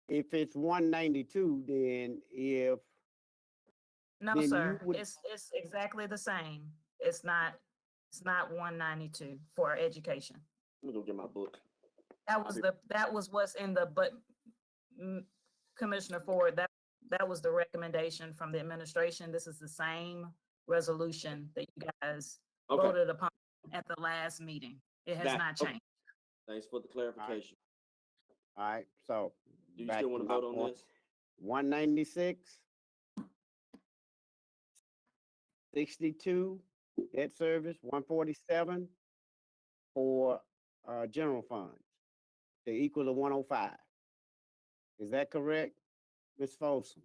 If it's 192, then No, then you sir, would- it's exactly the same. It's not 192 for education. Let me go get my book. That was what's in the, but Commissioner Ford, that was the recommendation from the administration. This is the same resolution that you guys Okay. voted upon at the last meeting. It has That- not okay. changed. Thanks for the clarification. All right, so. Do you back still want to my vote on point. this? 196, 62, debt service, 147 for general funds to equal to 105. Is that correct, Ms. Folsom?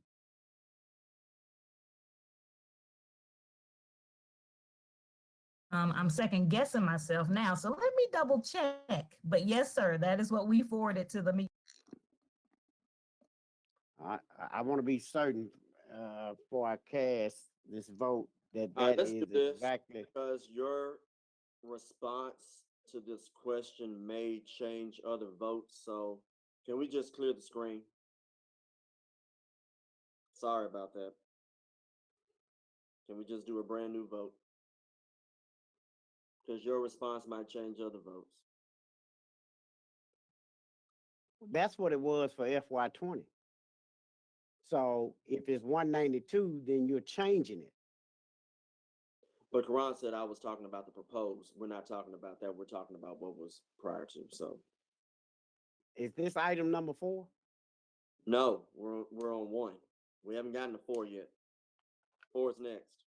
I'm second guessing myself now, so let me double check. But yes, sir, that is what we forwarded to the meeting. I want to be certain before I cast this vote that All right, that let's is do this exactly. because your response to this question may change other votes. So can we just clear the screen? Sorry about that. Can we just do a brand new vote? Because your response might change other votes. That's what it was for FY20. So if it's 192, then you're changing it. But Karan said I was talking about the proposed. We're not talking about that. We're talking about what was prior to. So Is this item number 4? no, we're on 1. We haven't gotten to 4 yet. 4 is next.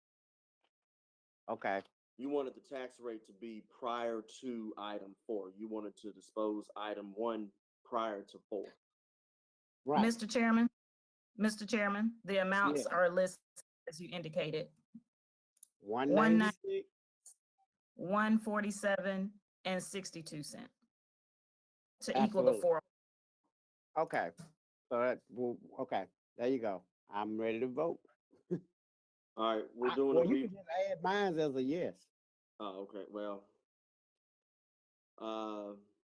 Okay. You wanted the tax rate to be prior to item 4. You wanted to dispose item 1 prior to 4. Right. Mr. Chairman, the amounts Yeah. are listed as you indicated. 196. 147 and 62 cents to equal Absolutely. the 4. Okay. So okay. There you go. I'm ready to vote. All right, we're doing well, a you can just add mine as a yes, Oh, okay. Well,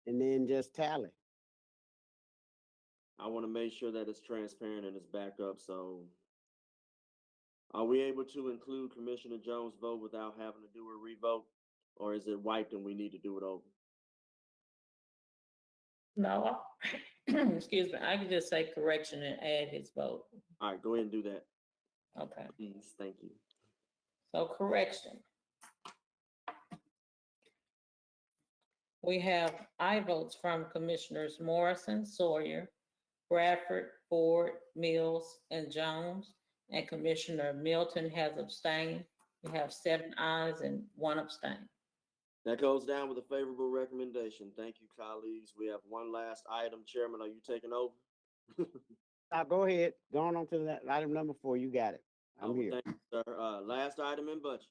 and then just tally. I want to make sure that it's transparent and it's back up. So are we able to include Commissioner Jones' vote without having to do a revote? Or is it wiped and we need to do it over? No, excuse me, I can just say correction and add his vote. All right, go ahead and do that, Okay, please. Thank you. so correction. We have I votes from Commissioners Morrison, Sawyer, Bradford, Ford, Mills, and Jones, and Commissioner Milton has abstained. We have 7 ayes and 1 abstain. That goes down with a favorable recommendation. Thank you, colleagues. We have one last item. Chairman, are you taking over? Now go ahead. Going on to that item number 4. You got it. I'm here. Thank you, sir. Last item in budget.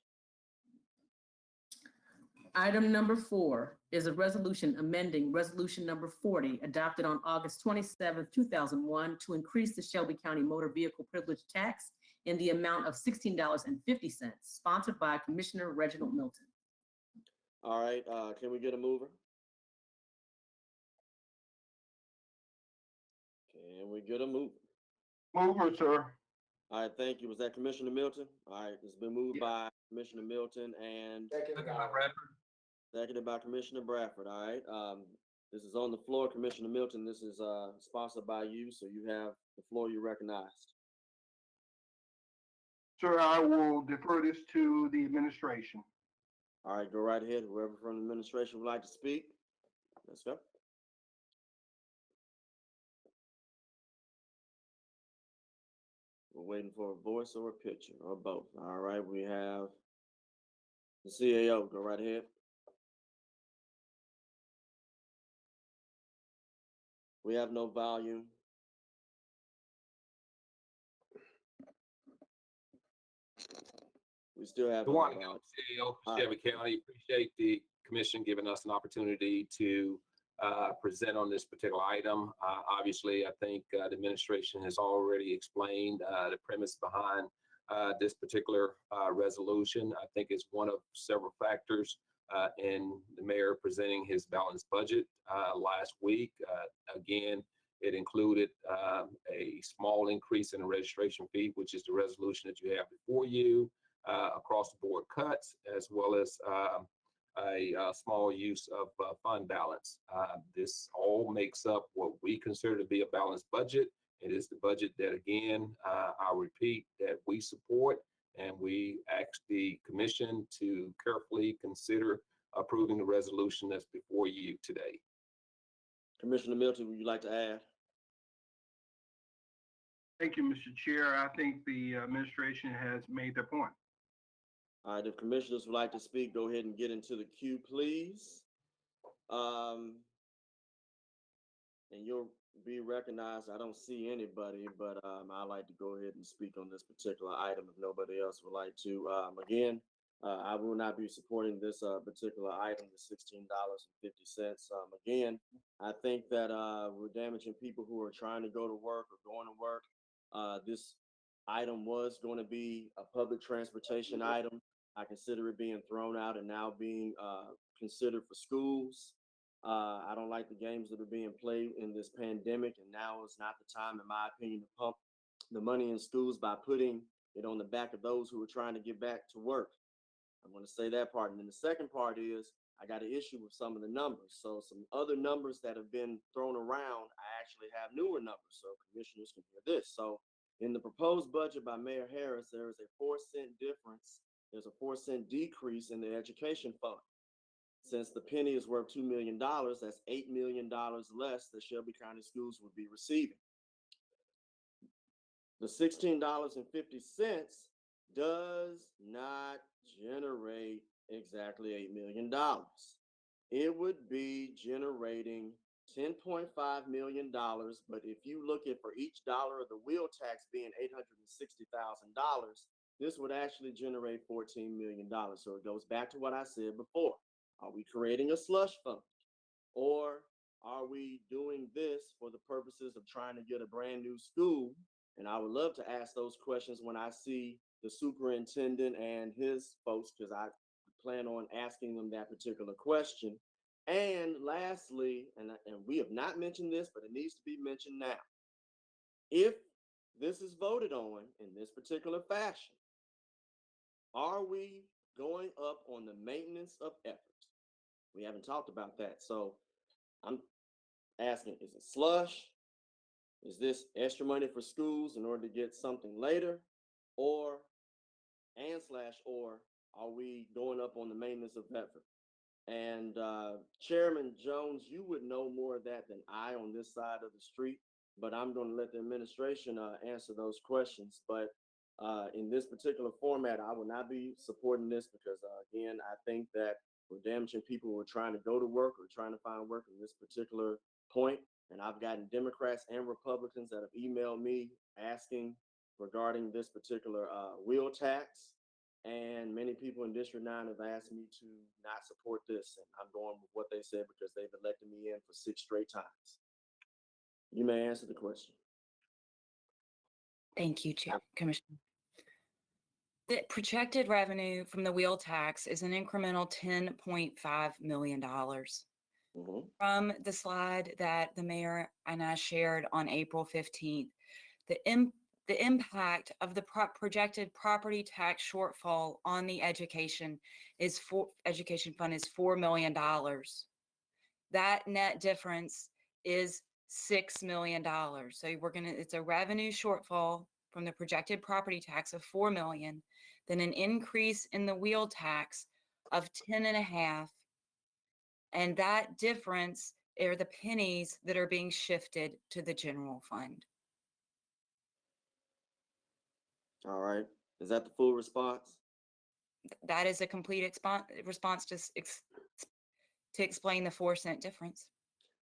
Item number 4 is a resolution amending Resolution Number 40, adopted on August 27, 2001, to increase the Shelby County Motor Vehicle Privilege Tax in the amount of $16.50, sponsored by Commissioner Reginald Milton. All right, can we get a mover? Can we get a mover? Mover, sir. All right, thank you. Was that Commissioner Milton? All right, it's been moved by Commissioner Milton and seconded by Commissioner Bradford. All right, this is on the floor. Commissioner Milton, this is sponsored by you, so you have the floor. You recognized. Sir, I will defer this to the administration. All right, go right ahead. Whoever from the administration would like to speak, let's go. We're waiting for a voice or a picture or both. All right, we have the CAO. Go right ahead. We have no volume. We still have. Dewan Gillum, CEO for Shelby County. Appreciate the commission giving us an opportunity to present on this particular item. Obviously, I think the administration has already explained the premise behind this particular resolution. I think it's one of several factors in the mayor presenting his balanced budget last week. Again, it included a small increase in the registration fee, which is the resolution that you have before you, across the board cuts, as well as a small use of fund balance. This all makes up what we consider to be a balanced budget. It is the budget that, again, I'll repeat, that we support, and we ask the commission to carefully consider approving the resolution that's before you today. Commissioner Milton, would you like to add? Thank you, Mr. Chair. I think the administration has made their point. All right, if commissioners would like to speak, go ahead and get into the queue, please. And you'll be recognized. I don't see anybody, but I'd like to go ahead and speak on this particular item if nobody else would like to. Again, I will not be supporting this particular item, the $16.50. Again, I think that we're damaging people who are trying to go to work or going to work. This item was going to be a public transportation item. I consider it being thrown out and now being considered for schools. I don't like the games that are being played in this pandemic, and now is not the time, in my opinion, to pump the money in schools by putting it on the back of those who are trying to get back to work. I'm going to say that part. And then the second part is I got an issue with some of the numbers. So some other numbers that have been thrown around, I actually have newer numbers, so commissioners can hear this. So in the proposed budget by Mayor Harris, there is a 4-cent difference. There's a 4-cent decrease in the education fund. Since the penny is worth $2 million, that's $8 million less that Shelby County Schools would be receiving. The $16.50 does not generate exactly $8 million. It would be generating $10.5 million, but if you look at for each dollar of the wheel tax being $860,000, this would actually generate $14 million. So it goes back to what I said before. Are we creating a slush fund? Or are we doing this for the purposes of trying to get a brand new school? And I would love to ask those questions when I see the superintendent and his folks, because I plan on asking them that particular question. And lastly, and we have not mentioned this, but it needs to be mentioned now. If this is voted on in this particular fashion, are we going up on the maintenance of effort? We haven't talked about that. So I'm asking, is it slush? Is this extra money for schools in order to get something later? Or are we going up on the maintenance of effort? And Chairman Jones, you would know more of that than I on this side of the street, but I'm going to let the administration answer those questions. But in this particular format, I will not be supporting this because, again, I think that we're damaging people who are trying to go to work or trying to find work in this particular point. And I've gotten Democrats and Republicans that have emailed me asking regarding this particular wheel tax. And many people in District 9 have asked me to not support this. And I'm going with what they said because they've elected me in for 6 straight times. You may answer the question. Thank you, Chair, Commissioner. The projected revenue from the wheel tax is an incremental $10.5 million. From the slide that the mayor and I shared on April 15th, the the impact of the projected property tax shortfall on the education fund is $4 million. That net difference is $6 million. So it's a revenue shortfall from the projected property tax of 4 million, then an increase in the wheel tax of 10.5. And that difference are the pennies that are being shifted to the general fund. All right. Is that the full response? That is a complete response to explain the 4-cent difference.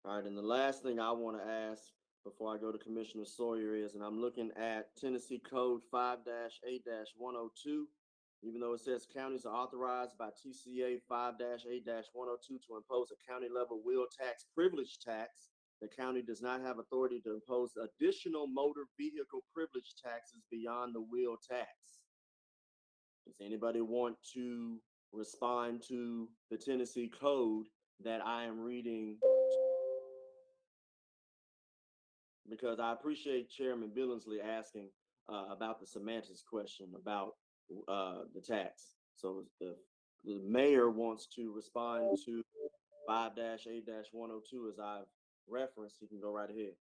All right. And the last thing I want to ask before I go to Commissioner Sawyer is, and I'm looking at Tennessee Code 5-A-102, even though it says counties are authorized by TCA 5-A-102 to impose a county level wheel tax privilege tax, the county does not have authority to impose additional motor vehicle privilege taxes beyond the wheel tax. Does anybody want to respond to the Tennessee Code that I am reading? Because I appreciate Chairman Billingsley asking about the semantics question about the tax. So the mayor wants to respond to 5-A-102 as I've referenced. He can go right ahead.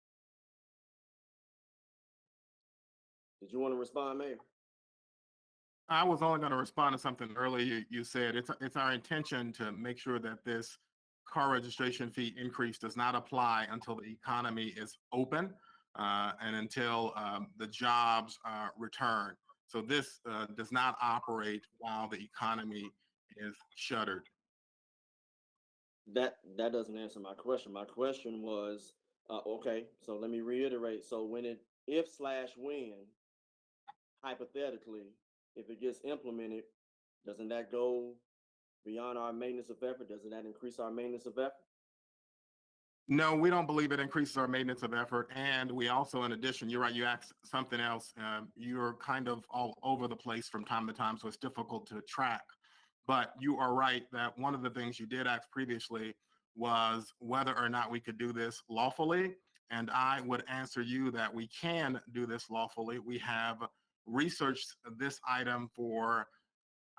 Did you want to respond, Mayor? I was only going to respond to something earlier you said. It's our intention to make sure that this car registration fee increase does not apply until the economy is open and until the jobs return. So this does not operate while the economy is shuttered. That doesn't answer my question. My question was, okay, so let me reiterate. So if/when, hypothetically, if it gets implemented, doesn't that go beyond our maintenance of effort? Doesn't that increase our maintenance of effort? No, we don't believe it increases our maintenance of effort. And we also, in addition, you're right, you asked something else. You're kind of all over the place from time to time, so it's difficult to track. But you are right that one of the things you did ask previously was whether or not we could do this lawfully. And I would answer you that we can do this lawfully. We have researched this item for,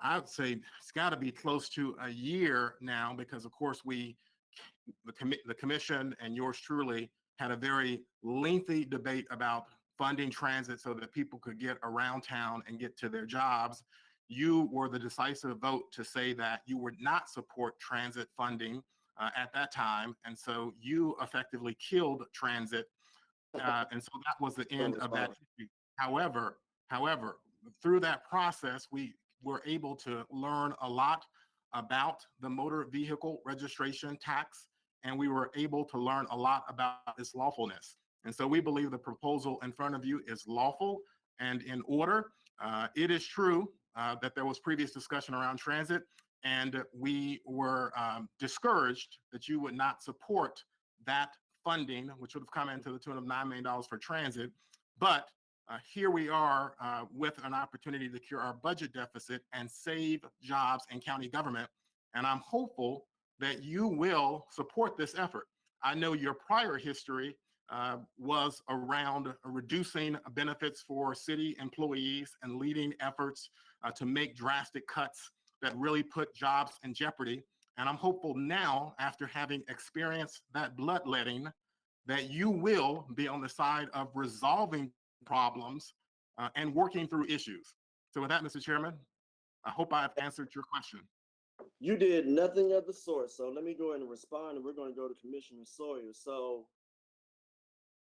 I would say it's got to be close to a year now, because of course the commission and yours truly had a very lengthy debate about funding transit so that people could get around town and get to their jobs. You were the decisive vote to say that you would not support transit funding at that time. And so you effectively killed transit. And so that was the end of that issue. However, through that process, we were able to learn a lot about the motor vehicle registration tax, and we were able to learn a lot about its lawfulness. And so we believe the proposal in front of you is lawful and in order. It is true that there was previous discussion around transit, and we were discouraged that you would not support that funding, which would have come into the tune of $9 million for transit. But here we are with an opportunity to cure our budget deficit and save jobs in county government. And I'm hopeful that you will support this effort. I know your prior history was around reducing benefits for city employees and leading efforts to make drastic cuts that really put jobs in jeopardy. And I'm hopeful now, after having experienced that bloodletting, that you will be on the side of resolving problems and working through issues. So with that, Mr. Chairman, I hope I've answered your question. You did nothing of the sort. So let me go ahead and respond, and we're going to go to Commissioner Sawyer. So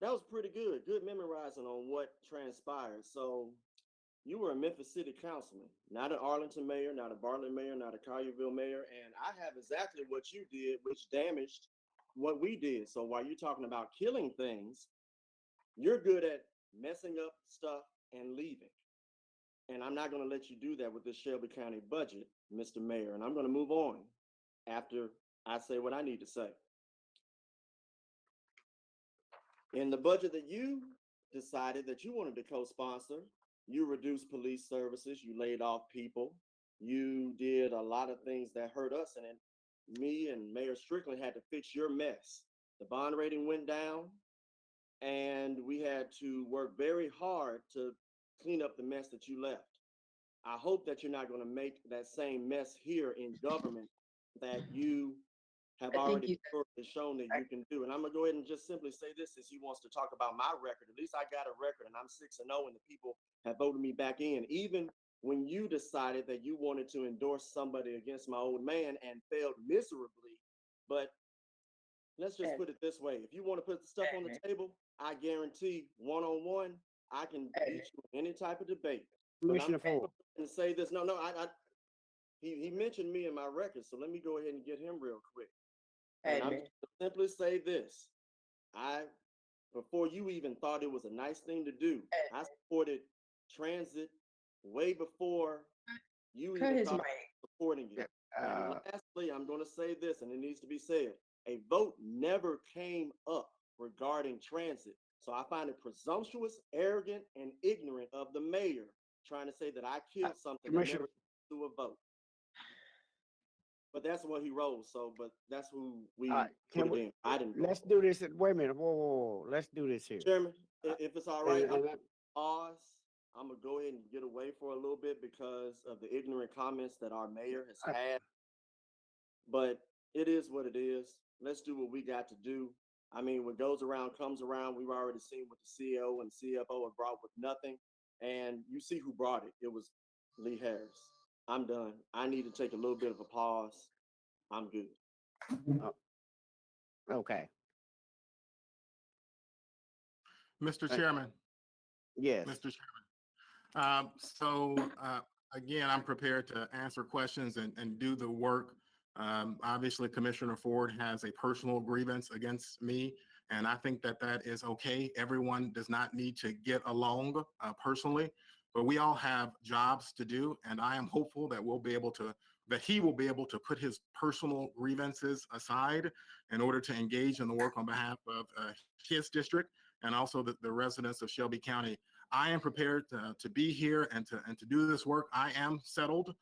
that was pretty good. Good memorizing on what transpired. So you were a Memphis City councilman, not an Arlington mayor, not a Bartlett mayor, not a Collierville mayor. And I have exactly what you did, which damaged what we did. So while you're talking about killing things, you're good at messing up stuff and leaving. And I'm not going to let you do that with this Shelby County budget, Mr. Mayor. And I'm going to move on after I say what I need to say. In the budget that you decided that you wanted to co-sponsor, you reduced police services, you laid off people, you did a lot of things that hurt us. And then me and Mayor Strickland had to fix your mess. The bond rating went down. and we had to work very hard to clean up the mess that you left. I hope that you're not going to make that same mess here in government that you have already shown that you can do. And I'm gonna go ahead and just simply say this, since he wants to talk about my record. At least I got a record, and I'm 6-0, and the people have voted me back in. Even when you decided that you wanted to endorse somebody against my old man and failed miserably. But let's just put it this way: if you want to put the stuff on the table, I guarantee one-on-one, I can beat you in any type of debate. Commissioner Ford. And say this. No, he mentioned me in my record, so let me go ahead and get him real quick. And I'm simply say this. Before you even thought it was a nice thing to do, I supported transit way before you even thought supporting it. And lastly, I'm going to say this, and it needs to be said. A vote never came up regarding transit. So I find it presumptuous, arrogant, and ignorant of the mayor trying to say that I killed something that never to a vote. But that's what he rolls. So, but that's who we put it in. I didn't. Let's do this. Wait a minute. Whoa. Let's do this here. Chairman, if it's all right, I'm gonna go ahead and get away for a little bit because of the ignorant comments that our mayor has had. But it is what it is. Let's do what we got to do. I mean, what goes around comes around. We've already seen what the CEO and CFO have brought with nothing. And you see who brought it. It was Lee Harris. I'm done. I need to take a little bit of a pause. I'm good. Okay. Mr. Chairman. Yes. Mr. Chairman. Again, I'm prepared to answer questions and do the work. Obviously, Commissioner Ford has a personal grievance against me, and I think that that is okay. Everyone does not need to get along personally, but we all have jobs to do, and I am hopeful that he will be able to put his personal grievances aside in order to engage in the work on behalf of his district and also the residents of Shelby County. I am prepared to be here and to do this work. I am settled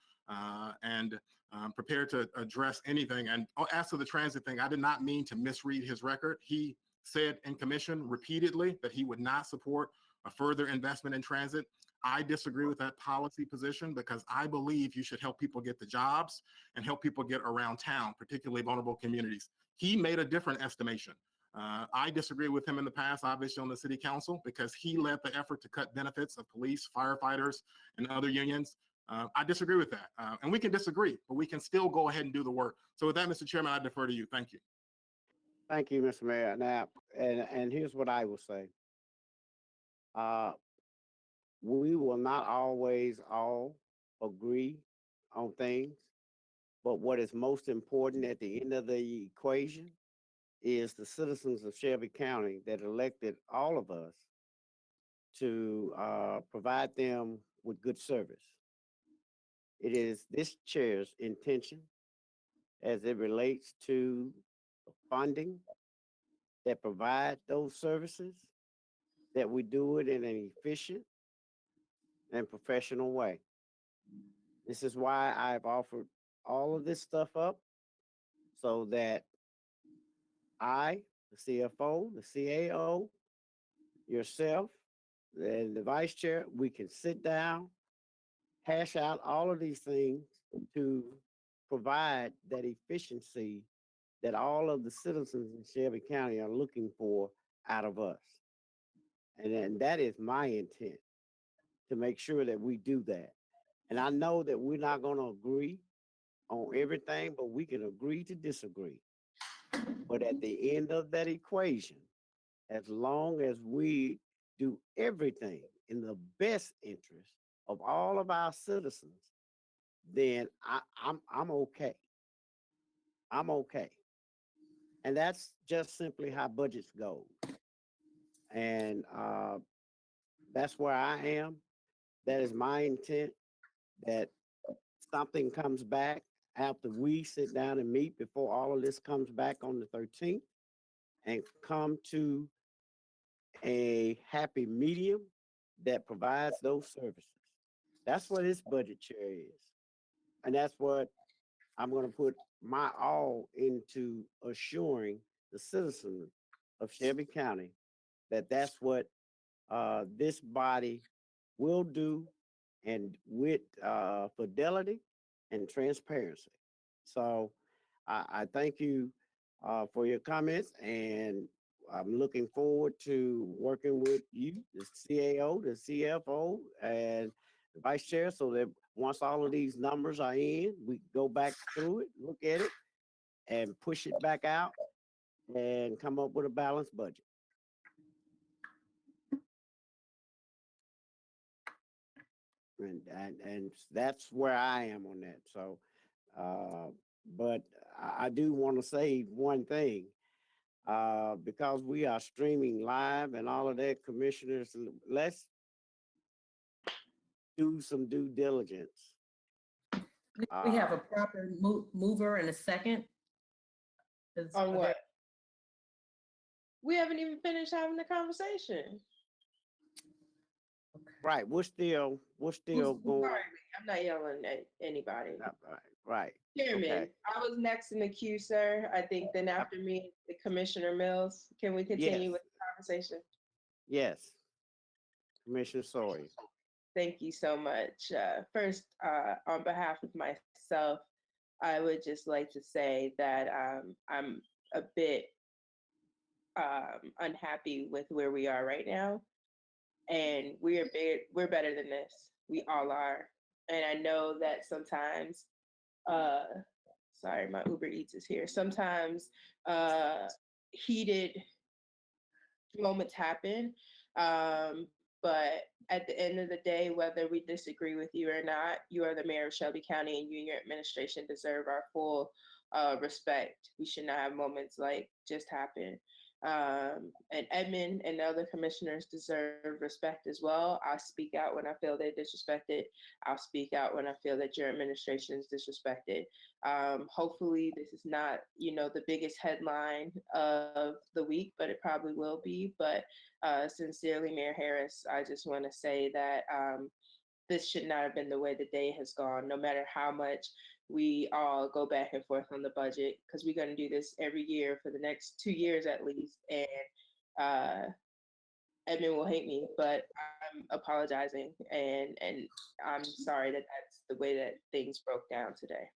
and prepared to address anything. And as to the transit thing, I did not mean to misread his record. He said in commission repeatedly that he would not support a further investment in transit. I disagree with that policy position because I believe you should help people get the jobs and help people get around town, particularly vulnerable communities. He made a different estimation. I disagree with him in the past, obviously on the city council, because he led the effort to cut benefits of police, firefighters, and other unions. I disagree with that. And we can disagree, but we can still go ahead and do the work. So with that, Mr. Chairman, I defer to you. Thank you. Thank you, Mr. Mayor. Now, and here's what I will say. We will not always all agree on things, but what is most important at the end of the equation is the citizens of Shelby County that elected all of us to provide them with good service. It is this chair's intention as it relates to funding that provide those services, that we do it in an efficient and professional way. This is why I've offered all of this stuff up so that I, the CFO, the CAO, yourself, and the vice chair, we can sit down, hash out all of these things to provide that efficiency that all of the citizens in Shelby County are looking for out of us. And that is my intent, to make sure that we do that. And I know that we're not going to agree on everything, but we can agree to disagree. But at the end of that equation, as long as we do everything in the best interest of all of our citizens, then I'm okay. I'm okay. And that's just simply how budgets go. And that's where I am. That is my intent, that something comes back after we sit down and meet before all of this comes back on the 13th and come to a happy medium that provides those services. That's what this budget chair is. And that's what I'm going to put my all into assuring the citizens of Shelby County that that's what this body will do, and with fidelity and transparency. So I thank you for your comments, and I'm looking forward to working with you, the CAO, the CFO, and the Vice Chair, so that once all of these numbers are in, we go back through it, look at it, and push it back out and come up with a balanced budget. And that's where I am on that. So, but I do want to say one thing, because we are streaming live and all of that, commissioners, let's do some due diligence. We have a proper mover and a second. On what? We haven't even finished having the conversation. Right, we're still going. Sorry, I'm not yelling at anybody. Right. Chairman, Okay. I was next in the queue, sir. I think then after me, the Commissioner Mills. Can we continue Yes. with the conversation? Yes. Commissioner Sawyer. Thank you so much. First, on behalf of myself, I would just like to say that I'm a bit unhappy with where we are right now. And we're better than this. We all are. And I know that sometimes, sorry, my Uber Eats is here. Sometimes heated moments happen. But at the end of the day, whether we disagree with you or not, you are the mayor of Shelby County, and you and your administration deserve our full respect. We should not have moments like just happen. And Edmund and the other commissioners deserve respect as well. I speak out when I feel they're disrespected. I'll speak out when I feel that your administration is disrespected. Hopefully this is not, the biggest headline of the week, but it probably will be. But sincerely, Mayor Harris, I just want to say that this should not have been the way the day has gone, no matter how much we all go back and forth on the budget, because we're going to do this every year for the next 2 years at least. And Edmund will hate me, but I'm apologizing, and I'm sorry that that's the way that things broke down today.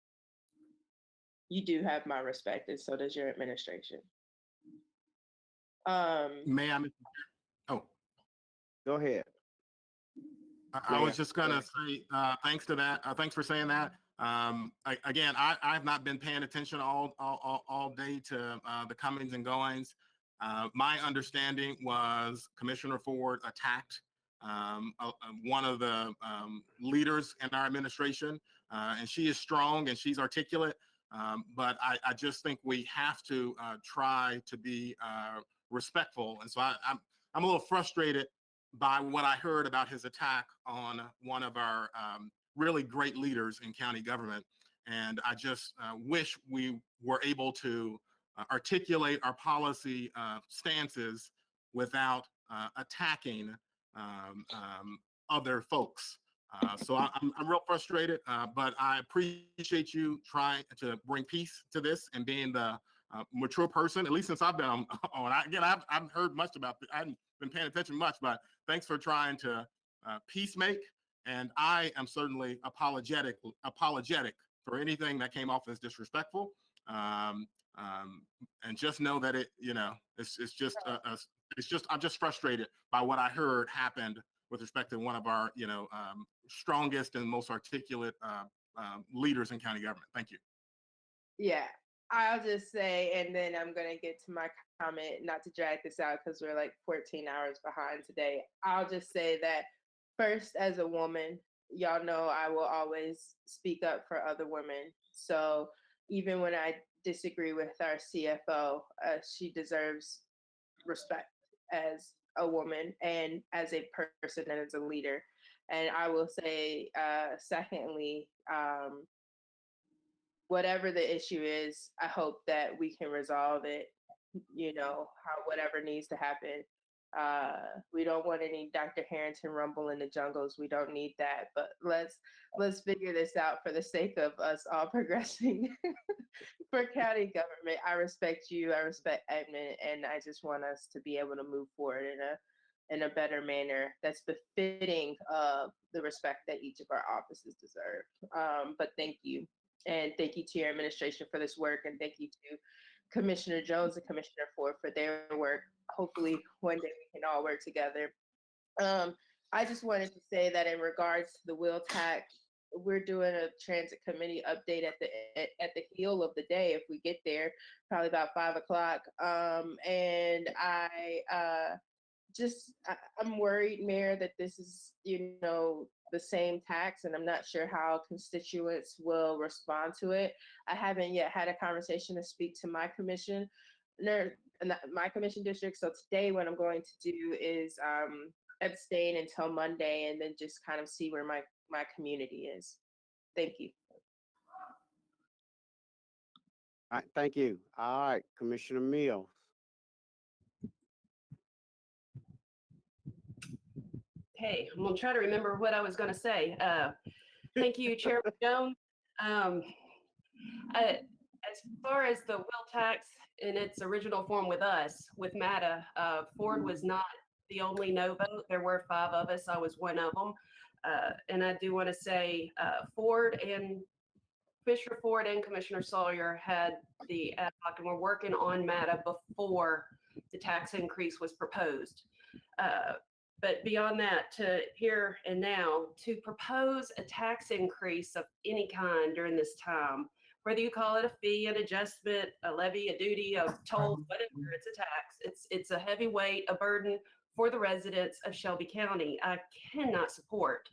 You do have my respect, and so does your administration. May I? Oh, go ahead. I was just gonna say, thanks to that. Thanks for saying that. Again, I've not been paying attention all day to the comings and goings. My understanding was Commissioner Ford attacked one of the leaders in our administration, and she is strong and she's articulate. But I just think we have to try to be respectful. And so I'm a little frustrated by what I heard about his attack on one of our really great leaders in county government. And I just wish we were able to articulate our policy stances without attacking other folks. So I'm real frustrated, but I appreciate you trying to bring peace to this and being the mature person, at least since I've been on. I haven't heard much about it. I haven't been paying attention much, but thanks for trying to peacemake. And I am certainly apologetic for anything that came off as disrespectful. And just know that it's just I'm just frustrated by what I heard happened with respect to one of our strongest and most articulate leaders in county government. Thank you. Yeah, I'll just say, and then I'm going to get to my comment, not to drag this out because we're like 14 hours behind today. I'll just say that first, as a woman, y'all know I will always speak up for other women. So even when I disagree with our CFO, she deserves respect as a woman and as a person and as a leader. And I will say, secondly, whatever the issue is, I hope that we can resolve it, whatever needs to happen. We don't want any Dr. Harrington rumble in the jungles. We don't need that. But let's figure this out for the sake of us all progressing for county government. I respect you. I respect Edmund, and I just want us to be able to move forward in a better manner that's befitting of the respect that each of our offices deserve. But thank you. And thank you to your administration for this work. And thank you to Commissioner Jones and Commissioner Ford for their work. Hopefully one day we can all work together. I just wanted to say that in regards to the wheel tax, we're doing a transit committee update at the heel of the day if we get there, probably about 5 o'clock. And I'm worried, Mayor, that this is, the same tax, and I'm not sure how constituents will respond to it. I haven't yet had a conversation to speak to my commission district. So today what I'm going to do is abstain until Monday and then just kind of see where my community is. Thank you. All right, thank you. All right, Commissioner Mills. Hey, I'm gonna try to remember what I was gonna say. Thank you, Chairman Jones. As far as the wheel tax in its original form with us, with MATA, Ford was not the only no vote. There were 5 of us. I was one of them. And I do want to say Ford and Commissioner Ford and Commissioner Sawyer had the ad hoc and were working on MATA before the tax increase was proposed. But beyond that, to here and now, to propose a tax increase of any kind during this time, whether you call it a fee, an adjustment, a levy, a duty, a toll, whatever, it's a tax. It's a heavy weight, a burden for the residents of Shelby County. I cannot support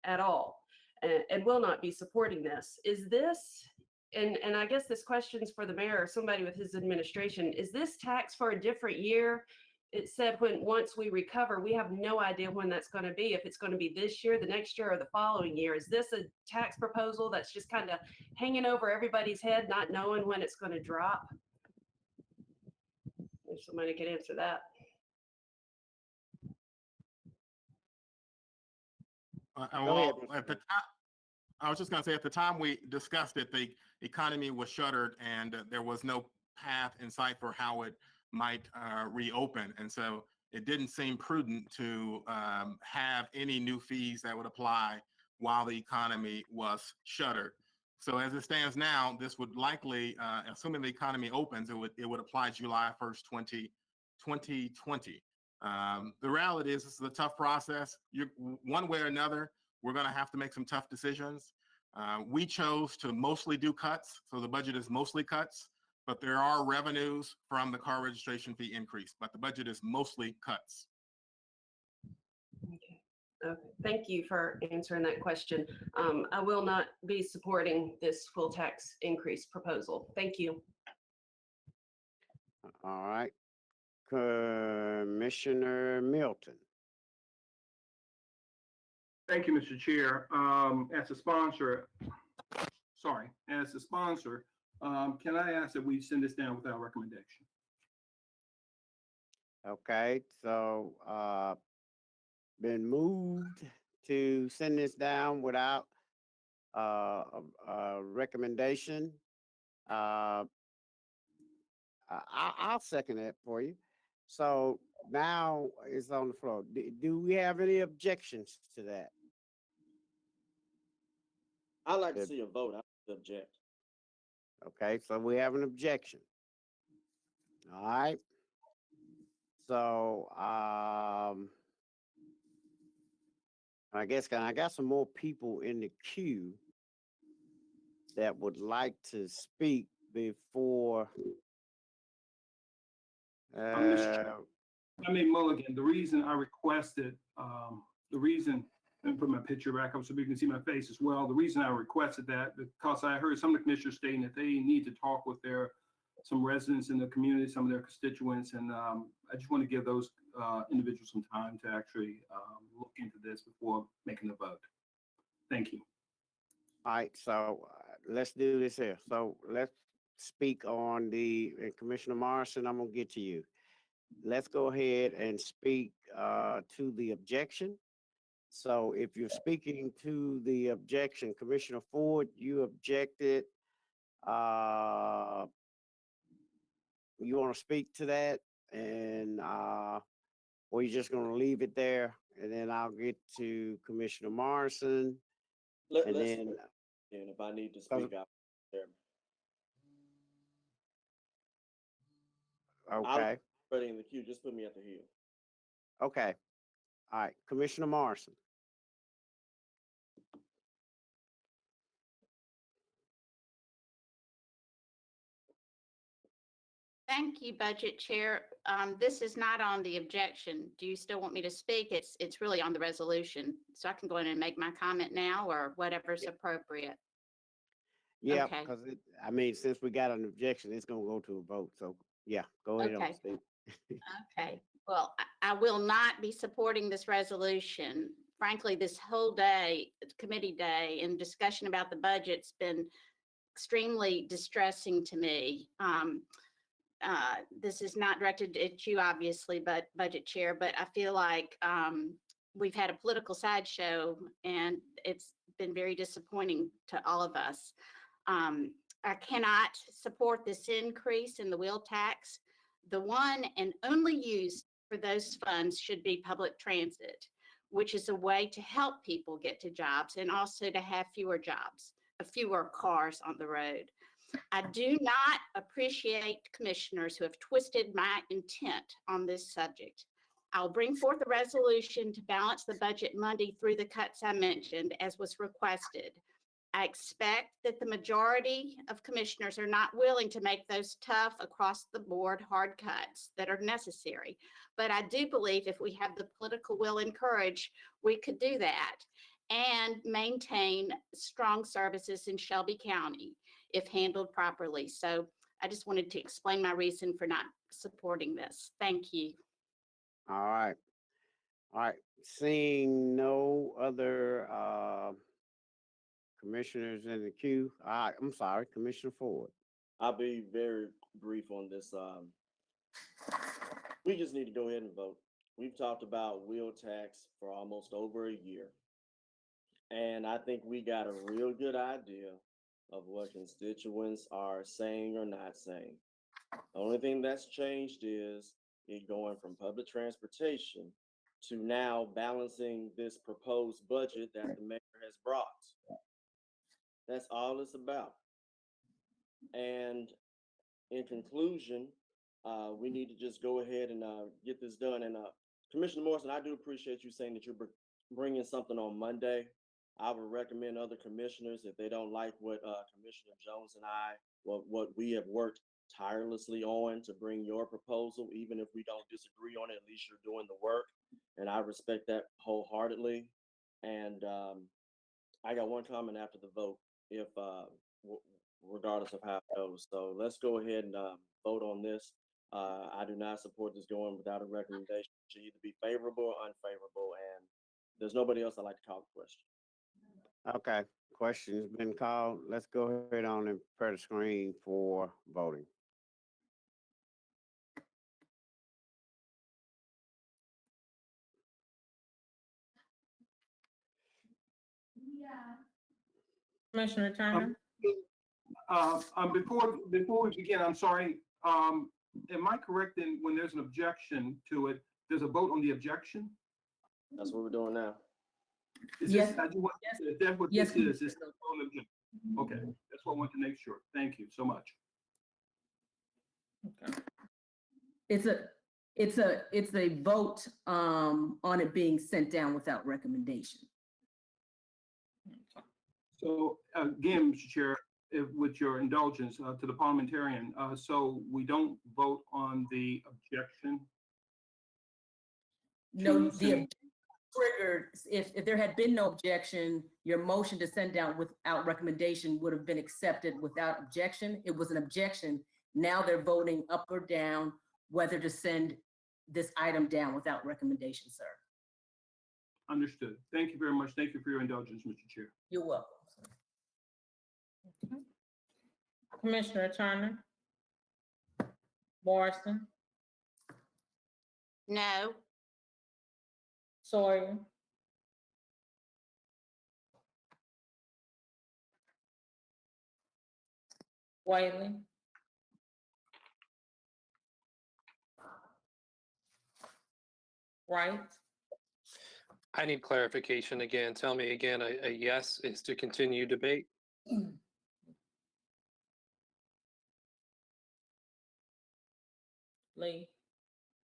at all and will not be supporting this. Is this, and I guess this question's for the mayor or somebody with his administration, is this tax for a different year? It said once we recover, we have no idea when that's going to be, if it's going to be this year, the next year, or the following year. Is this a tax proposal that's just kind of hanging over everybody's head, not knowing when it's going to drop? If somebody could answer that. Well, at the time, I was just going to say, at the time we discussed it, the economy was shuttered and there was no path in sight for how it might reopen. And so it didn't seem prudent to have any new fees that would apply while the economy was shuttered. So as it stands now, this would likely, assuming the economy opens, it would apply July 1st, 2020. The reality is this is a tough process. One way or another, we're going to have to make some tough decisions. We chose to mostly do cuts, so the budget is mostly cuts, but there are revenues from the car registration fee increase, but the budget is mostly cuts. Okay. Thank you for answering that question. I will not be supporting this wheel tax increase proposal. Thank you. All right. Commissioner Milton. Thank you, Mr. Chair. As a sponsor, can I ask that we send this down without recommendation? Okay, so been moved to send this down without a recommendation. I'll second it for you. So now it's on the floor. Do we have any objections to that? I'd like to see a vote. I object. Okay, so we have an objection. All right. So I guess I got some more people in the queue that would like to speak before. Mulligan, the reason I requested, and put my picture back up so people can see my face as well. The reason I requested that, because I heard some of the commissioners stating that they need to talk with some residents in the community, some of their constituents, and I just want to give those individuals some time to actually look into this before making the vote. Thank you. All right, so let's do this here. So let's speak on Commissioner Morrison, I'm gonna get to you. let's go ahead and speak to the objection. So if you're speaking to the objection, Commissioner Ford, you objected. You want to speak to that, and or you're just going to leave it there, and then I'll get to Commissioner Morrison, and Let's, then and if I need to speak out there. okay, Ready in the queue, just put me at the heel. okay, all right, Commissioner Morrison. Thank you, Budget Chair. This is not on the objection. Do you still want me to speak? It's really on the resolution. So I can go in and make my comment now or whatever's appropriate. Yeah, Okay. because I mean, since we got an objection, it's gonna go to a vote. So yeah, go ahead on, Okay. Steve. Okay, well, I will not be supporting this resolution. Frankly, this whole day, committee day, and discussion about the budget's been extremely distressing to me. This is not directed at you, obviously, but Budget Chair, but I feel like we've had a political sideshow, and it's been very disappointing to all of us. I cannot support this increase in the wheel tax. The one and only use for those funds should be public transit, which is a way to help people get to jobs and also to have fewer jobs, fewer cars on the road. I do not appreciate commissioners who have twisted my intent on this subject. I'll bring forth a resolution to balance the budget Monday through the cuts I mentioned as was requested. I expect that the majority of commissioners are not willing to make those tough across the board hard cuts that are necessary. But I do believe if we have the political will and courage, we could do that and maintain strong services in Shelby County if handled properly. So I just wanted to explain my reason for not supporting this. Thank you. All right. All right. Seeing no other commissioners in the queue. I'm sorry, Commissioner Ford. I'll be very brief on this. We just need to go ahead and vote. We've talked about wheel tax for almost over a year. And I think we got a real good idea of what constituents are saying or not saying. The only thing that's changed is it going from public transportation to now balancing this proposed budget that the mayor has brought. That's all it's about. And in conclusion, we need to just go ahead and get this done. And Commissioner Morrison, I do appreciate you saying that you're bringing something on Monday. I would recommend other commissioners, if they don't like what Commissioner Jones and I, what we have worked tirelessly on to bring your proposal, even if we don't disagree on it, at least you're doing the work. And I respect that wholeheartedly. And I got one comment after the vote, if regardless of how it goes. So let's go ahead and vote on this. I do not support this going without a recommendation. It should either be favorable or unfavorable. And there's nobody else I'd like to call the question. Okay, question's been called. Let's go ahead on and prepare the screen for voting. Commissioner Turner? Before we begin, I'm sorry, am I correct in when there's an objection to it, there's a vote on the objection? That's what we're doing now. Is Yes. this, is that what Yes. this is? Is the vote on objection? Okay, that's what I want to make sure. Thank you so much. It's a vote on it being sent down without recommendation. So again, Mr. Chair, with your indulgence to the parliamentarian, so we don't vote on the objection? No, the triggered, if there had been no objection, your motion to send down without recommendation would have been accepted without objection. It was an objection. Now they're voting up or down whether to send this item down without recommendation, sir. Understood. Thank you very much. Thank you for your indulgence, Mr. Chair. You're welcome. Commissioner Turner? Morrison? No. Sawyer, Whaley, Wright, I need clarification again. Tell me again, a yes is to continue debate? Lee.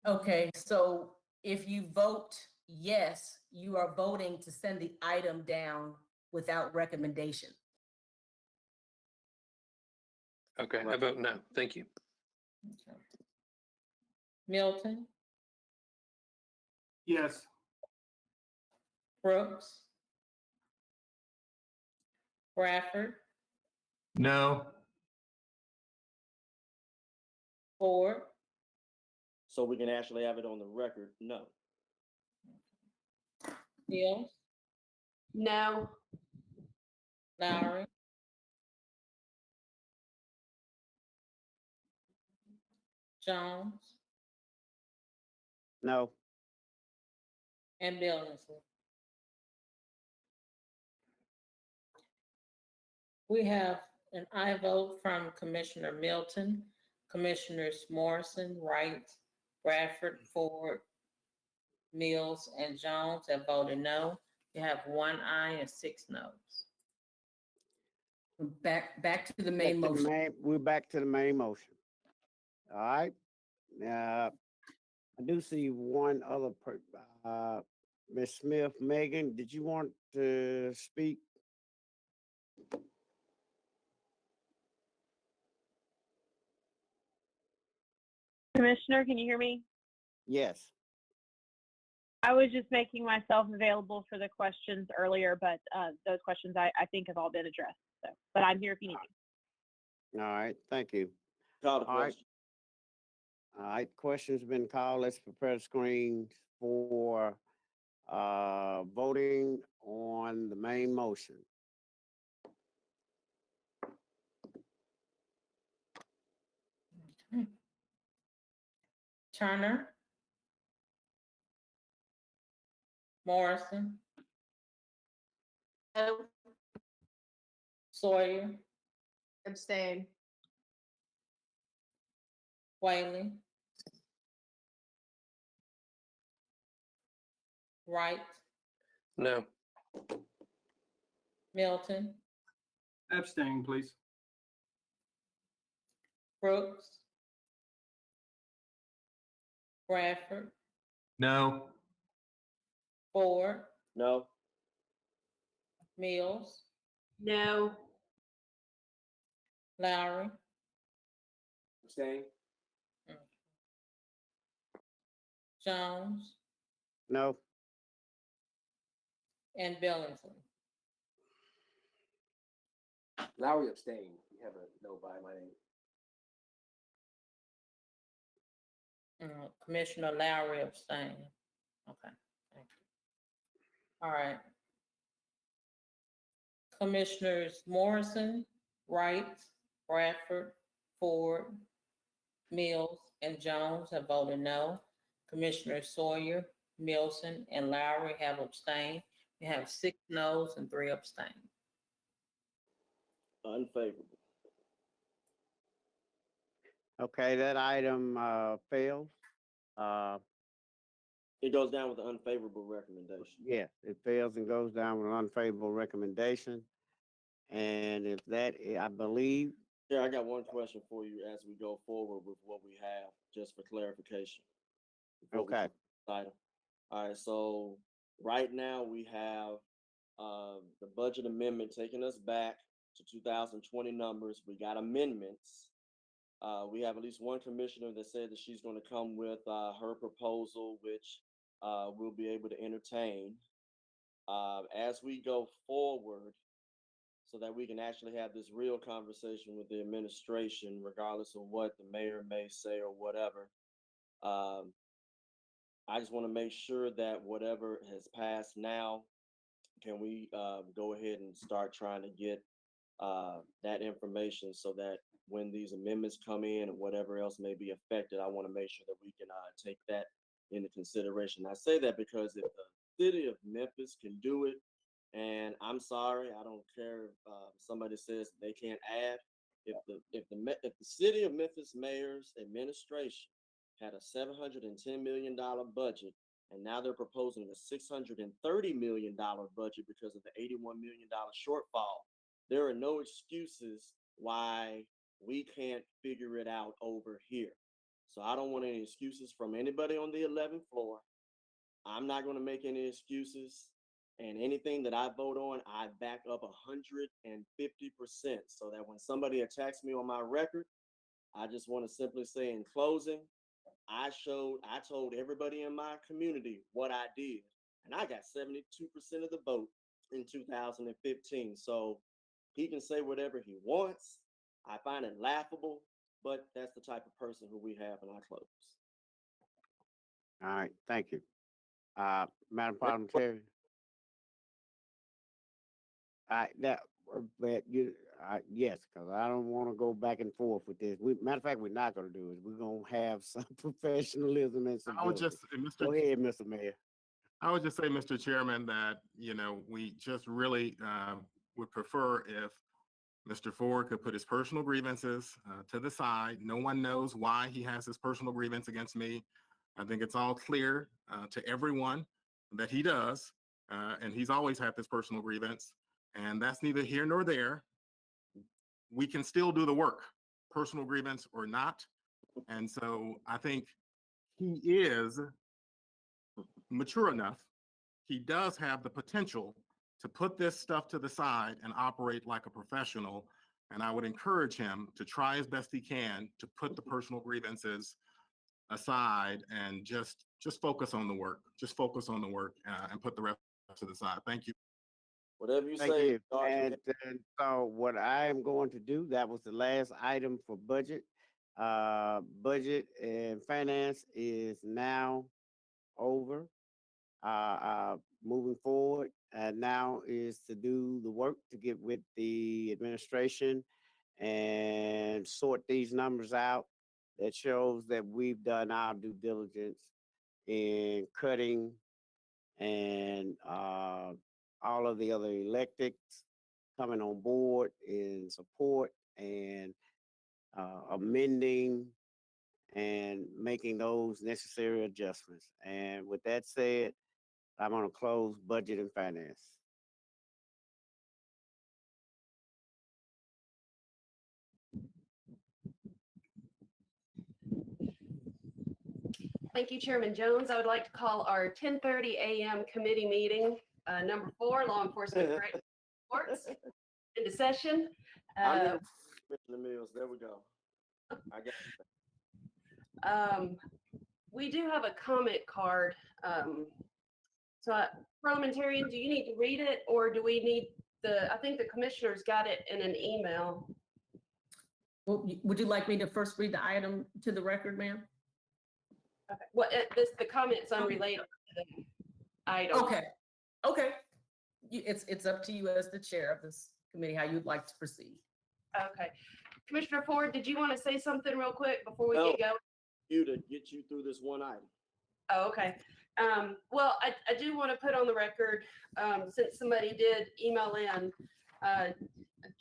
Okay, so if you vote yes, you are voting to send the item down without recommendation. Okay, I vote no. Thank you. Okay. Milton, Yes. Brooks, Bradford, No. Ford, So we can actually have it on the record, no. Mills, No. Lowry, Jones, No. and Billingsley. We have an I vote from Commissioner Milton, Commissioners Morrison, Wright, Bradford, Ford, Mills, and Jones have voted no. You have one aye and 6 noes. Back to the main motion. We're back to the main motion. All right. I do see one other Ms. Smith. Megan, did you want to speak? Commissioner, can you hear me? Yes. I was just making myself available for the questions earlier, but those questions I think have all been addressed. So, but I'm here if you need me. All right. Thank you. Call the All right. question. All right. Question's been called. Let's prepare the screen for voting on the main motion. Turner, Morrison, No. Sawyer, Abstain. Whaley, Wright, No. Milton, Abstain, please. Brooks, Bradford, No. Ford, No. Mills, No. Lowry, Abstain? Jones, No. and Billingsley. Lowry abstained. You have a no by my name. Commissioner Lowry abstained. Okay, thank you. All right. Commissioners Morrison, Wright, Bradford, Ford, Mills, and Jones have voted no. Commissioners Sawyer, Milson, and Lowry have abstained. We have 6 noes and 3 abstain. Unfavorable. Okay, that item fails. It goes down with the unfavorable recommendation. Yes, it fails and goes down with an unfavorable recommendation. And if that, I believe, Yeah, I got one question for you as we go forward with what we have, just for clarification. before we okay, move to the item. All right, so right now we have the budget amendment taking us back to 2020 numbers. We got amendments. We have at least one commissioner that said that she's going to come with her proposal, which we'll be able to entertain. As we go forward, so that we can actually have this real conversation with the administration, regardless of what the mayor may say or whatever. I just want to make sure that whatever has passed now, can we go ahead and start trying to get that information so that when these amendments come in and whatever else may be affected, I want to make sure that we can take that into consideration. I say that because if the city of Memphis can do it, and I'm sorry, I don't care if somebody says they can't add. If the city of Memphis mayor's administration had a $710 million budget, and now they're proposing a $630 million budget because of the $81 million shortfall, there are no excuses why we can't figure it out over here. So I don't want any excuses from anybody on the 11th floor. I'm not going to make any excuses. And anything that I vote on, I back up 150%, so that when somebody attacks me on my record, I just want to simply say in closing, I told everybody in my community what I did, and I got 72% of the vote in 2015. So he can say whatever he wants. I find it laughable, but that's the type of person who we have in our close. All right, thank you. Madam Parliamentarian. But yes, because I don't want to go back and forth with this. Matter of fact, we're not going to do it. We're going to have some professionalism and some. I would just, Go ahead, Mr. Mayor. I would just say, Mr. Chairman, that, we just really would prefer if Mr. Ford could put his personal grievances to the side. No one knows why he has his personal grievance against me. I think it's all clear to everyone that he does, and he's always had this personal grievance. And that's neither here nor there. We can still do the work, personal grievance or not. And so I think he is mature enough. He does have the potential to put this stuff to the side and operate like a professional. And I would encourage him to try as best he can to put the personal grievances aside and just focus on the work. Just focus on the work and put the rest to the side. Thank you. Whatever you Thank say. you. And so what I am going to do, that was the last item for budget. Budget and finance is now over. Moving forward, now is to do the work to get with the administration and sort these numbers out. That shows that we've done our due diligence in cutting and all of the other electeds coming on board in support and amending and making those necessary adjustments. And with that said, I'm going to close budget and finance. Thank you, Chairman Jones. I would like to call our 10:30 a.m. committee meeting, number 4, Law Enforcement Corrections Reports, into session. Commissioner Mills, there we go. I got We do have a comment card. Parliamentarian, do you need to read it, or do we need I think the commissioners got it in an email. Well, would you like me to first read the item to the record, ma'am? Okay. Well, the comment's unrelated to the item. Okay. It's up to you as the chair of this committee, how you'd like to proceed. Okay. Commissioner Ford, did you want to say something real quick before we get going? You to get you through this one item. Oh, okay. Well, I do want to put on the record, since somebody did email in,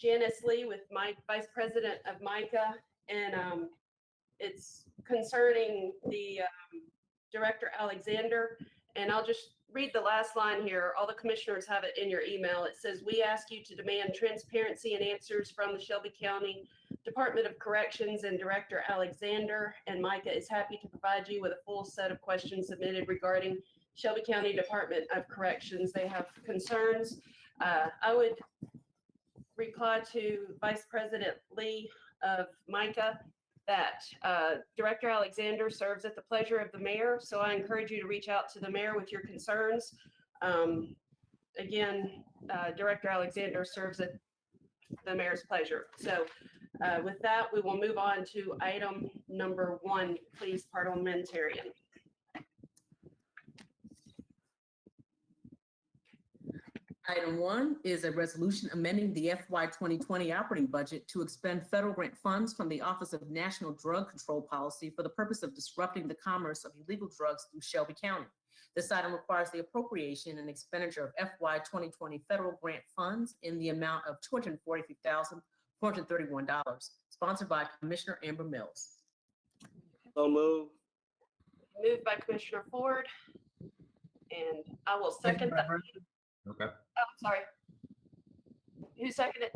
Janice Lee with Vice President of MICA, and it's concerning the Director Alexander. And I'll just read the last line here. All the commissioners have it in your email. It says, "We ask you to demand transparency and answers from the Shelby County Department of Corrections and Director Alexander, and MICA is happy to provide you with a full set of questions submitted regarding Shelby County Department of Corrections. They have concerns." I would reply to Vice President Lee of MICA that Director Alexander serves at the pleasure of the mayor. So I encourage you to reach out to the mayor with your concerns. Again, Director Alexander serves at the mayor's pleasure. So with that, we will move on to item number 1, please, parliamentarian. Item 1 is a resolution amending the FY 2020 operating budget to expend federal grant funds from the Office of National Drug Control Policy for the purpose of disrupting the commerce of illegal drugs through Shelby County. This item requires the appropriation and expenditure of FY 2020 federal grant funds in the amount of $243,431, sponsored by Commissioner Amber Mills. So move. Moved by Commissioner Ford. And I will second that. Okay. Oh, sorry. Who seconded?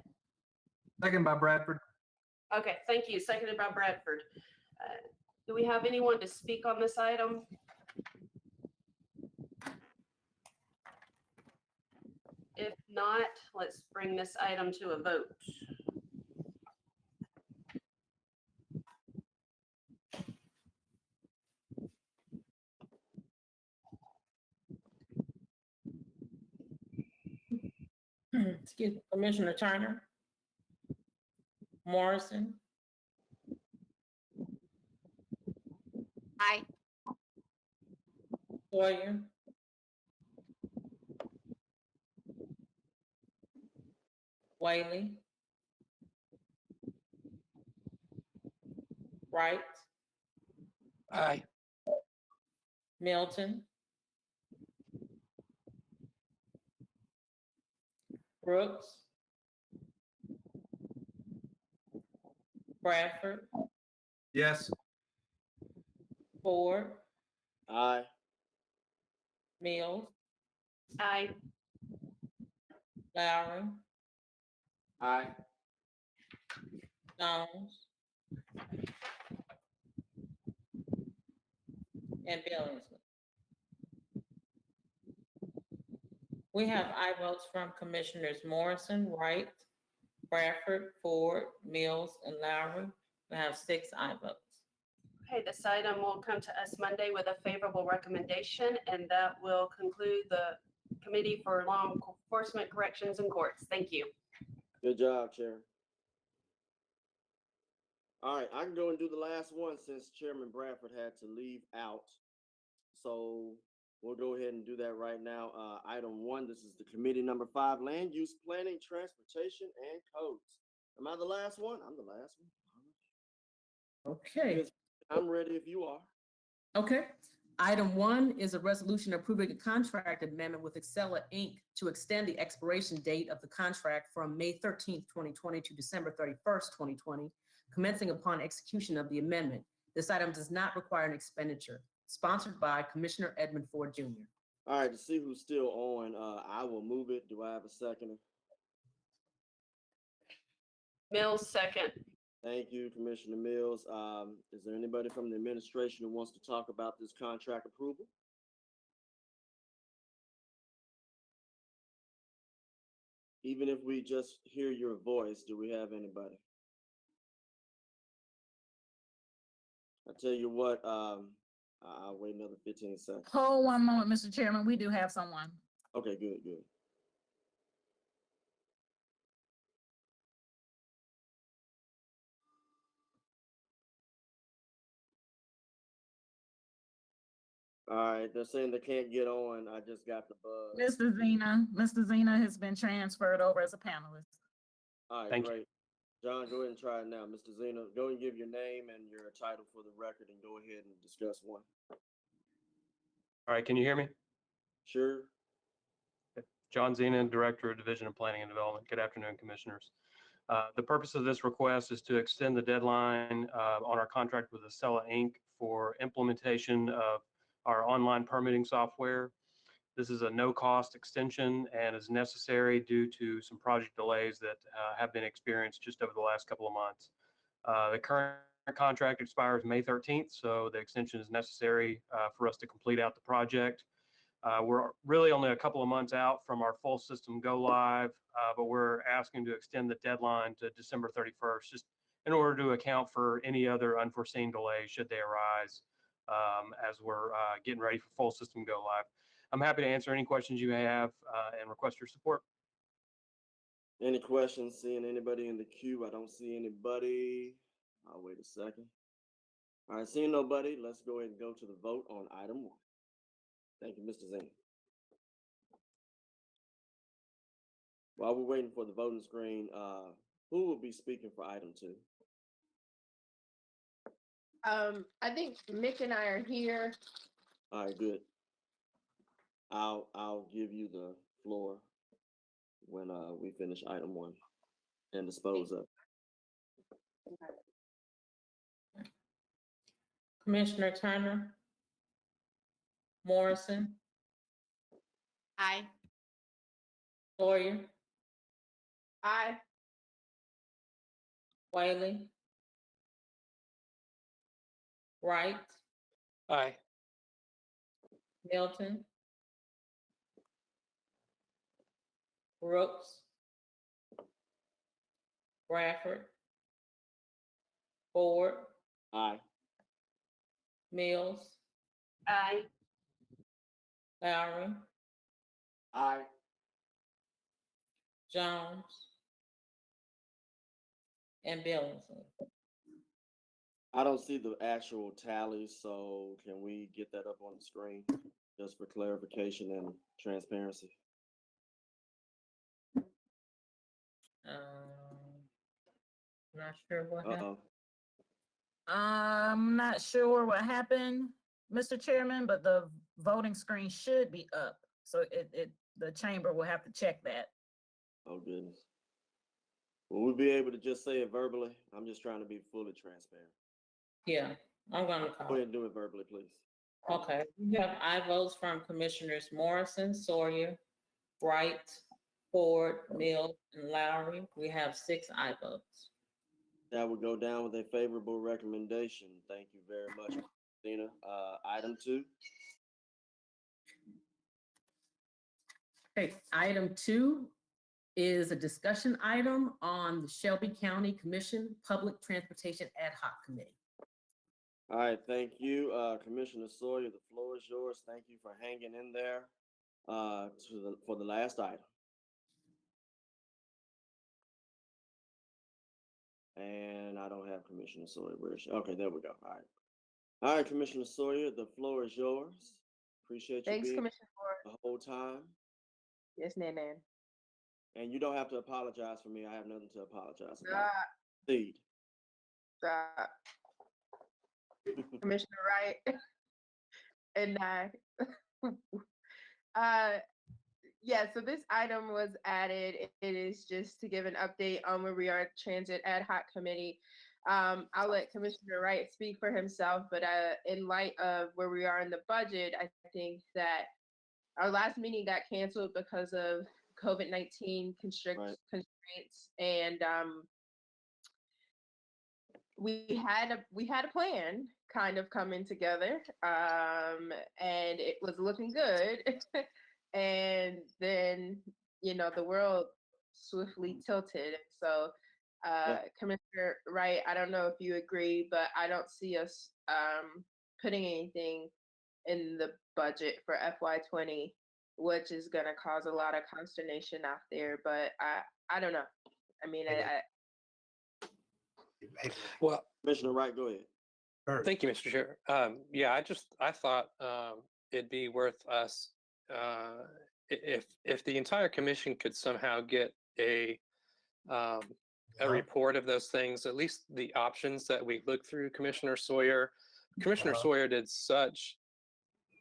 Second by Bradford. Okay, thank you. Seconded by Bradford. Do we have anyone to speak on this item? If not, let's bring this item to a vote. Excuse me, Commissioner Turner, Morrison, Aye. Sawyer, Whaley, Wright, Aye. Milton, Brooks, Bradford, Yes. Ford, Aye. Mills, Aye. Lowry, Aye. Jones, and Billingsley. We have aye votes from Commissioners Morrison, Wright, Bradford, Ford, Mills, and Lowry. We have 6 aye votes. Okay, this item will come to us Monday with a favorable recommendation, and that will conclude the Committee for Law Enforcement, Corrections, and Courts. Thank you. Good job, Chair. All right, I can go and do the last one since Chairman Bradford had to leave out. So we'll go ahead and do that right now. Item 1, this is the committee number 5, Land Use Planning, Transportation, and Codes. Am I the last one? I'm the last one. Okay. I'm ready if you are. Okay. Item 1 is a resolution approving a contract amendment with Excella Inc. to extend the expiration date of the contract from May 13th, 2020 to December 31st, 2020, commencing upon execution of the amendment. This item does not require an expenditure. Sponsored by Commissioner Edmund Ford Jr. All right, to see who's still on, I will move it. Do I have a second? Mills, second. Thank you, Commissioner Mills. Is there anybody from the administration who wants to talk about this contract approval? Even if we just hear your voice, do we have anybody? I tell you what, I'll wait another 15 seconds. Hold one moment, Mr. Chairman. We do have someone. Okay, good, good. All right, they're saying they can't get on. I just got the buzz. Mr. Zena has been transferred over as a panelist. All right, Thank you. great. John, go ahead and try it now. Mr. Zena, go and give your name and your title for the record and go ahead and discuss one. All right, can you hear me? Sure. John Zena, Director of Division of Planning and Development. Good afternoon, Commissioners. The purpose of this request is to extend the deadline on our contract with Acela Inc. for implementation of our online permitting software. This is a no-cost extension and is necessary due to some project delays that have been experienced just over the last couple of months. The current contract expires May 13th, so the extension is necessary for us to complete out the project. We're really only a couple of months out from our full system go live, but we're asking to extend the deadline to December 31st, just in order to account for any other unforeseen delays should they arise as we're getting ready for full system go live. I'm happy to answer any questions you may have and request your support. Any questions? Seeing anybody in the queue? I don't see anybody. I'll wait a second. All right, seeing nobody, let's go ahead and go to the vote on item 1. Thank you, Mr. Zane. While we're waiting for the voting screen, who will be speaking for item 2? I think Mick and I are here. All right, good. I'll give you the floor when we finish item 1 and dispose of. Commissioner Turner, Morrison, Aye. Sawyer, Aye. Whaley, Wright, Aye. Milton, Brooks, Bradford, Ford, Aye. Mills, Aye. Lowry, Aye. Jones, and Billingsley. I don't see the actual tally, so can we get that up on the screen just for clarification and transparency? Not sure what happened. Uh-oh. I'm not sure what happened, Mr. Chairman, but the voting screen should be up. So the chamber will have to check that. Oh, goodness. Will we be able to just say it verbally? I'm just trying to be fully transparent. Yeah, I'm gonna Go call. ahead and do it verbally, please. Okay, we have I votes from Commissioners Morrison, Sawyer, Wright, Ford, Mills, and Lowry. We have 6 I votes. That would go down with a favorable recommendation. Thank you very much, Christina. Item 2. Okay, item 2 is a discussion item on the Shelby County Commission Public Transportation Ad Hoc Committee. All right, thank you, Commissioner Sawyer. The floor is yours. Thank you for hanging in there for the last item. And I don't have Commissioner Sawyer. Where is she? Okay, there we go. All right. All right, Commissioner Sawyer, the floor is yours. Appreciate you Thanks, being Commissioner Ford. the whole time. Yes, ma'am. And you don't have to apologize for me. I have nothing to apologize about. Stop. Indeed. Stop. Commissioner Wright and yeah, so this item was added. It is just to give an update on where we are at Transit Ad Hoc Committee. I'll let Commissioner Wright speak for himself, but in light of where we are in the budget, I think that our last meeting got canceled because of COVID-19 constraints, and we had a plan kind of coming together, and it was looking good. And then, the world swiftly tilted. So, Commissioner Wright, I don't know if you agree, but I don't see us putting anything in the budget for FY20, which is going to cause a lot of consternation out there. But I don't know. I mean, Well, Commissioner Wright, go ahead. Thank you, Mr. Chair. Yeah, I thought it'd be worth us if the entire commission could somehow get a report of those things, at least the options that we looked through. Commissioner Sawyer did such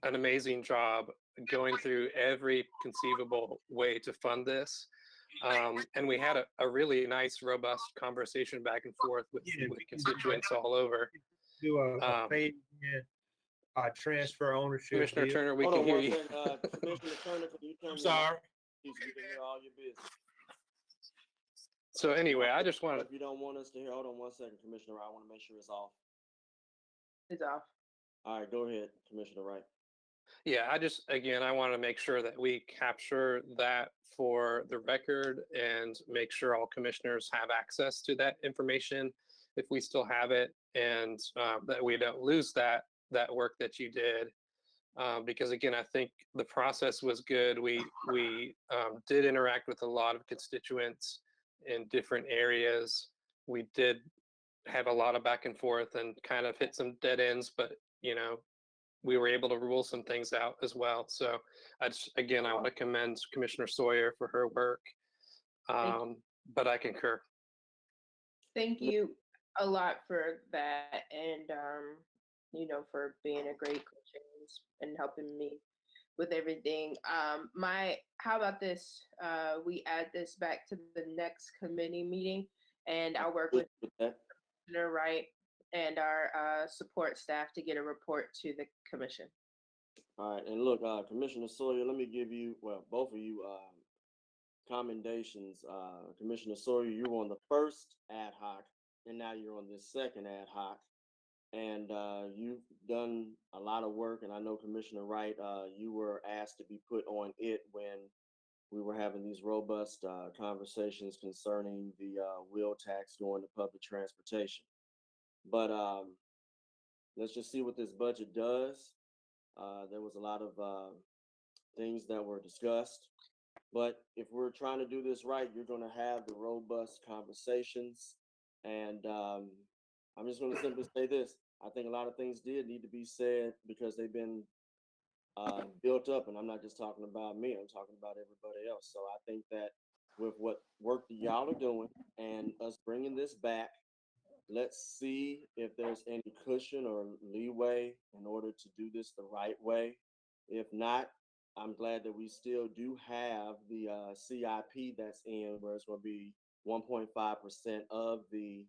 an amazing job going through every conceivable way to fund this. And we had a really nice, robust conversation back and forth with constituents all over. Do a transfer ownership. Commissioner deal. Turner, we Hold can on hear one you. second, Commissioner Turner, can you turn I'm your sorry. mic so you can hear all your business? So anyway, I just wanted. If you don't want us to hear, hold on one second, Commissioner Wright. I want to make sure it's off. It's off. All right, go ahead, Commissioner Wright. Yeah, I want to make sure that we capture that for the record and make sure all commissioners have access to that information if we still have it, and that we don't lose that work that you did. Because again, I think the process was good. We did interact with a lot of constituents in different areas. We did have a lot of back and forth and kind of hit some dead ends, but we were able to rule some things out as well. So I want to commend Commissioner Sawyer for her work. But I concur. Thank you a lot for that, and for being a great coach and helping me with everything. How about this? We add this back to the next committee meeting, and I'll work with Commissioner Wright and our support staff to get a report to the commission. All right, and look, Commissioner Sawyer, let me give you, well, both of you commendations. Commissioner Sawyer, you were on the first ad hoc, and now you're on this second ad hoc. And you've done a lot of work, and I know Commissioner Wright, you were asked to be put on it when we were having these robust conversations concerning the wheel tax going to public transportation. But let's just see what this budget does. There was a lot of things that were discussed, but if we're trying to do this right, you're going to have the robust conversations. And I'm just going to simply say this. I think a lot of things did need to be said because they've been built up, and I'm not just talking about me, I'm talking about everybody else. So I think that with what work that y'all are doing and us bringing this back, let's see if there's any cushion or leeway in order to do this the right way. If not, I'm glad that we still do have the CIP that's in, where it's going to be 1.5% of the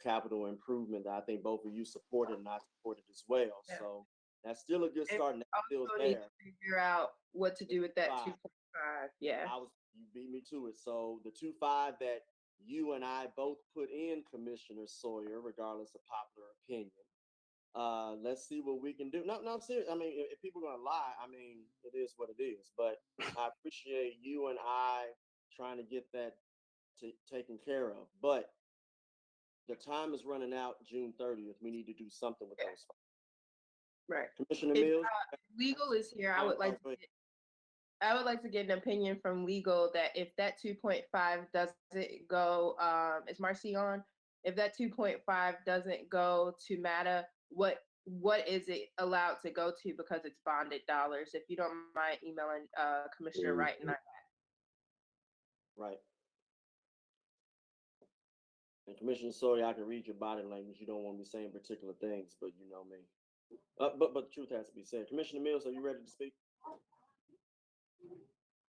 capital improvement that I think both of you supported and I supported as well. Yeah. So that's still a good start, and that's still Also need there. to figure out what to do with that 2.5. Yeah. You beat me to it. So the 2.5 that you and I both put in, Commissioner Sawyer, regardless of popular opinion. Let's see what we can do. No, I'm serious. I mean, if people are gonna lie, I mean, it is what it is. But I appreciate you and I trying to get that taken care of. But the time is running out June 30th. We need to do something with those funds. Right. Commissioner If Mills? legal is here, I would like to get an opinion from legal that if that 2.5 doesn't go, is Marcy on? If that 2.5 doesn't go to MATA, what is it allowed to go to because it's bonded dollars? If you don't mind emailing Commissioner Wright and I. Right. And Commissioner Sawyer, I can read your body language. You don't want me saying particular things, but you know me. But the truth has to be said. Commissioner Mills, are you ready to speak?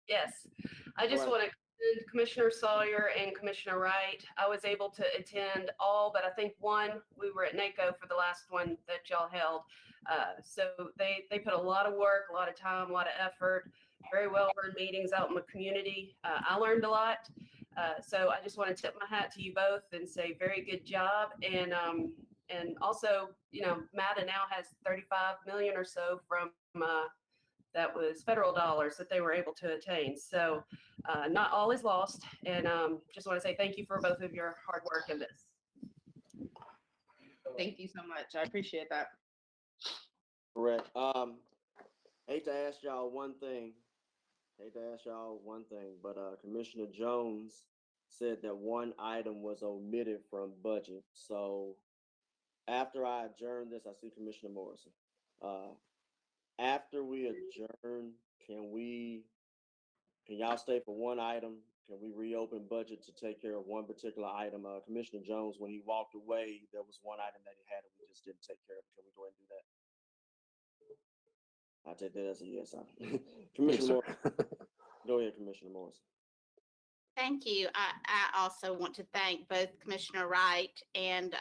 Yes, I just Alright. want to commend Commissioner Sawyer and Commissioner Wright. I was able to attend all, but I think one, we were at NACO for the last one that y'all held. So they put a lot of work, a lot of time, a lot of effort, very well run meetings out in the community. I learned a lot. So I just want to tip my hat to you both and say very good job. And also, MATA now has 35 million or so from that was federal dollars that they were able to attain. So not all is lost. And just want to say thank you for both of your hard work in this. Thank you so much. I appreciate that. Correct. Hate to ask y'all one thing. But Commissioner Jones said that one item was omitted from budget. So after I adjourn this, I see Commissioner Morrison. After we adjourn, can y'all stay for one item? Can we reopen budget to take care of one particular item? Commissioner Jones, when he walked away, there was one item that he had and we just didn't take care of it. Can we go ahead and do that? I take that as a yes. Commissioner Morrison. Go ahead, Commissioner Morrison. Thank you. I also want to thank both Commissioner Wright and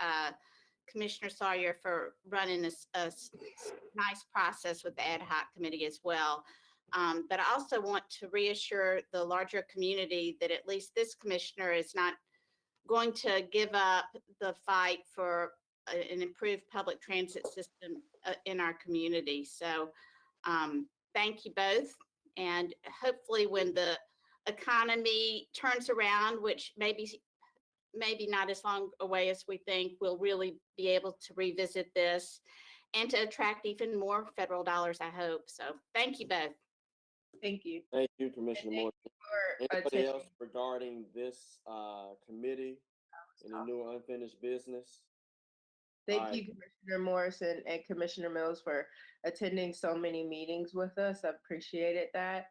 Commissioner Sawyer for running a nice process with the ad hoc committee as well. But I also want to reassure the larger community that at least this commissioner is not going to give up the fight for an improved public transit system in our community. So thank you both. And hopefully when the economy turns around, which maybe not as long away as we think, we'll really be able to revisit this and to attract even more federal dollars, I hope. So thank you both. Thank you. Thank you, Commissioner Morrison. Anybody else regarding this committee and the new unfinished business? Thank you, Commissioner Morrison and Commissioner Mills, for attending so many meetings with us. I appreciated that.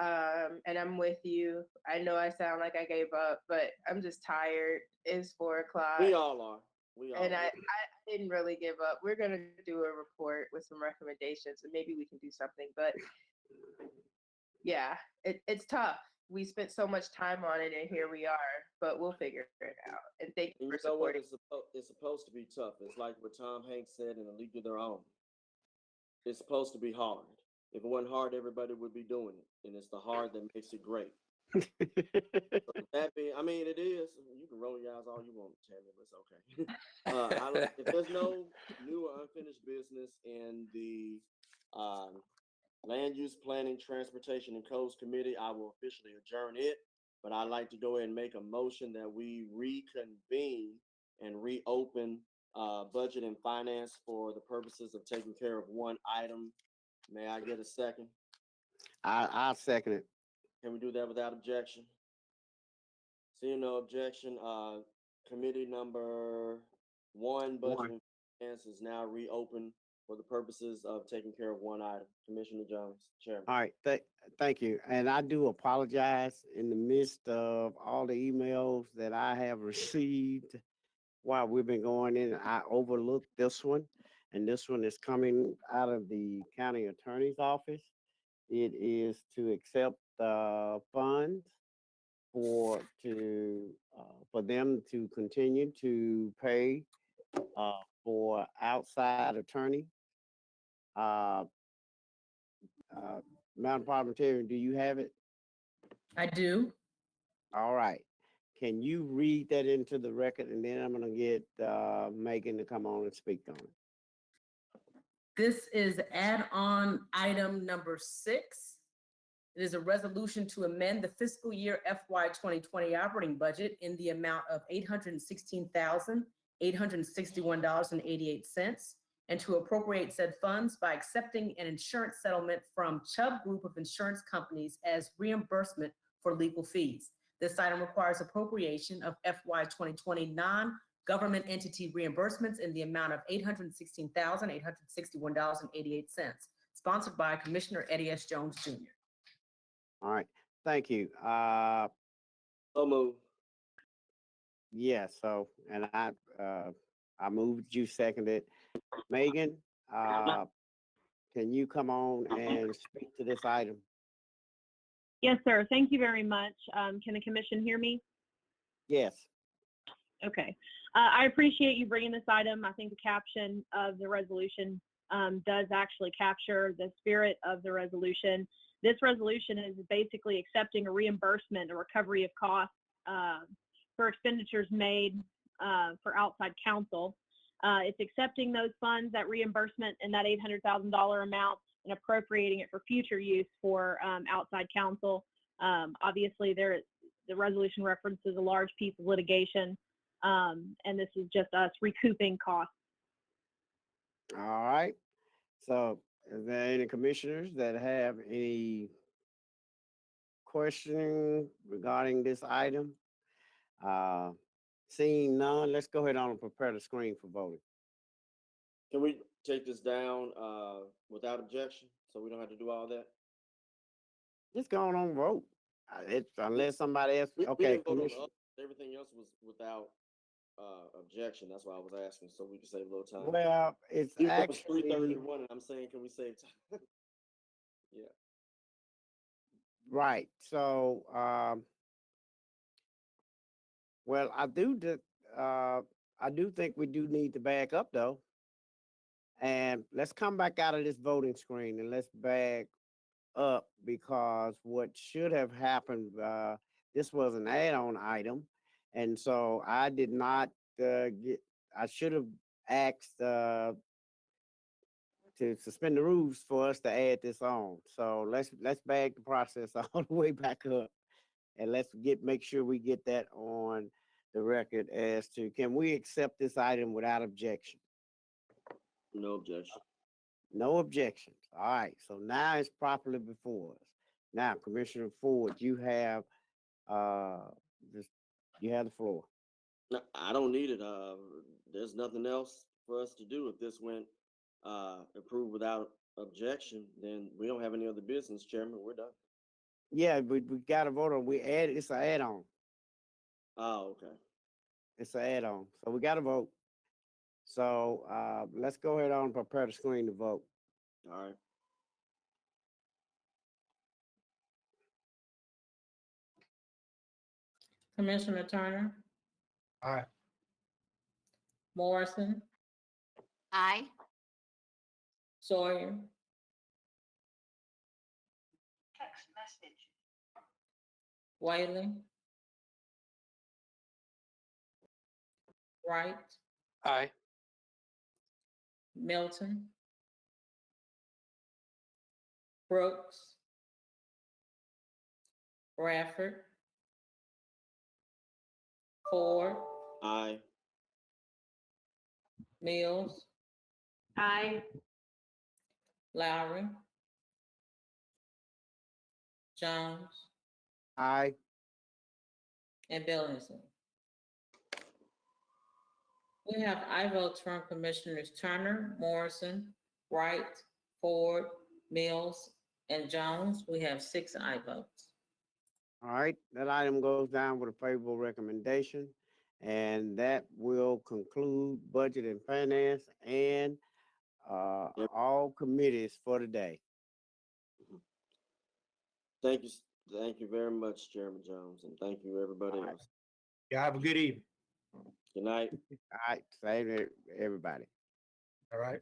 And I'm with you. I know I sound like I gave up, but I'm just tired. It's 4 o'clock. We all are. We all And are. I didn't really give up. We're gonna do a report with some recommendations, and maybe we can do something. But yeah, it's tough. We spent so much time on it, and here we are. But we'll figure it out. And thank you And for you know what? supporting. It's supposed to be tough. It's like what Tom Hanks said in A League of Their Own. It's supposed to be hard. If it wasn't hard, everybody would be doing it. And it's the hard that makes it great. That being, I mean, it is. You can roll your eyes all you want, Tammy, but it's okay. If there's no new or unfinished business in the Land Use Planning, Transportation, and Codes Committee, I will officially adjourn it. But I'd like to go ahead and make a motion that we reconvene and reopen Budget and Finance for the purposes of taking care of one item. May I get a second? I'll second it. Can we do that without objection? Seeing no objection, committee number 1, Budget and Finance, is now reopened for the purposes of taking care of one item. Commissioner Jones, Chairman. All right, thank you. And I do apologize in the midst of all the emails that I have received while we've been going in. I overlooked this one, and this one is coming out of the county attorney's office. It is to accept funds for them to continue to pay for outside attorney. Madam Parliamentarian, do you have it? I do. All right. Can you read that into the record, and then I'm gonna get Megan to come on and speak on it. This is add-on item number 6. It is a resolution to amend the fiscal year FY 2020 operating budget in the amount of $816,861.88 and to appropriate said funds by accepting an insurance settlement from Chubb Group of Insurance Companies as reimbursement for legal fees. This item requires appropriation of FY 2020 non-government entity reimbursements in the amount of $816,861.88, sponsored by Commissioner Eddie S. Jones Jr. All right, thank you. So move. Yeah, so, and I moved, you seconded. Megan, can you come on and speak to this item? Yes, sir. Thank you very much. Can the commission hear me? Yes. Okay. I appreciate you bringing this item. I think the caption of the resolution does actually capture the spirit of the resolution. This resolution is basically accepting a reimbursement, a recovery of costs for expenditures made for outside counsel. It's accepting those funds, that reimbursement, and that $800,000 amount, and appropriating it for future use for outside counsel. Obviously, the resolution references a large piece of litigation, and this is just us recouping costs. All right. So, is there any commissioners that have any questioning regarding this item? Seeing none, let's go ahead on and prepare the screen for voting. Can we take this down without objection, so we don't have to do all that? Just go on and vote. It's unless somebody else. We Okay, didn't vote on the Commissioner. other. Everything else was without objection. That's why I was asking, so we can save a little time. Well, it's Even though actually 3:31, and I'm saying, can we save time? Yeah. right. So, well, I do think we do need to back up though. And let's come back out of this voting screen and let's back up, because what should have happened, this was an add-on item. And so I did not I should have asked to suspend the rules for us to add this on. So let's back the process all the way back up, and let's make sure we get that on the record as to, can we accept this item without objection? No objection. No objections. All right. So now it's properly before us. Now, Commissioner Ford, you have the floor. No, I don't need it. There's nothing else for us to do. If this went approved without objection, then we don't have any other business, Chairman. We're done. Yeah, we got to vote on, it's an add-on. Oh, okay. It's an add-on. So we got to vote. So let's go ahead on and prepare the screen to vote. All right. Commissioner Turner, Aye. Morrison, Aye. Sawyer, Text message. Whaley, Wright, Aye. Milton, Brooks, Bradford, Ford, Aye. Mills, Aye. Lowry, Jones, Aye. and Billingsley. We have I votes from Commissioners Turner, Morrison, Wright, Ford, Mills, and Jones. We have 6 I votes. All right, that item goes down with a favorable recommendation. And that will conclude Budget and Finance and all committees for today. Thank you. Thank you very much, Chairman Jones, and thank you, everybody else. Yeah, have a good evening. Good night. All right, same to everybody. All right.